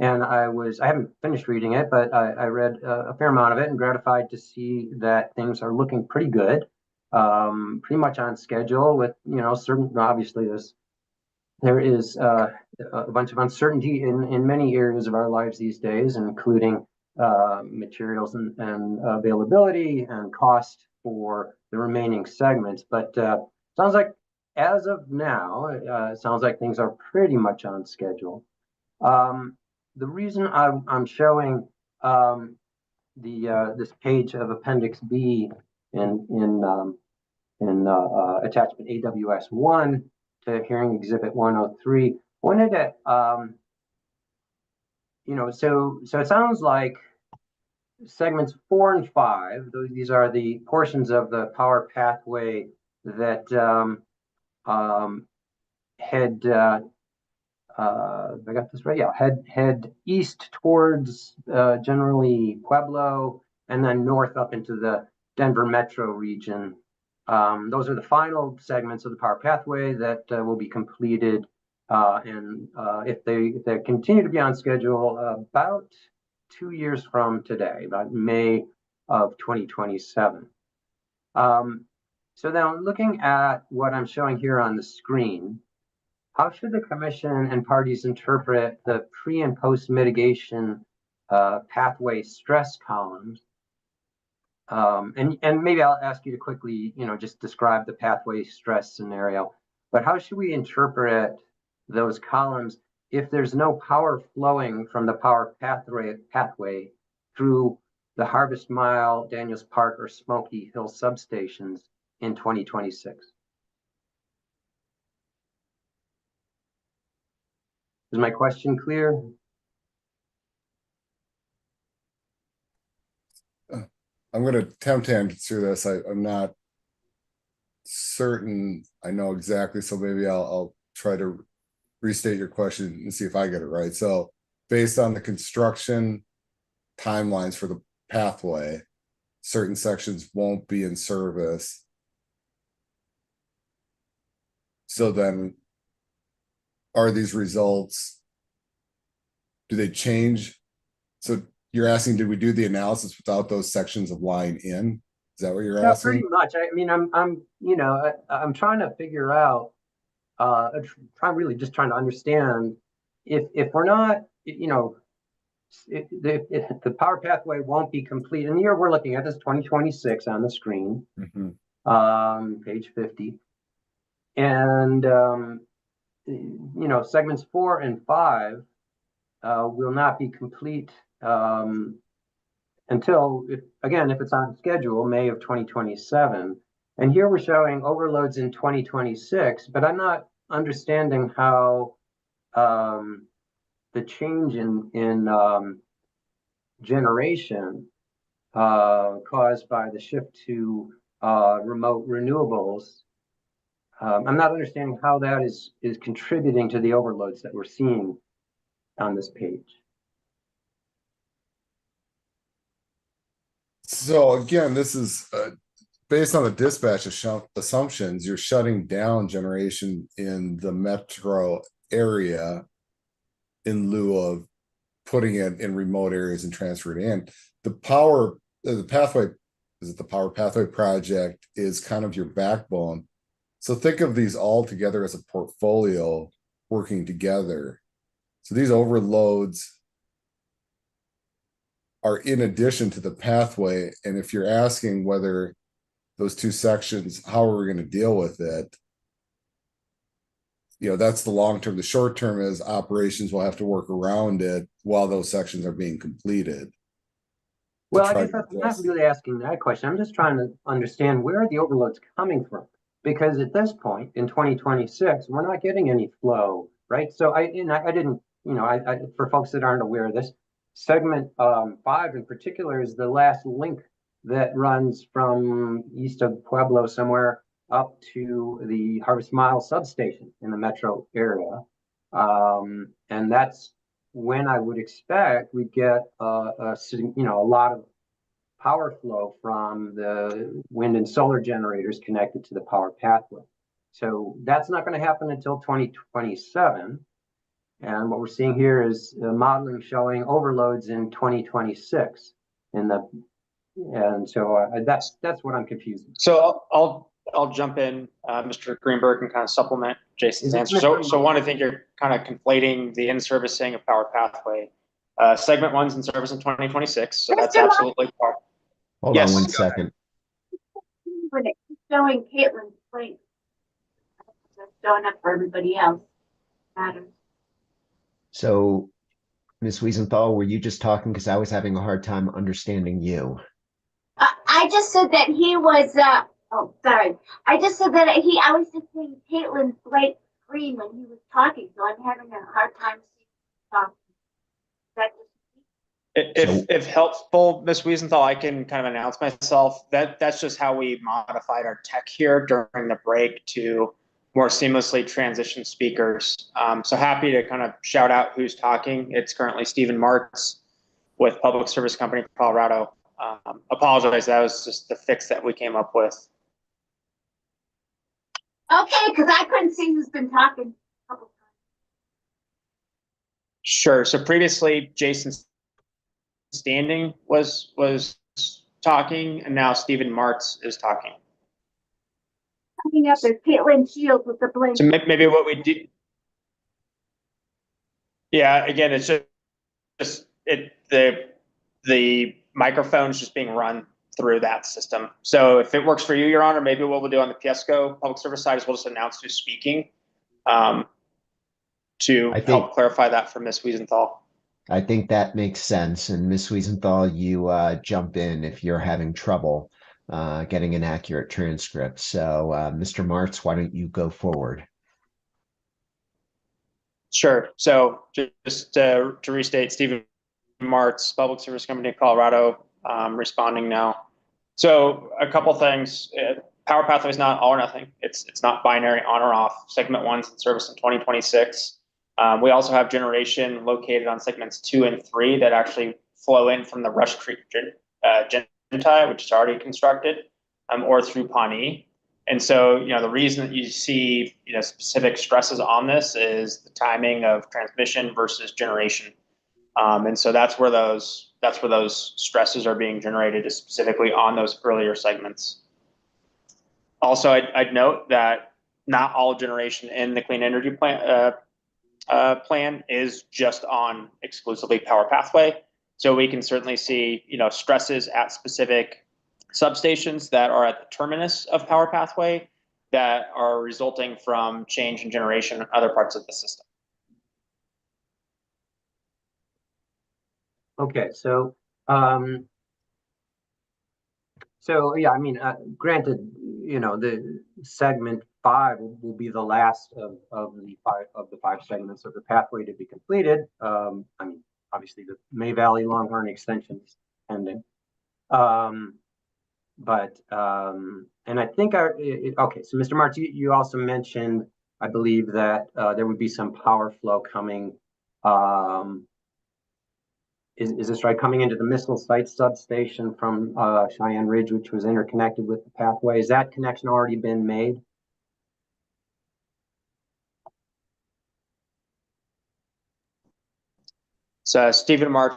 And I haven't finished reading it, but I read a fair amount of it and gratified to see that things are looking pretty good. Pretty much on schedule with, obviously there is a bunch of uncertainty in many areas of our lives these days, including materials and availability and cost for the remaining segments. But sounds like as of now, it sounds like things are pretty much on schedule. The reason I'm showing this page of Appendix B in attachment AWS1 to Hearing Exhibit 103, wanted to, so it sounds like segments 4 and 5, these are the portions of the power pathway that head, I got this right, yeah, head east towards generally Pueblo, and then north up into the Denver metro region. Those are the final segments of the power pathway that will be completed, and if they continue to be on schedule, about 2 years from today, about May of 2027. So now looking at what I'm showing here on the screen, how should the commission and parties interpret the pre and post mitigation pathway stress columns? And maybe I'll ask you to quickly, just describe the pathway stress scenario. But how should we interpret those columns if there's no power flowing from the power pathway through the Harvest Mile, Daniels Park, or Smoky Hill substations in 2026? Is my question clear? I'm going to attempt to answer this. I'm not certain I know exactly, so maybe I'll try to restate your question and see if I get it right. So based on the construction timelines for the pathway, certain sections won't be in service. So then are these results, do they change? So you're asking, did we do the analysis without those sections of line in? Is that what you're asking? Pretty much. I mean, I'm trying to figure out, just trying to understand if we're not, if the power pathway won't be complete. And the year we're looking at is 2026 on the screen, page 50. And, segments 4 and 5 will not be complete until, if it's on schedule, May of 2027. And here we're showing overloads in 2026, but I'm not understanding how the change in generation caused by the shift to remote renewables. I'm not understanding how that is contributing to the overloads that we're seeing on this page. So again, this is based on the dispatch assumptions, you're shutting down generation in the metro area in lieu of putting it in remote areas and transferring it in. The power pathway project is kind of your backbone. So think of these all together as a portfolio working together. So these overloads are in addition to the pathway. And if you're asking whether those two sections, how are we going to deal with it? That's the long term. The short term is operations will have to work around it while those sections are being completed. Well, I guess I'm not really asking that question. I'm just trying to understand where are the overloads coming from? Because at this point in 2026, we're not getting any flow, right? So I didn't, for folks that aren't aware of this, segment 5 in particular is the last link that runs from east of Pueblo somewhere up to the Harvest Mile substation in the metro area. And that's when I would expect we'd get a lot of power flow from the wind and solar generators connected to the power pathway. So that's not going to happen until 2027. And what we're seeing here is modeling showing overloads in 2026 and so that's what I'm confused with. So I'll jump in, Mr. Greenberg, and kind of supplement Jason's answer. So one, I think you're kind of conflating the in-servicing of Power Pathway. Segment 1's in service in 2026, so that's absolutely part. Hold on one second. When it's showing Caitlin's place, it's showing up for everybody else. Matters. So, Ms. Wiesenthal, were you just talking because I was having a hard time understanding you? I just said that he was, oh, sorry. I just said that I was just seeing Caitlin's bright screen when he was talking, so I'm having a hard time seeing If helpful, Ms. Wiesenthal, I can kind of announce myself. That's just how we modified our tech here during the break to more seamlessly transition speakers. So happy to kind of shout out who's talking. It's currently Stephen Martz with Public Service Company of Colorado. Apologize, that was just the fix that we came up with. Okay, because I couldn't see who's been talking a couple times. Sure. So previously, Jason Standing was talking, and now Stephen Martz is talking. Coming up, there's Caitlin Shields with the blink. So maybe what we do. Yeah, again, it's just the microphone's just being run through that system. So if it works for you, Your Honor, maybe what we'll do on the PSCO public service side is we'll just announce who's speaking to help clarify that for Ms. Wiesenthal. I think that makes sense. And Ms. Wiesenthal, you jump in if you're having trouble getting an accurate transcript. So Mr. Martz, why don't you go forward? Sure. So just to restate, Stephen Martz, Public Service Company of Colorado, responding now. So a couple things. Power Pathway is not all or nothing. It's not binary on or off. Segment 1's in service in 2026. We also have generation located on segments 2 and 3 that actually flow in from the Rush Creek Gentai, which is already constructed, or through Pawnee. And so, the reason that you see, specific stresses on this is the timing of transmission versus generation. And so that's where those stresses are being generated, is specifically on those earlier segments. Also, I'd note that not all generation in the clean energy plan is just on exclusively Power Pathway. So we can certainly see, stresses at specific substations that are at the terminus of Power Pathway that are resulting from change in generation in other parts of the system. Okay, so So, yeah, I mean, granted, you know, the segment 5 will be the last of the five segments of the pathway to be completed. I mean, obviously the May Valley Longhorn extension is pending. And I think okay, so Mr. Martz, you also mentioned, I believe that there would be some power flow coming. Is this right? Coming into the missile site substation from Cheyenne Ridge, which was interconnected with the pathway. Has that connection already been made? So Stephen March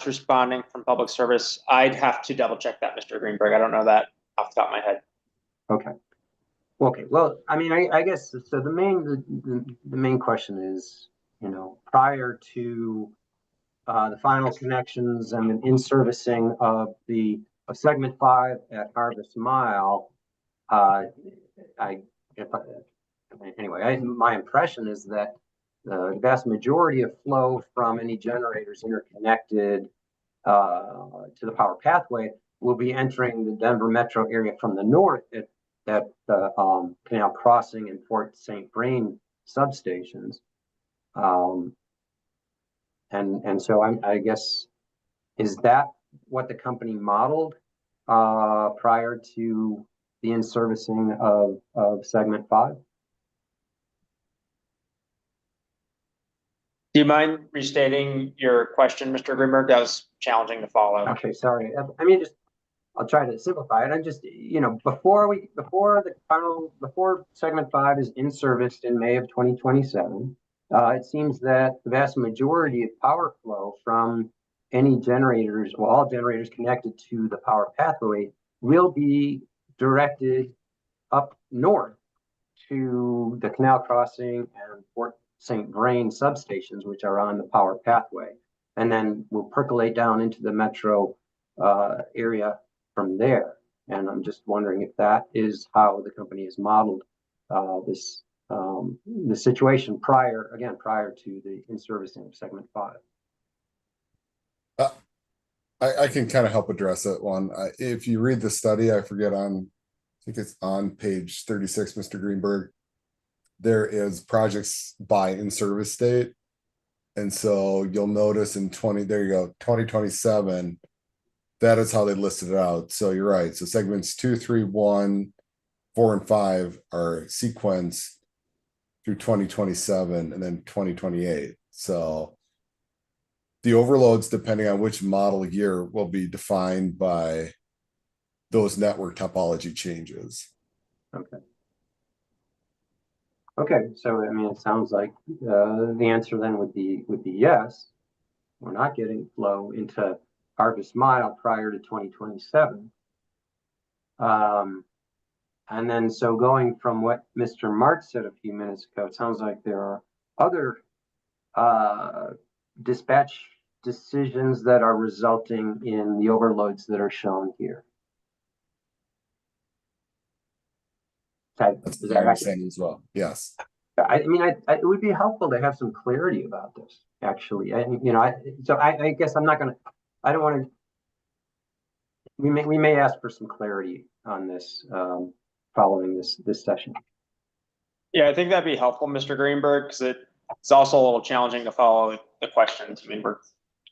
responding from Public Service. I'd have to double check that, Mr. Greenberg. I don't know that off the top of my head. Okay. Okay. Well, I mean, I guess so. The main question is, you know, prior to the final connections and the in-servicing of segment 5 at Harvest Mile, my impression is that the vast majority of flow from any generators interconnected to the power pathway will be entering the Denver metro area from the north at the Canal Crossing and Fort St. Vrain substations. And so I guess, is that what the company modeled prior to the in-servicing of segment 5? Do you mind restating your question, Mr. Greenberg? That was challenging to follow. Okay, sorry. I mean, I'll try to simplify it. I'm just, you know, before segment 5 is in service in May of 2027, it seems that the vast majority of power flow from any generators, well, all generators connected to the power pathway, will be directed up north to the Canal Crossing and Fort St. Vrain substations, which are on the power pathway, and then will percolate down into the metro area from there. And I'm just wondering if that is how the company has modeled the situation prior to the in-servicing of segment 5. I can kind of help address that one. If you read the study, I think it's on page 36, Mr. Greenberg, there is projects by in-service date. And so you'll notice there you go, 2027, that is how they listed it out. So you're right. So segments 2, 3, 1, 4, and 5 are sequenced through 2027 and then 2028. So the overloads, depending on which model year, will be defined by those network topology changes. Okay. Okay, so I mean, it sounds like the answer then would be yes. We're not getting flow into Harvest Mile prior to 2027. And then so going from what Mr. Martz said a few minutes ago, it sounds like there are other dispatch decisions that are resulting in the overloads that are shown here. That's what I'm saying as well. Yes. I mean, it would be helpful to have some clarity about this, actually. I guess I'm not going to, I don't want to, we may ask for some clarity on this following this session. Yeah, I think that'd be helpful, Mr. Greenberg, because it's also a little challenging to follow the questions. I mean, we're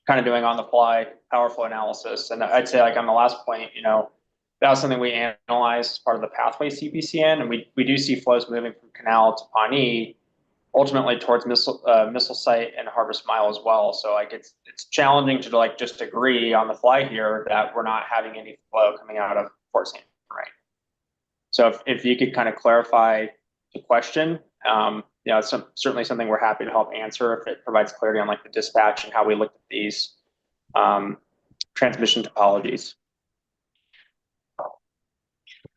kind of doing on the fly power flow analysis. And I'd say, like, on the last point, you know, that was something we analyzed as part of the pathway CPCN, and we do see flows moving from Canal to Pawnee, ultimately towards missile site and Harvest Mile as well. So like it's challenging to like just agree on the fly here that we're not having any flow coming out of Fort St. Vrain. So if you could kind of clarify the question, it's certainly something we're happy to help answer if it provides clarity on like the dispatch and how we look at these transmission topologies.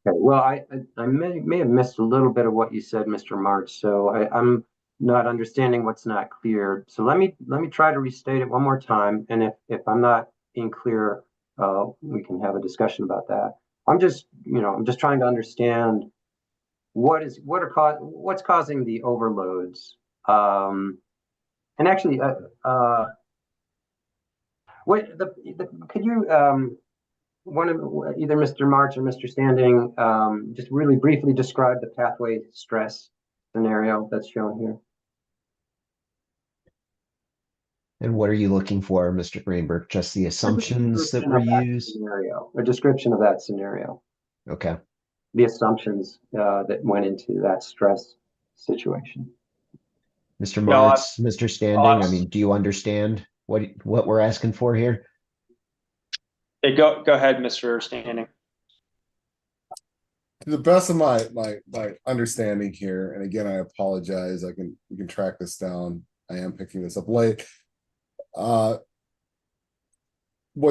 Okay, well, I may have missed a little bit of what you said, Mr. Martz, so I'm not understanding what's not clear. So let me try to restate it one more time, and if I'm not being clear, we can have a discussion about that. I'm just trying to understand what's causing the overloads, and actually, could you one of either Mr. March or Mr. Standing just really briefly describe the pathway stress scenario that's shown here? And what are you looking for, Mr. Greenberg? Just the assumptions that were used? Scenario, a description of that scenario. Okay. The assumptions that went into that stress situation. Mr. Marks, Mr. Standing, I mean, do you understand what we're asking for here? Hey, go ahead, Mr. Standing. To the best of my understanding here, and again, I apologize. We can track this down. I am picking this up late. What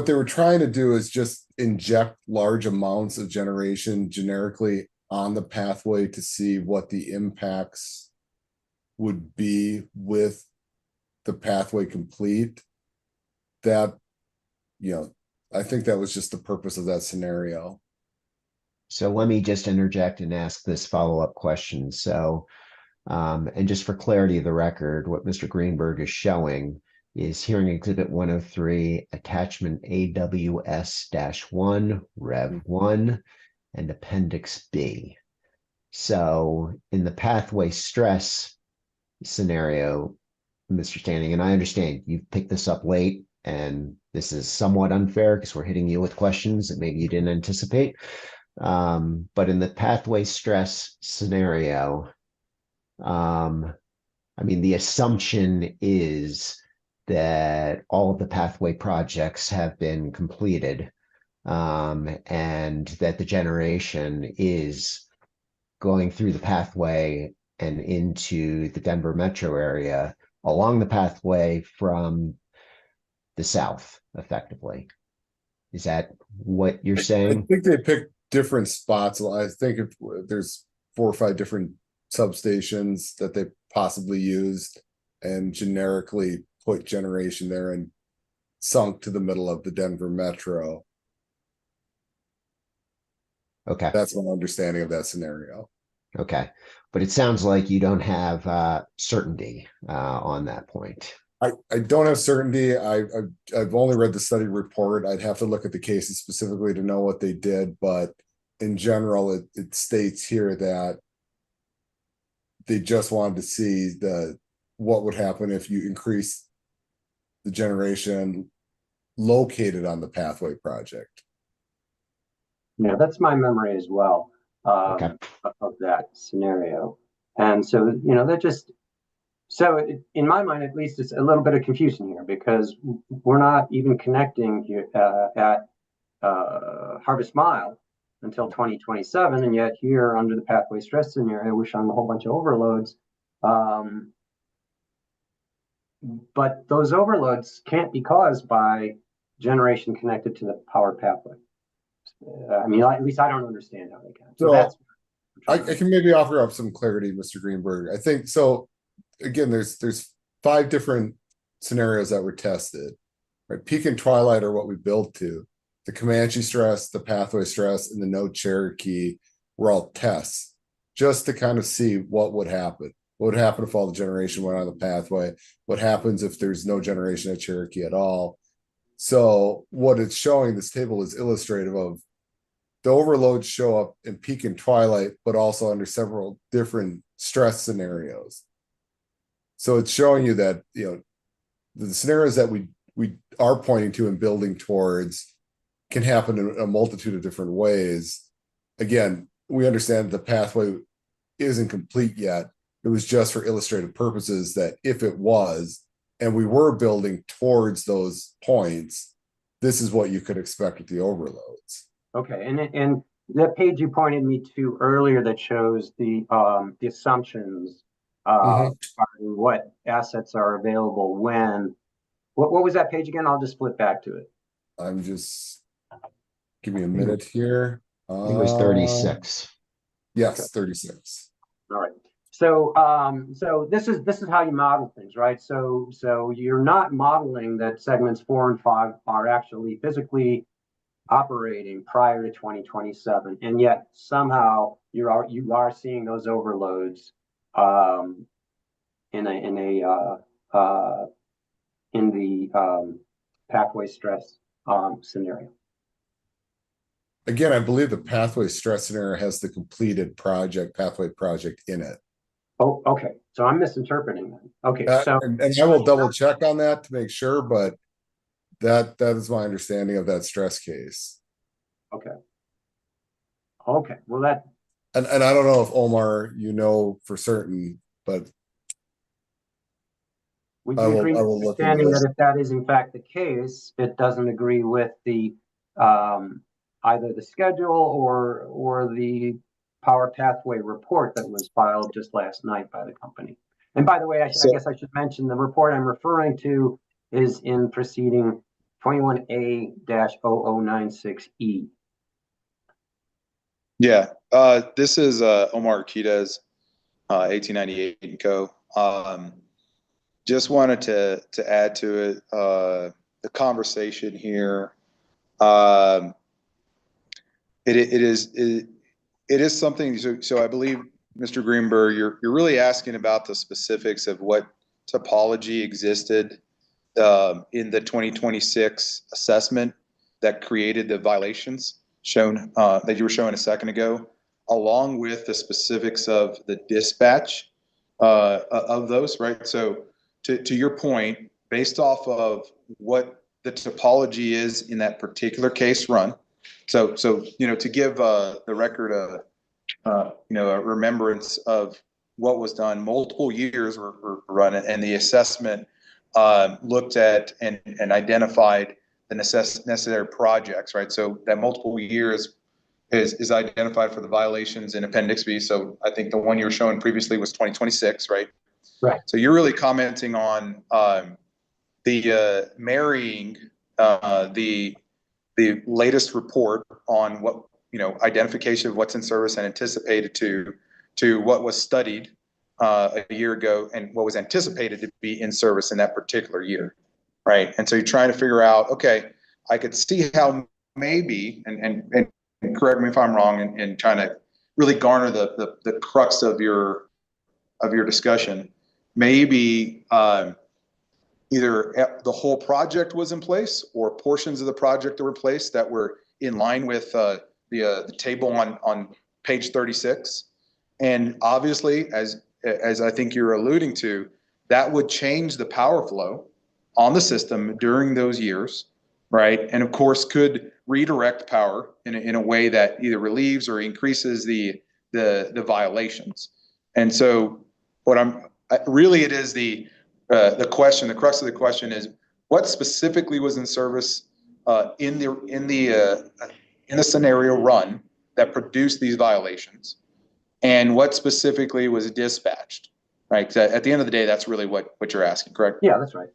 they were trying to do is just inject large amounts of generation generically on the pathway to see what the impacts would be with the pathway complete. That, I think that was just the purpose of that scenario. So let me just interject and ask this follow-up question. So, and just for clarity of the record, what Mr. Greenberg is showing is hearing exhibit 103, attachment AWS-1, Rev 1, and appendix B. So in the pathway stress scenario, Mr. Standing, and I understand you've picked this up late, and this is somewhat unfair because we're hitting you with questions that maybe you didn't anticipate. But in the pathway stress scenario, I mean, the assumption is that all of the pathway projects have been completed, and that the generation is going through the pathway and into the Denver metro area along the pathway from the south, effectively. Is that what you're saying? I think they picked different spots. I think if there's 4 or 5 different substations that they possibly used and generically put generation there and sunk to the middle of the Denver metro. Okay. That's my understanding of that scenario. Okay. But it sounds like you don't have certainty on that point. I don't have certainty. I've only read the study report. I'd have to look at the cases specifically to know what they did, but in general, it states here that they just wanted to see what would happen if you increase the generation located on the pathway project. Yeah, that's my memory as well of that scenario. And so, that just, so in my mind, at least, it's a little bit of confusion here because we're not even connecting here at Harvest Mile until 2027. And yet here under the pathway stress scenario, we're showing a whole bunch of overloads. But those overloads can't be caused by generation connected to the power pathway. I mean, at least I don't understand how they can. So that's. I can maybe offer up some clarity, Mr. Greenberg. I think so. Again, there's 5 different scenarios that were tested. Right, peak and twilight are what we built to. The Comanche stress, the pathway stress, and the no Cherokee were all tests, just to kind of see what would happen. What would happen if all the generation went on the pathway? What happens if there's no generation at Cherokee at all? So what it's showing, this table is illustrative of the overloads show up in peak and twilight, but also under several different stress scenarios. So it's showing you that, the scenarios that we are pointing to and building towards can happen in a multitude of different ways. Again, we understand the pathway isn't complete yet. It was just for illustrative purposes that if it was, and we were building towards those points, this is what you could expect with the overloads. Okay, and that page you pointed me to earlier that shows the assumptions what assets are available when. What was that page again? I'll just flip back to it. I'm just give me a minute here. I think it was 36. Yes, 36. All right. So so this is how you model things, right? So you're not modeling that segments 4 and 5 are actually physically operating prior to 2027, and yet somehow you are seeing those overloads in the pathway stress scenario. Again, I believe the pathway stress scenario has the completed pathway project in it. Oh, okay. So I'm misinterpreting that. Okay, so And I will double check on that to make sure, but that is my understanding of that stress case. okay. Okay, well, that, And I don't know if Omar, for certain, but would I you will- agree I with will look understanding into that if that is in fact the case, it doesn't agree with the either the schedule or the power pathway report that was filed just last night by the company? And by the way, I guess I should mention the report I'm referring to is in proceeding 21A-0096E. Yeah, this is Omar Quidez, 1898 and Co. Just wanted to add to it the conversation here. It is something. So I believe, Mr. Greenberg, you're really asking about the specifics of what topology existed in the 2026 assessment that created the violations shown that you were showing a second ago, along with the specifics of the dispatch of those, right? So to your point, based off of what the topology is in that particular case run, so to give the record a remembrance of what was done, multiple years were run, and the assessment looked at and identified the necessary projects, right? So that multiple years is identified for the violations in Appendix B. So I think the one you were showing previously was 2026, right? Right. So you're really commenting on the marrying the latest report on what, identification of what's in service and anticipated to what was studied a year ago and what was anticipated to be in service in that particular year, right? And so you're trying to figure out, okay, I could see how maybe, and correct me if I'm wrong, and trying to really garner the crux of your discussion, maybe either the whole project was in place or portions of the project were in place that were in line with the table on page 36. And obviously, as I think you're alluding to, that would change the power flow on the system during those years, right? And of course, could redirect power in a way that either relieves or increases the violations. And so, it is the question. The crux of the question is what specifically was in service in the scenario run that produced these violations, and what specifically was dispatched, right? 'Cause at the end of the day, that's really what you're asking, correct? Yeah, that's right.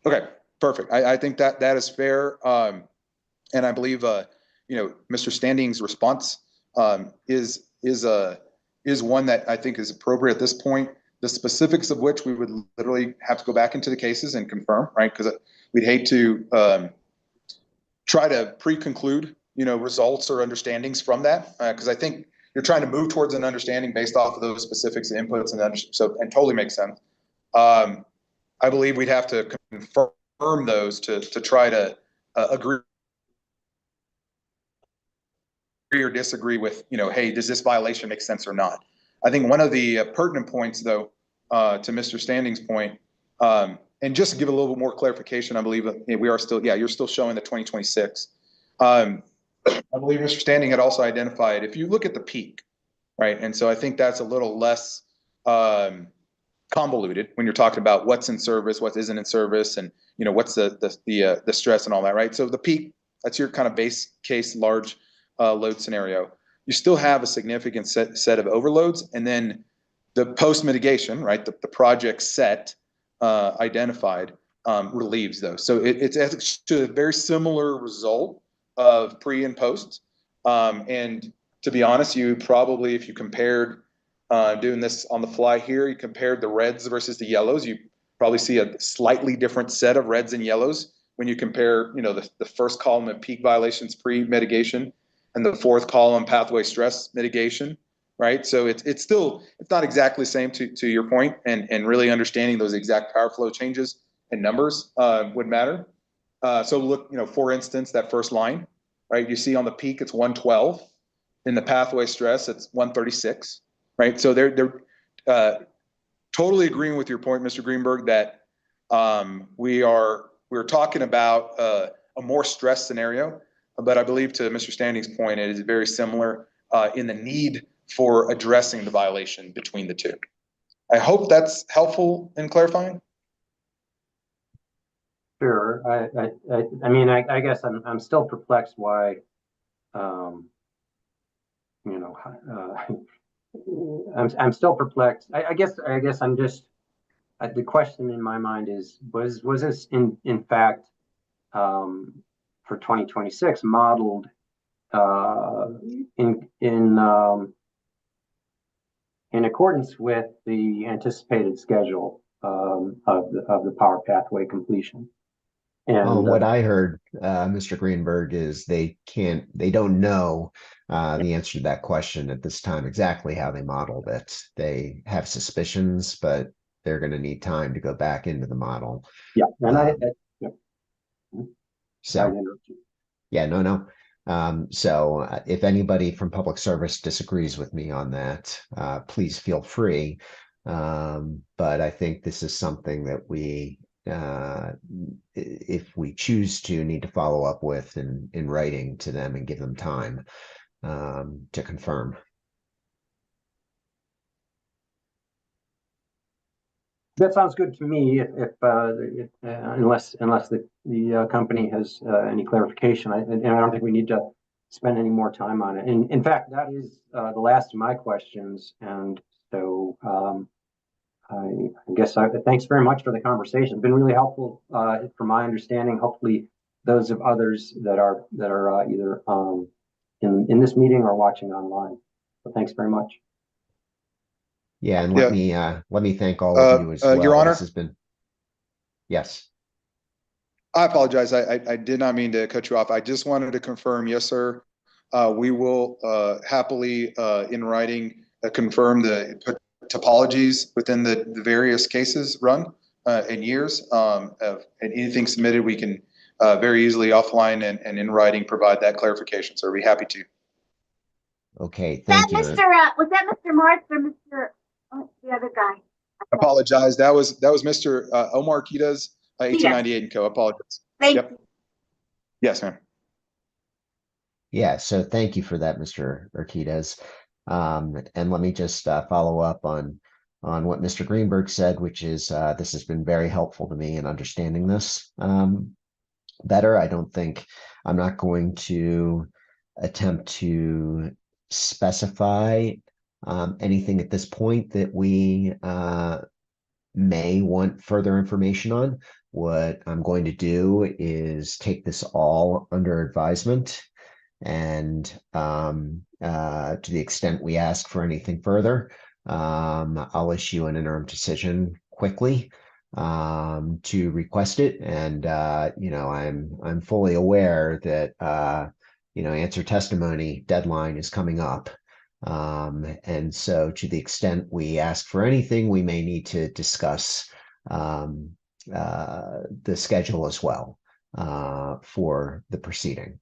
Okay, perfect. I think that is fair. And I believe, Mr. Standing's response is one that I think is appropriate at this point. The specifics of which we would literally have to go back into the cases and confirm, right? Because we'd hate to try to pre-conclude, results or understandings from that. Because I think you're trying to move towards an understanding based off of those specifics and inputs, and totally makes sense. I believe we'd have to confirm those to try to agree or disagree with, hey, does this violation make sense or not? I think one of the pertinent points, though, to Mr. Standing's point, and just to give a little bit more clarification, I believe we are still, you're still showing the 2026. I believe Mr. Standing had also identified, if you look at the peak, right? And so I think that's a little less convoluted when you're talking about what's in service, what isn't in service, and what's the stress and all that, right? So the peak, that's your kind of base case large load scenario. You still have a significant set of overloads, and then the post mitigation, right? The project set identified relieves those. So it's actually a very similar result of pre and post. And to be honest, you probably, if you compared doing this on the fly here, you compared the reds versus the yellows, you probably see a slightly different set of reds and yellows when you compare, the first column of peak violations pre-mitigation and the fourth column pathway stress mitigation, right? So it's not exactly the same to your point, and really understanding those exact power flow changes and numbers would matter. So look, for instance, that first line, right? You see on the peak, it's 112. In the pathway stress, it's 136, right? So they're totally agreeing with your point, Mr. Greenberg, that we're talking about a more stressed scenario, but I believe to Mr. Standing's point, it is very similar in the need for addressing the violation between the two. I hope that's helpful in clarifying. Sure. I mean, I guess I'm still perplexed why, you know, I'm still perplexed. I guess I'm just, the question in my mind is, was this in fact, for 2026 modeled, in accordance with the anticipated schedule, of the power pathway completion? And what I heard, Mr. Greenberg, is they don't know the answer to that question at this time, exactly how they modeled it. They have suspicions, but they're going to need time to go back into the model. Yeah, and so yeah, no. So if anybody from public service disagrees with me on that, please feel free. But I think this is something that we, if we choose to, need to follow up with in writing to them and give them time to confirm. That sounds good to me. Unless the company has any clarification, and I don't think we need to spend any more time on it. And in fact, that is the last of my questions. And so I guess thanks very much for the conversation. It's been really helpful from my understanding. Hopefully, those of others that are either in this meeting or watching online. So thanks very much. Yeah, and let me thank all of you as well. Your Honor, this has been. Yes. I apologize. I did not mean to cut you off. I just wanted to confirm, yes, sir. We will happily, in writing, confirm the topologies within the various cases run in years. And anything submitted, we can very easily offline and in writing provide that clarification. So we'd be happy to. Okay, thank you. Was that Mr. Martz or Mr. The other guy? Apologize. That was Mr. Omar Kitas, 1898 and Co. Apologize. Thank you. Yes, ma'am. Yeah, so thank you for that, Mr. Urquidez. And let me just follow up on what Mr. Greenberg said, which is this has been very helpful to me in understanding this better. I'm not going to attempt to specify anything at this point that we may want further information on. What I'm going to do is take this all under advisement, and to the extent we ask for anything further, I'll issue an interim decision quickly to request it. And I'm fully aware that answer testimony deadline is coming up. And so to the extent we ask for anything, we may need to discuss the schedule as well for the proceeding.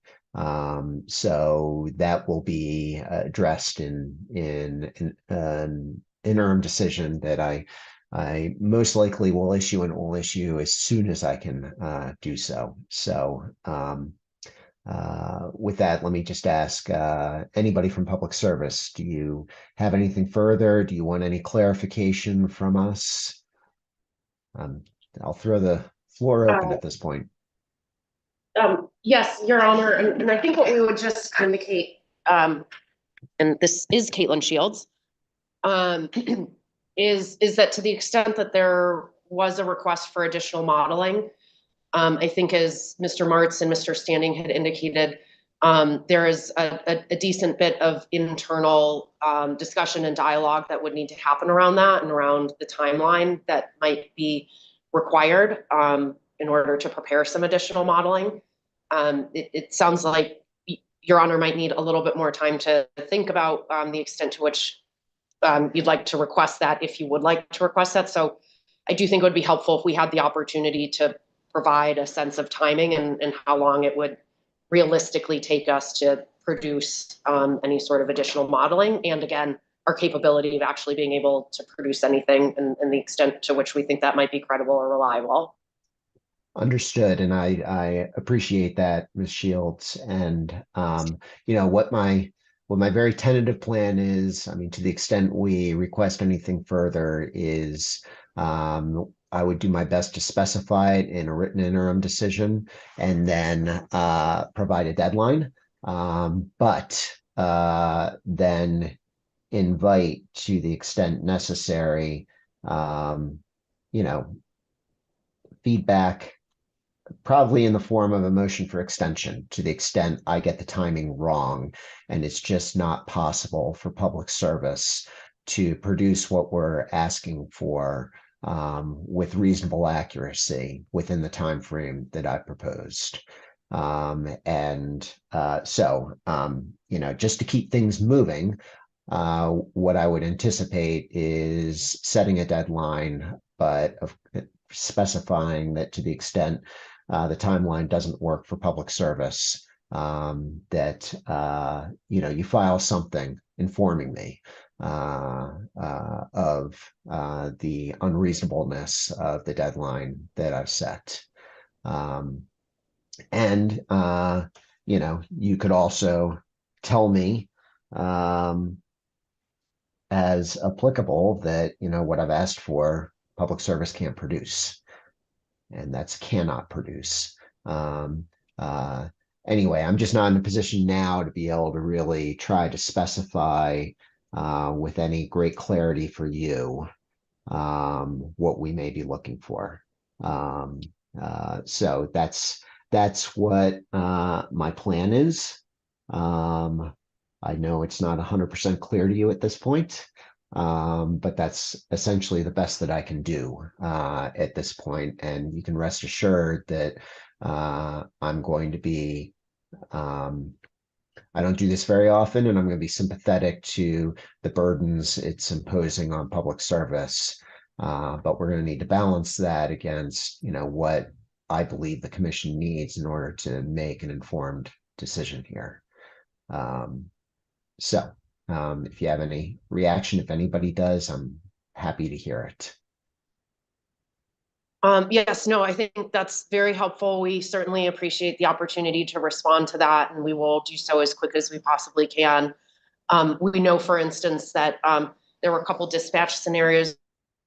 So that will be addressed in an interim decision that I most likely will issue, and will issue as soon as I can do so. So with that, let me just ask anybody from public service, do you have anything further? Do you want any clarification from us? I'll throw the floor open at this point. Yes, Your Honor, and I think what we would just indicate, and this is Caitlin Shields, is that to the extent that there was a request for additional modeling, I think as Mr. Martz and Mr. Standing had indicated, there is a decent bit of internal discussion and dialogue that would need to happen around that and around the timeline that might be required in order to prepare some additional modeling. It sounds like Your Honor might need a little bit more time to think about the extent to which you'd like to request that, if you would like to request that. So I do think it would be helpful if we had the opportunity to provide a sense of timing and how long it would realistically take us to produce any sort of additional modeling. And again, our capability of actually being able to produce anything and the extent to which we think that might be credible or reliable. Understood, and I appreciate that, Ms. Shields. And you know what my very tentative plan is. I mean, to the extent we request anything further, is I would do my best to specify it in a written interim decision, and then provide a deadline. But then invite, to the extent necessary, you know, feedback, probably in the form of a motion for extension, to the extent I get the timing wrong and it's just not possible for public service to produce what we're asking for with reasonable accuracy within the time frame that I proposed. So you know, just to keep things moving, what I would anticipate is setting a deadline, but specifying that to the extent the timeline doesn't work for public service, that you know, you file something informing me of the unreasonableness of the deadline that I've set. You know, you could also tell me as applicable that, you know, what I've asked for, public service can't produce, and that's cannot produce. Anyway, I'm just not in a position now to be able to really try to specify with any great clarity for you what we may be looking for. So that's what my plan is. I know it's not 100% clear to you at this point, but that's essentially the best that I can do at this point. And you can rest assured that I'm going to be, I don't do this very often, and I'm going to be sympathetic to the burdens it's imposing on public service. But we're going to need to balance that against, you know, what I believe the commission needs in order to make an informed decision here. If you have any reaction, if anybody does, I'm happy to hear it. Yes, no, I think that's very helpful. We certainly appreciate the opportunity to respond to that, and we will do so as quick as we possibly can. We know, for instance, that there were a couple dispatch scenarios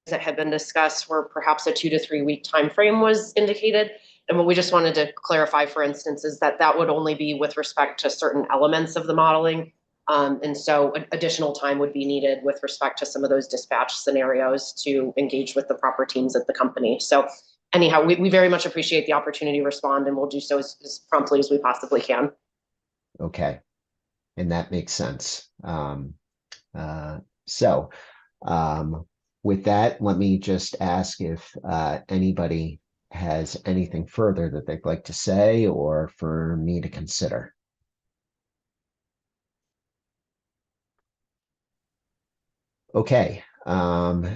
that had been discussed where perhaps a 2 to 3 week time frame was indicated. And what we just wanted to clarify, for instance, is that that would only be with respect to certain elements of the modeling. And so additional time would be needed with respect to some of those dispatch scenarios to engage with the proper teams at the company. So anyhow, we very much appreciate the opportunity to respond, and we'll do so as promptly as we possibly can. Okay. And that makes sense. With that, let me just ask if anybody has anything further that they'd like to say or for me to consider. Okay,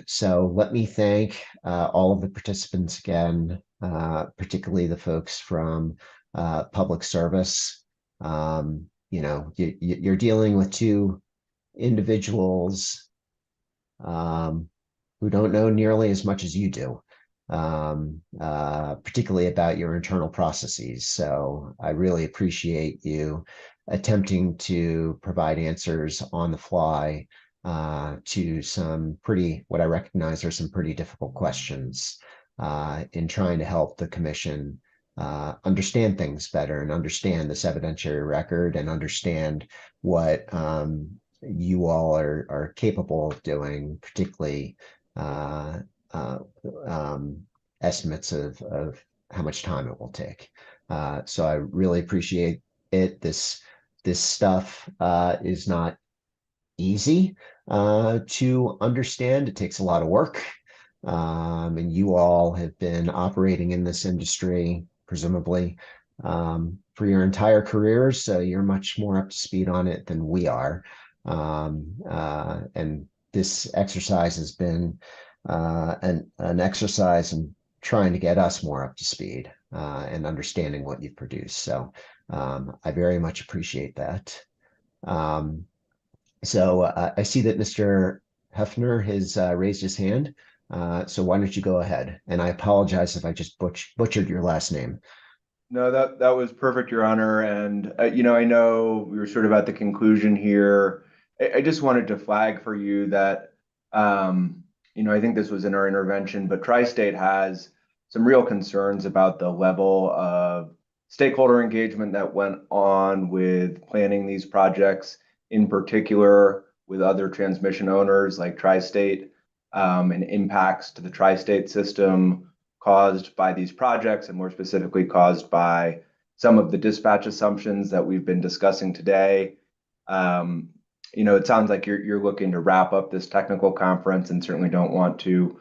so let me thank all of the participants again, particularly the folks from public service. You know, you're dealing with two individuals who don't know nearly as much as you do, particularly about your internal processes. So I really appreciate you attempting to provide answers on the fly to some pretty, what I recognize are some pretty difficult questions in trying to help the commission understand things better and understand this evidentiary record and understand what you all are capable of doing, particularly estimates of how much time it will take. So I really appreciate it. This stuff is not easy to understand. It takes a lot of work. And you all have been operating in this industry, presumably, for your entire careers, so you're much more up to speed on it than we are. And this exercise has been an exercise in trying to get us more up to speed and understanding what you've produced. So I very much appreciate that. So I see that Mr. Hefner has raised his hand. So why don't you go ahead? And I apologize if I just butchered your last name. No, that was perfect, Your Honor. And, I know we were sort of at the conclusion here. I just wanted to flag for you that, I think this was in our intervention, but Tri-State has some real concerns about the level of stakeholder engagement that went on with planning these projects, in particular with other transmission owners like Tri-State, and impacts to the Tri-State system caused by these projects, and more specifically caused by some of the dispatch assumptions that we've been discussing today. It sounds like you're looking to wrap up this technical conference and certainly don't want to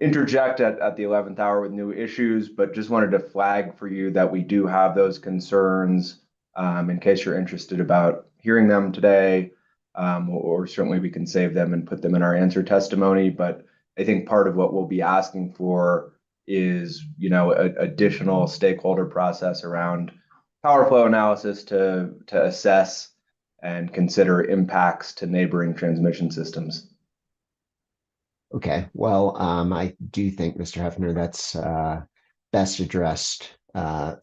interject at the 11th hour with new issues, but just wanted to flag for you that we do have those concerns in case you're interested about hearing them today, or certainly we can save them and put them in our answer testimony. But I think part of what we'll be asking for is, additional stakeholder process around power flow analysis to assess and consider impacts to neighboring transmission systems. Okay, well, I do think, Mr. Hefner, that's best addressed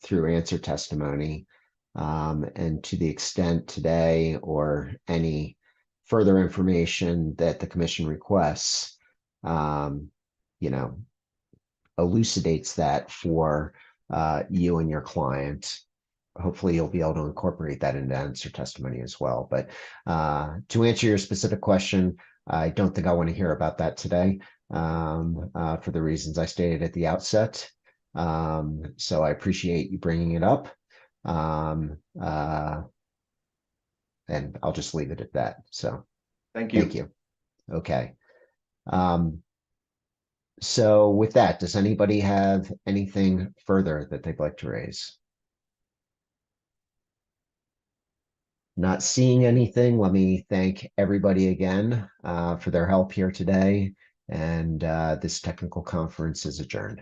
through answer testimony. And to the extent today or any further information that the commission requests, elucidates that for you and your client. Hopefully you'll be able to incorporate that into answer testimony as well. But to answer your specific question, I don't think I want to hear about that today for the reasons I stated at the outset. So I appreciate you bringing it up. And I'll just leave it at that. So thank you. Thank you. Okay. So with that, does anybody have anything further that they'd like to raise? Not seeing anything. Let me thank everybody again for their help here today. And this technical conference is adjourned.